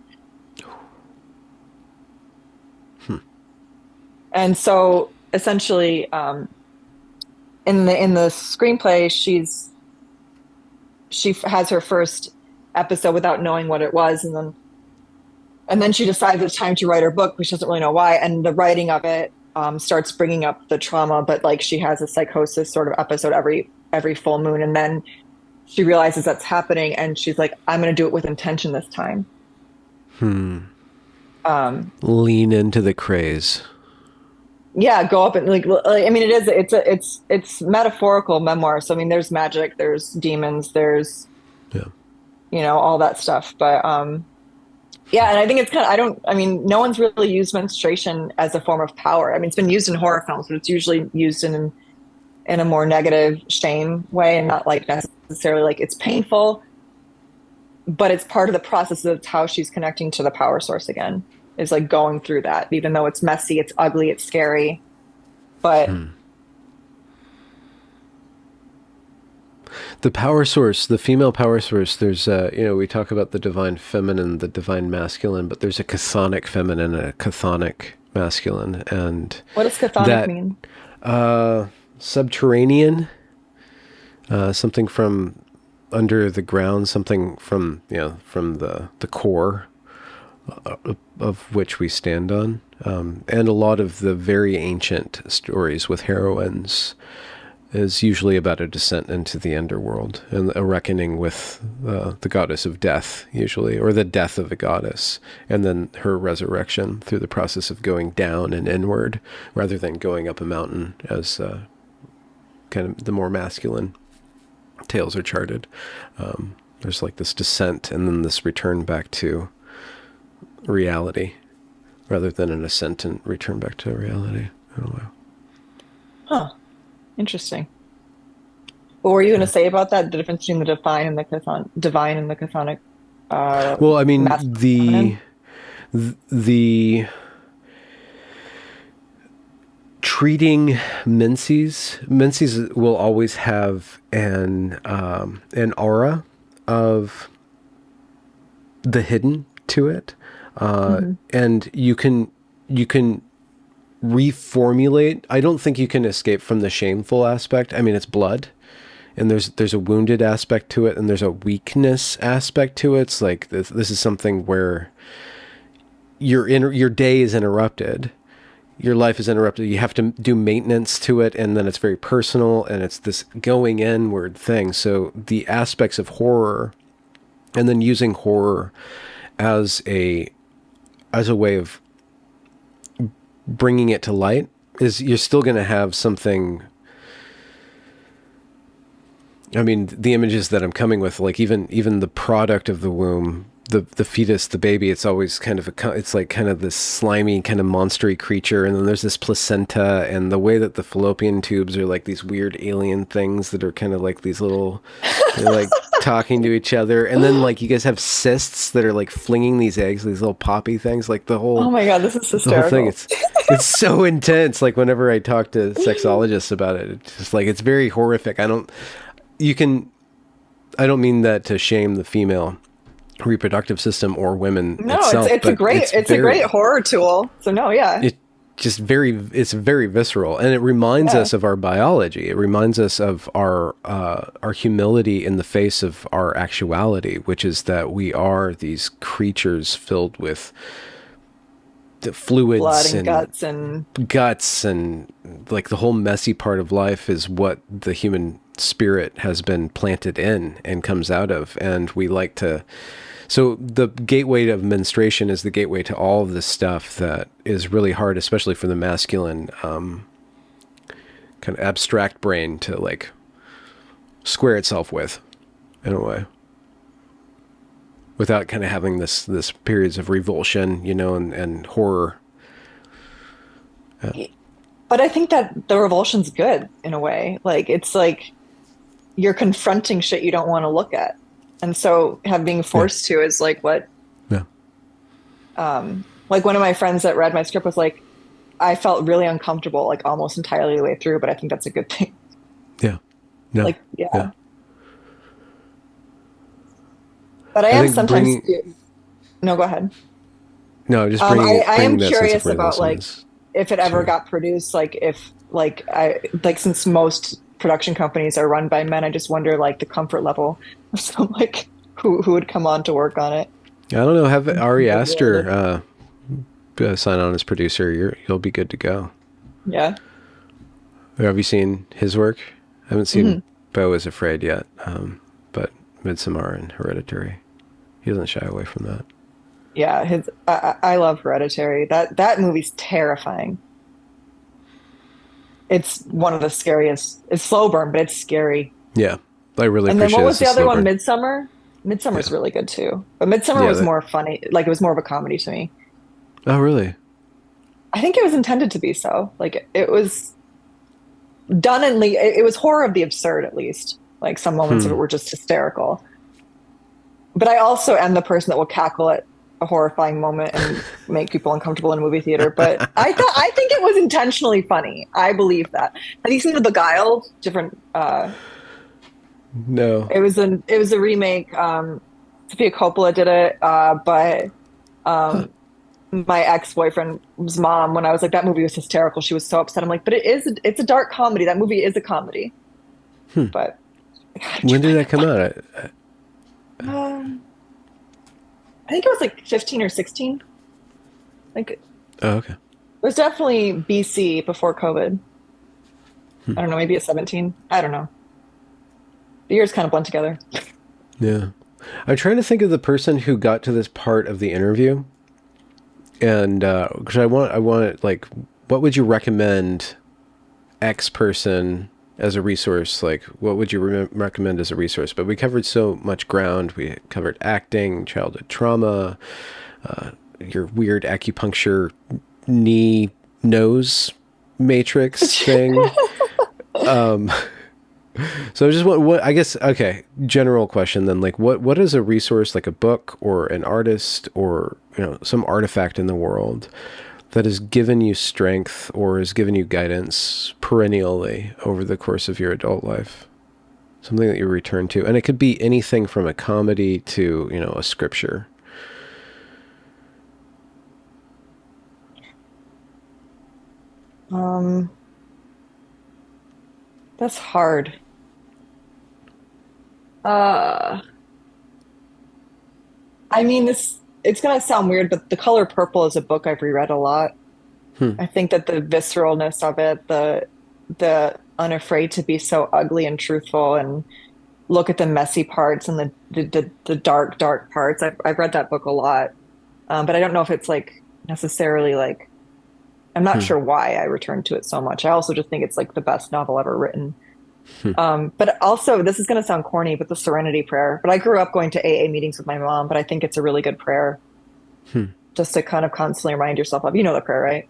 And so essentially, in the screenplay, she's has her first episode without knowing what it was, and then she decides it's time to write her book, but she doesn't really know why. And the writing of it starts bringing up the trauma, but like she has a psychosis sort of episode every full moon, and then she realizes that's happening, and she's like, "I'm going to do it with intention this time." Lean into the craze. Yeah, go up and I mean, it's metaphorical memoir. So I mean, there's magic, there's demons, there's Yeah. all that stuff, but yeah, and I think it's kind of, I mean, no one's really used menstruation as a form of power. I mean, it's been used in horror films, but it's usually used in a more negative shame way, and not like necessarily like it's painful, but it's part of the process of how she's connecting to the power source again, is like going through that, even though it's messy, it's ugly, it's scary, but The power source, the female power source, there's, we talk about the divine feminine, the divine masculine, but there's a chthonic feminine and a chthonic masculine. And what does chthonic mean? Subterranean, something from under the ground, something from, from the core of which we stand on. And a lot of the very ancient stories with heroines is usually about a descent into the underworld and a reckoning with the goddess of death, usually, or the death of a goddess, and then her resurrection through the process of going down and inward rather than going up a mountain, as kind of the more masculine tales are charted. There's like this descent and then this return back to reality rather than an ascent and return back to reality. I don't know. Huh. Interesting. What were you going to say about that? The difference between the divine and the chthonic. Well, I mean, masculine? the treating menses will always have an aura of the hidden to it, and you can reformulate. I don't think you can escape from the shameful aspect. I mean, it's blood, and there's a wounded aspect to it, and there's a weakness aspect to it. It's like this is something where your day is interrupted, your life is interrupted. You have to do maintenance to it, and then it's very personal, and it's this going inward thing. So the aspects of horror, and then using horror as a way of bringing it to light, is you're still going to have something. I mean, the images that I'm coming with, like even the product of the womb, the fetus, the baby, it's always kind of it's like kind of this slimy kind of monstery creature, and then there's this placenta, and the way that the fallopian tubes are like these weird alien things that are kind of like these little, they're like talking to each other, and then like you guys have cysts that are like flinging these eggs, these little poppy things, like the whole. Oh my God, this is hysterical. The whole thing, it's so intense. Like whenever I talk to sexologists about it, it's just like it's very horrific. I don't mean that to shame the female reproductive system or women itself. It's a great horror tool. So no, yeah. It's very visceral, and it reminds us of our biology. It reminds us of our humility in the face of our actuality, which is that we are these creatures filled with the fluids, blood and guts and like the whole messy part of life is what the human spirit has been planted in and comes out of. And we like to, so the gateway of menstruation is the gateway to all of this stuff that is really hard, especially for the masculine kind of abstract brain to like square itself with, in a way, without kind of having this periods of revulsion, and horror. But I think that the revulsion's good in a way. Like it's like you're confronting shit you don't want to look at. And so being forced to is like what, like one of my friends that read my script was like, I felt really uncomfortable, like almost entirely the way through, but I think that's a good thing. Yeah. No. Like, yeah. But I am sometimes, no, go ahead. No, just I am curious about like, if it ever got produced, like if, since most production companies are run by men. I just wonder like the comfort level of some like who would come on to work on it. I don't know. Have Ari Aster sign on as producer. You'll be good to go. Yeah. Have you seen his work? I haven't seen Mm-hmm. Beau is Afraid yet, but Midsommar and Hereditary. He doesn't shy away from that. Yeah, I love Hereditary. That movie's terrifying. It's one of the scariest. It's slow burn, but it's scary. Yeah, I really And then appreciate what it was as a the other slow one? burn. Midsummer? Midsummer's Yeah, really good too. But Midsummer yeah. was more funny. Like it was more of a comedy to me. Oh, really? I think it was intended to be so. Like it was done in it was horror of the absurd at least. Like some moments of it Hmm. were just hysterical. But I also am the person that will cackle at a horrifying moment and make people uncomfortable in a movie theater. But I think it was intentionally funny. I believe that. Have you seen The Beguiled? Different. No. It was a remake. Sophia Coppola did it, but Huh. um, my ex-boyfriend's mom, when I was like, that movie was hysterical, she was so upset. I'm like, but it's a dark comedy. That movie is a comedy. Hmm. But God, did you When did find that it come funny? out? Um, I think it was like 15 or 16. Like it Oh, okay. was definitely BC before COVID. Hmm. I don't know, maybe it's 17. I don't know. The years kind of blend together. Yeah. I'm trying to think of the person who got to this part of the interview, and because I want like, what would you recommend X person as a resource? Like, what would you recommend as a resource? But we covered so much ground. We covered acting, childhood trauma, your weird acupuncture knee nose matrix thing. So I just what I guess, okay, general question then, like what is a resource, like a book or an artist or some artifact in the world that has given you strength or has given you guidance perennially over the course of your adult life? Something that you return to, and it could be anything from a comedy to a scripture. Um, that's hard. Uh, I mean, this it's gonna sound weird, but The Color Purple is a book I've reread a lot. Hmm. I think that the visceralness of it, the unafraid to be so ugly and truthful and look at the messy parts and the dark, dark parts. I've read that book a lot. But I don't know if it's like necessarily like I'm not Hmm. sure why I returned to it so much. I also just think it's like the best novel ever written. Hmm. But also, this is going to sound corny, but the Serenity Prayer. But I grew up going to AA meetings with my mom, but I think it's a really good prayer Hmm. just to kind of constantly remind yourself of. You know the prayer, right?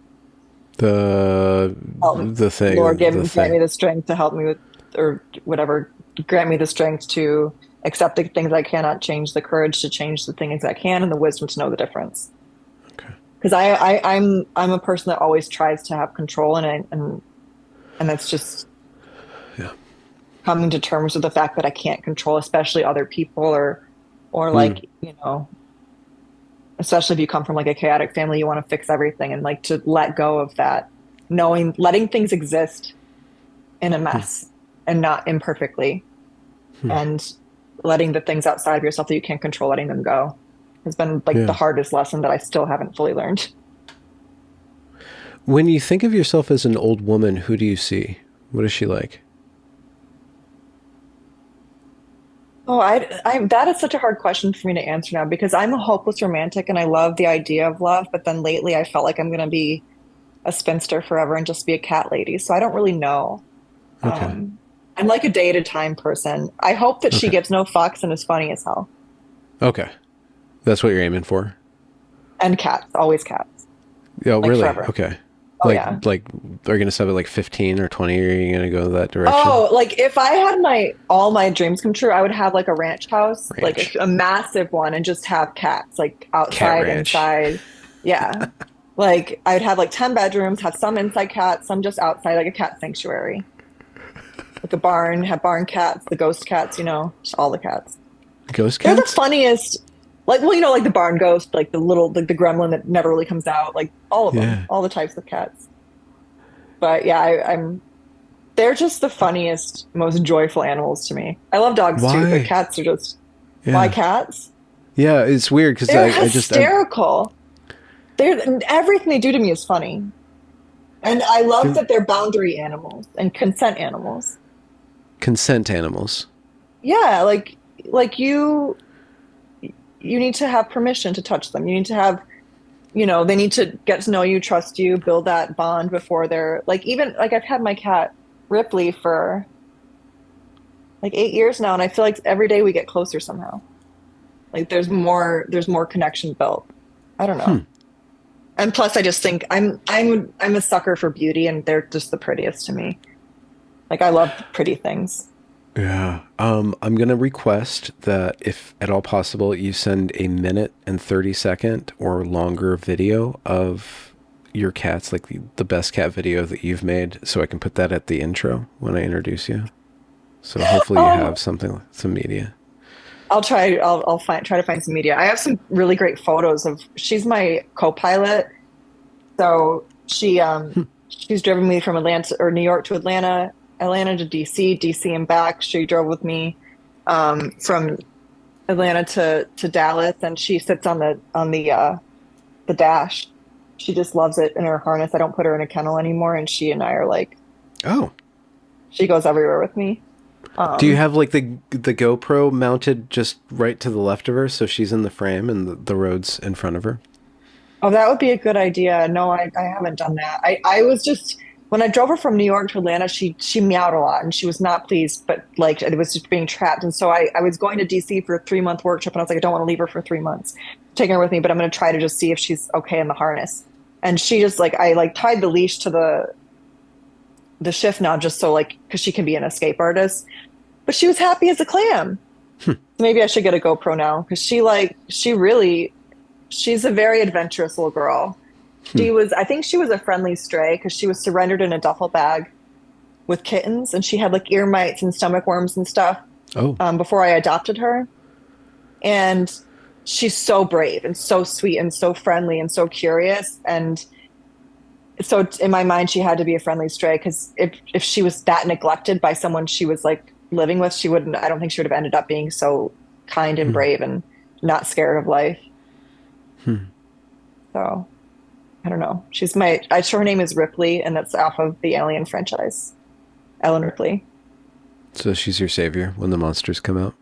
The the Lord, thing, the grant thing. me the strength to help me with, or whatever. Grant me the strength to accept the things I cannot change, the courage to change the things I can, and the wisdom to know the difference. Okay. Because I'm a person that always tries to have control, and that's just Yeah. coming to terms with the fact that I can't control, especially other people or Hmm. like, especially if you come from like a chaotic family, you want to fix everything and like to let go of that, knowing, letting things exist in a Hmm. mess and not imperfectly, Hmm. and letting the things outside of yourself that you can't control, letting them go has been like the Yeah. hardest lesson that I still haven't fully learned. When you think of yourself as an old woman, who do you see? What is she like? Oh, that is such a hard question for me to answer now because I'm a hopeless romantic and I love the idea of love, but then lately I felt like I'm going to be a spinster forever and just be a cat lady. So I don't really know. Okay. I'm like a day at a time person. I hope that she Okay. gives no fucks and is funny as hell. Okay. That's what you're aiming for? And cats, always cats, Oh, like really? forever. Okay. Oh yeah. Like, are you going to set it like 15 or 20? Or are you going to go that direction? Oh, like if I had my all my dreams come true, I would have like a ranch house, like Ranch. a massive one, and just have cats like Cat outside, ranch. inside. Yeah. Like I'd have like 10 bedrooms, have some inside cats, some just outside, like a cat sanctuary. Like a barn, have barn cats, the ghost cats, just all the cats. Ghost They're the cats? funniest. Like, well, like the barn ghost, like the little, like the gremlin that never really comes out, like all of them, Yeah. all the types of cats. But yeah, I'm They're just the funniest, most joyful animals to me. I love dogs too, but Why? cats are just, why Yeah. cats? Yeah, it's weird because They're I'm hysterical. They're everything they do to me is funny. And I love they're that they're boundary animals and consent animals. consent animals. Yeah, like you need to have permission to touch them. You need to have, they need to get to know you, trust you, build that bond before they're like even like I've had my cat Ripley for like 8 years now, and I feel like every day we get closer somehow. Like there's more connection built. I don't Hmm. know. And plus I just think I'm a sucker for beauty and they're just the prettiest to me. Like I love pretty things. Yeah. I'm gonna request that if at all possible, you send a minute and 30-second or longer video of your cats, like the best cat video that you've made, so I can put that at the intro when I introduce you. So hopefully you have Oh, something, some media. I'll try to find some media. I have some really great photos of she's my co-pilot. So she's driven me from Atlanta or New York to Atlanta, Atlanta to DC, DC and back. She drove with me from Atlanta to Dallas, and she sits on the dash. She just loves it in her harness. I don't put her in a kennel anymore, and she and I are like Oh, she goes everywhere with me. do you Um, have like the GoPro mounted just right to the left of her, so she's in the frame and the road's in front of her? Oh, that would be a good idea. No, I haven't done that. I was just when I drove her from New York to Atlanta, she meowed a lot and she was not pleased, but like it was just being trapped. And so I was going to DC for a 3 month work trip and I was like, I don't want to leave her for 3 months. Taking her with me, but I'm gonna try to just see if she's okay in the harness. And she just like I like tied the leash to the shift now just so like because she can be an escape artist. But she was happy as a clam. Maybe I should get a GoPro now because she's a very adventurous little girl. I think she was a friendly stray because she was surrendered in a duffel bag with kittens and she had like ear mites and stomach worms and stuff Oh, before I adopted her. And she's so brave and so sweet and so friendly and so curious. And so in my mind, she had to be a friendly stray because if she was that neglected by someone she was like living with, I don't think she would have ended up being so kind and brave and not scared of life. So I don't know. I sure her name is Ripley, and that's off of the Alien franchise. Ellen Ripley. so she's your savior when the monsters come out.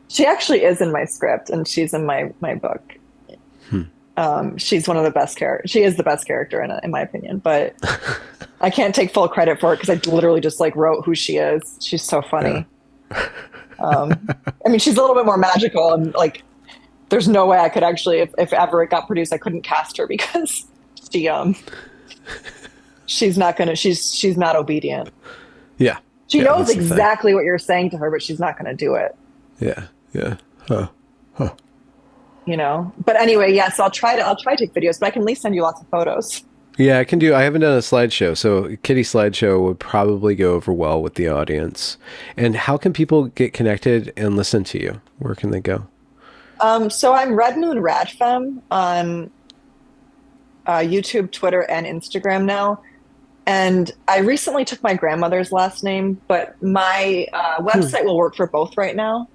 She actually is in my script, and she's in my book. She's one of the best characters. She is the best character in my opinion, but I can't take full credit for it because I literally just like wrote who she is. She's so Yeah. funny. I mean, she's a little bit more magical, and like, there's no way I could actually, if ever it got produced, I couldn't cast her because she she's not obedient. Yeah. She Yeah, knows that's the thing. exactly what you're saying to her, but she's not going to do it, Yeah. Yeah. Huh. Huh. But anyway, yeah, so I'll try to take videos, but I can at least send you lots of photos. Yeah, I haven't done a slideshow, so Kitty slideshow would probably go over well with the audience. And how can people get connected and listen to you? Where can they go? So I'm Red Moon Radfem on YouTube, Twitter, and Instagram now. And I recently took my grandmother's last name, but my website will work for both right now.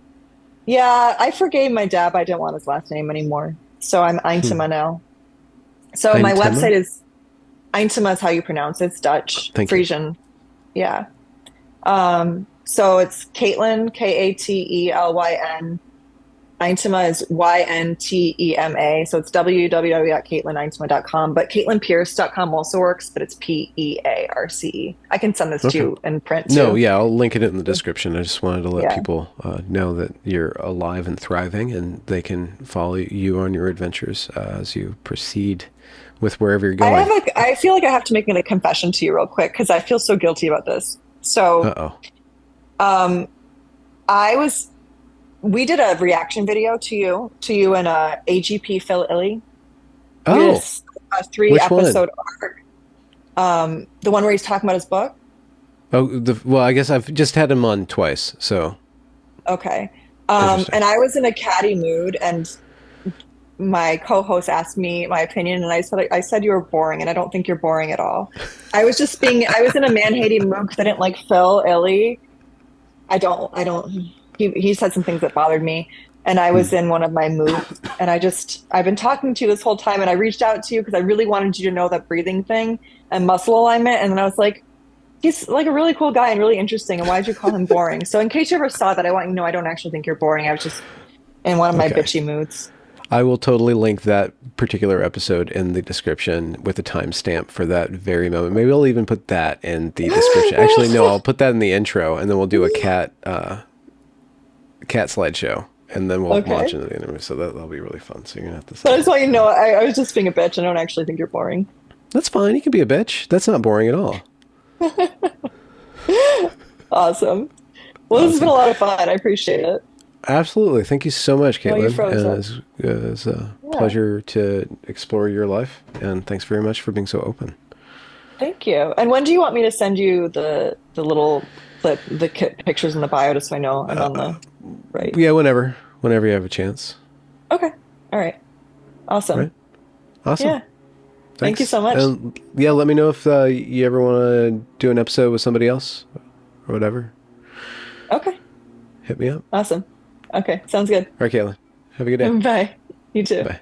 Yeah, I forgave my dad. But I didn't want his last name anymore. So I'm Eintema now. So my Yntema? website is Eintema is how you pronounce it. It's Dutch, Thank you. Frisian. Yeah. So it's Katelyn, Katelyn. Yntema is Yntema. So it's www.katelynyntema.com. But KatlynPierce.com also works, but it's Pearce. I can send this to Okay. you in print No, too. yeah, I'll link it in the description. I just wanted to let Yeah. people know that you're alive and thriving, and they can follow you on your adventures as you proceed with wherever you're going. I feel like I have to make a confession to you real quick because I feel so guilty about this. So, Uh-oh. um, I was we did a reaction video to you and AGP Phil Illy. We did Oh, a three which one? episode arc. The one where he's talking about his book. Oh, well, I guess I've just had him on twice, so Okay. interesting. And I was in a catty mood, and my co-host asked me my opinion, and I said you were boring, and I don't think you're boring at all. I was in a man-hating mood because I didn't like Phil Illy. I don't. He said some things that bothered me, and I Hmm. was in one of my moods, and I've been talking to you this whole time, and I reached out to you because I really wanted you to know that breathing thing and muscle alignment, and then I was like, he's like a really cool guy and really interesting, and why did you call him boring? So in case you ever saw that, I want you to know I don't actually think you're boring. I was just in one of my Okay. bitchy moods. I will totally link that particular episode in the description with a timestamp for that very moment. Maybe I'll even put that in the description. Actually, no, I'll put that in the intro, and then we'll do a cat slideshow, and then we'll launch Okay. into the interview. So that'll be really fun. So you're gonna have to But sit I just down want you to for know that. I was just being a bitch. I don't actually think you're boring. That's fine. You can be a bitch. That's not boring at all. Awesome. Well, this has been Awesome. a lot of fun. I appreciate it. Absolutely. Thank you so much, Oh, you Caitlin. froze And up. it's a Yeah. pleasure to explore your life. And thanks very much for being so open. Thank you. And when do you want me to send you the little clip, the pictures in the bio, just so I know I'm on the right? Yeah, whenever you have a chance. Okay. All right. Right. Awesome. Awesome. Yeah. Thank you Thanks. so much. And yeah, let me know if you ever want to do an episode with somebody else or whatever. Okay. Hit me up. Awesome. Okay. Sounds good. All right, Caitlin. Have a good day. Bye. You too. Bye.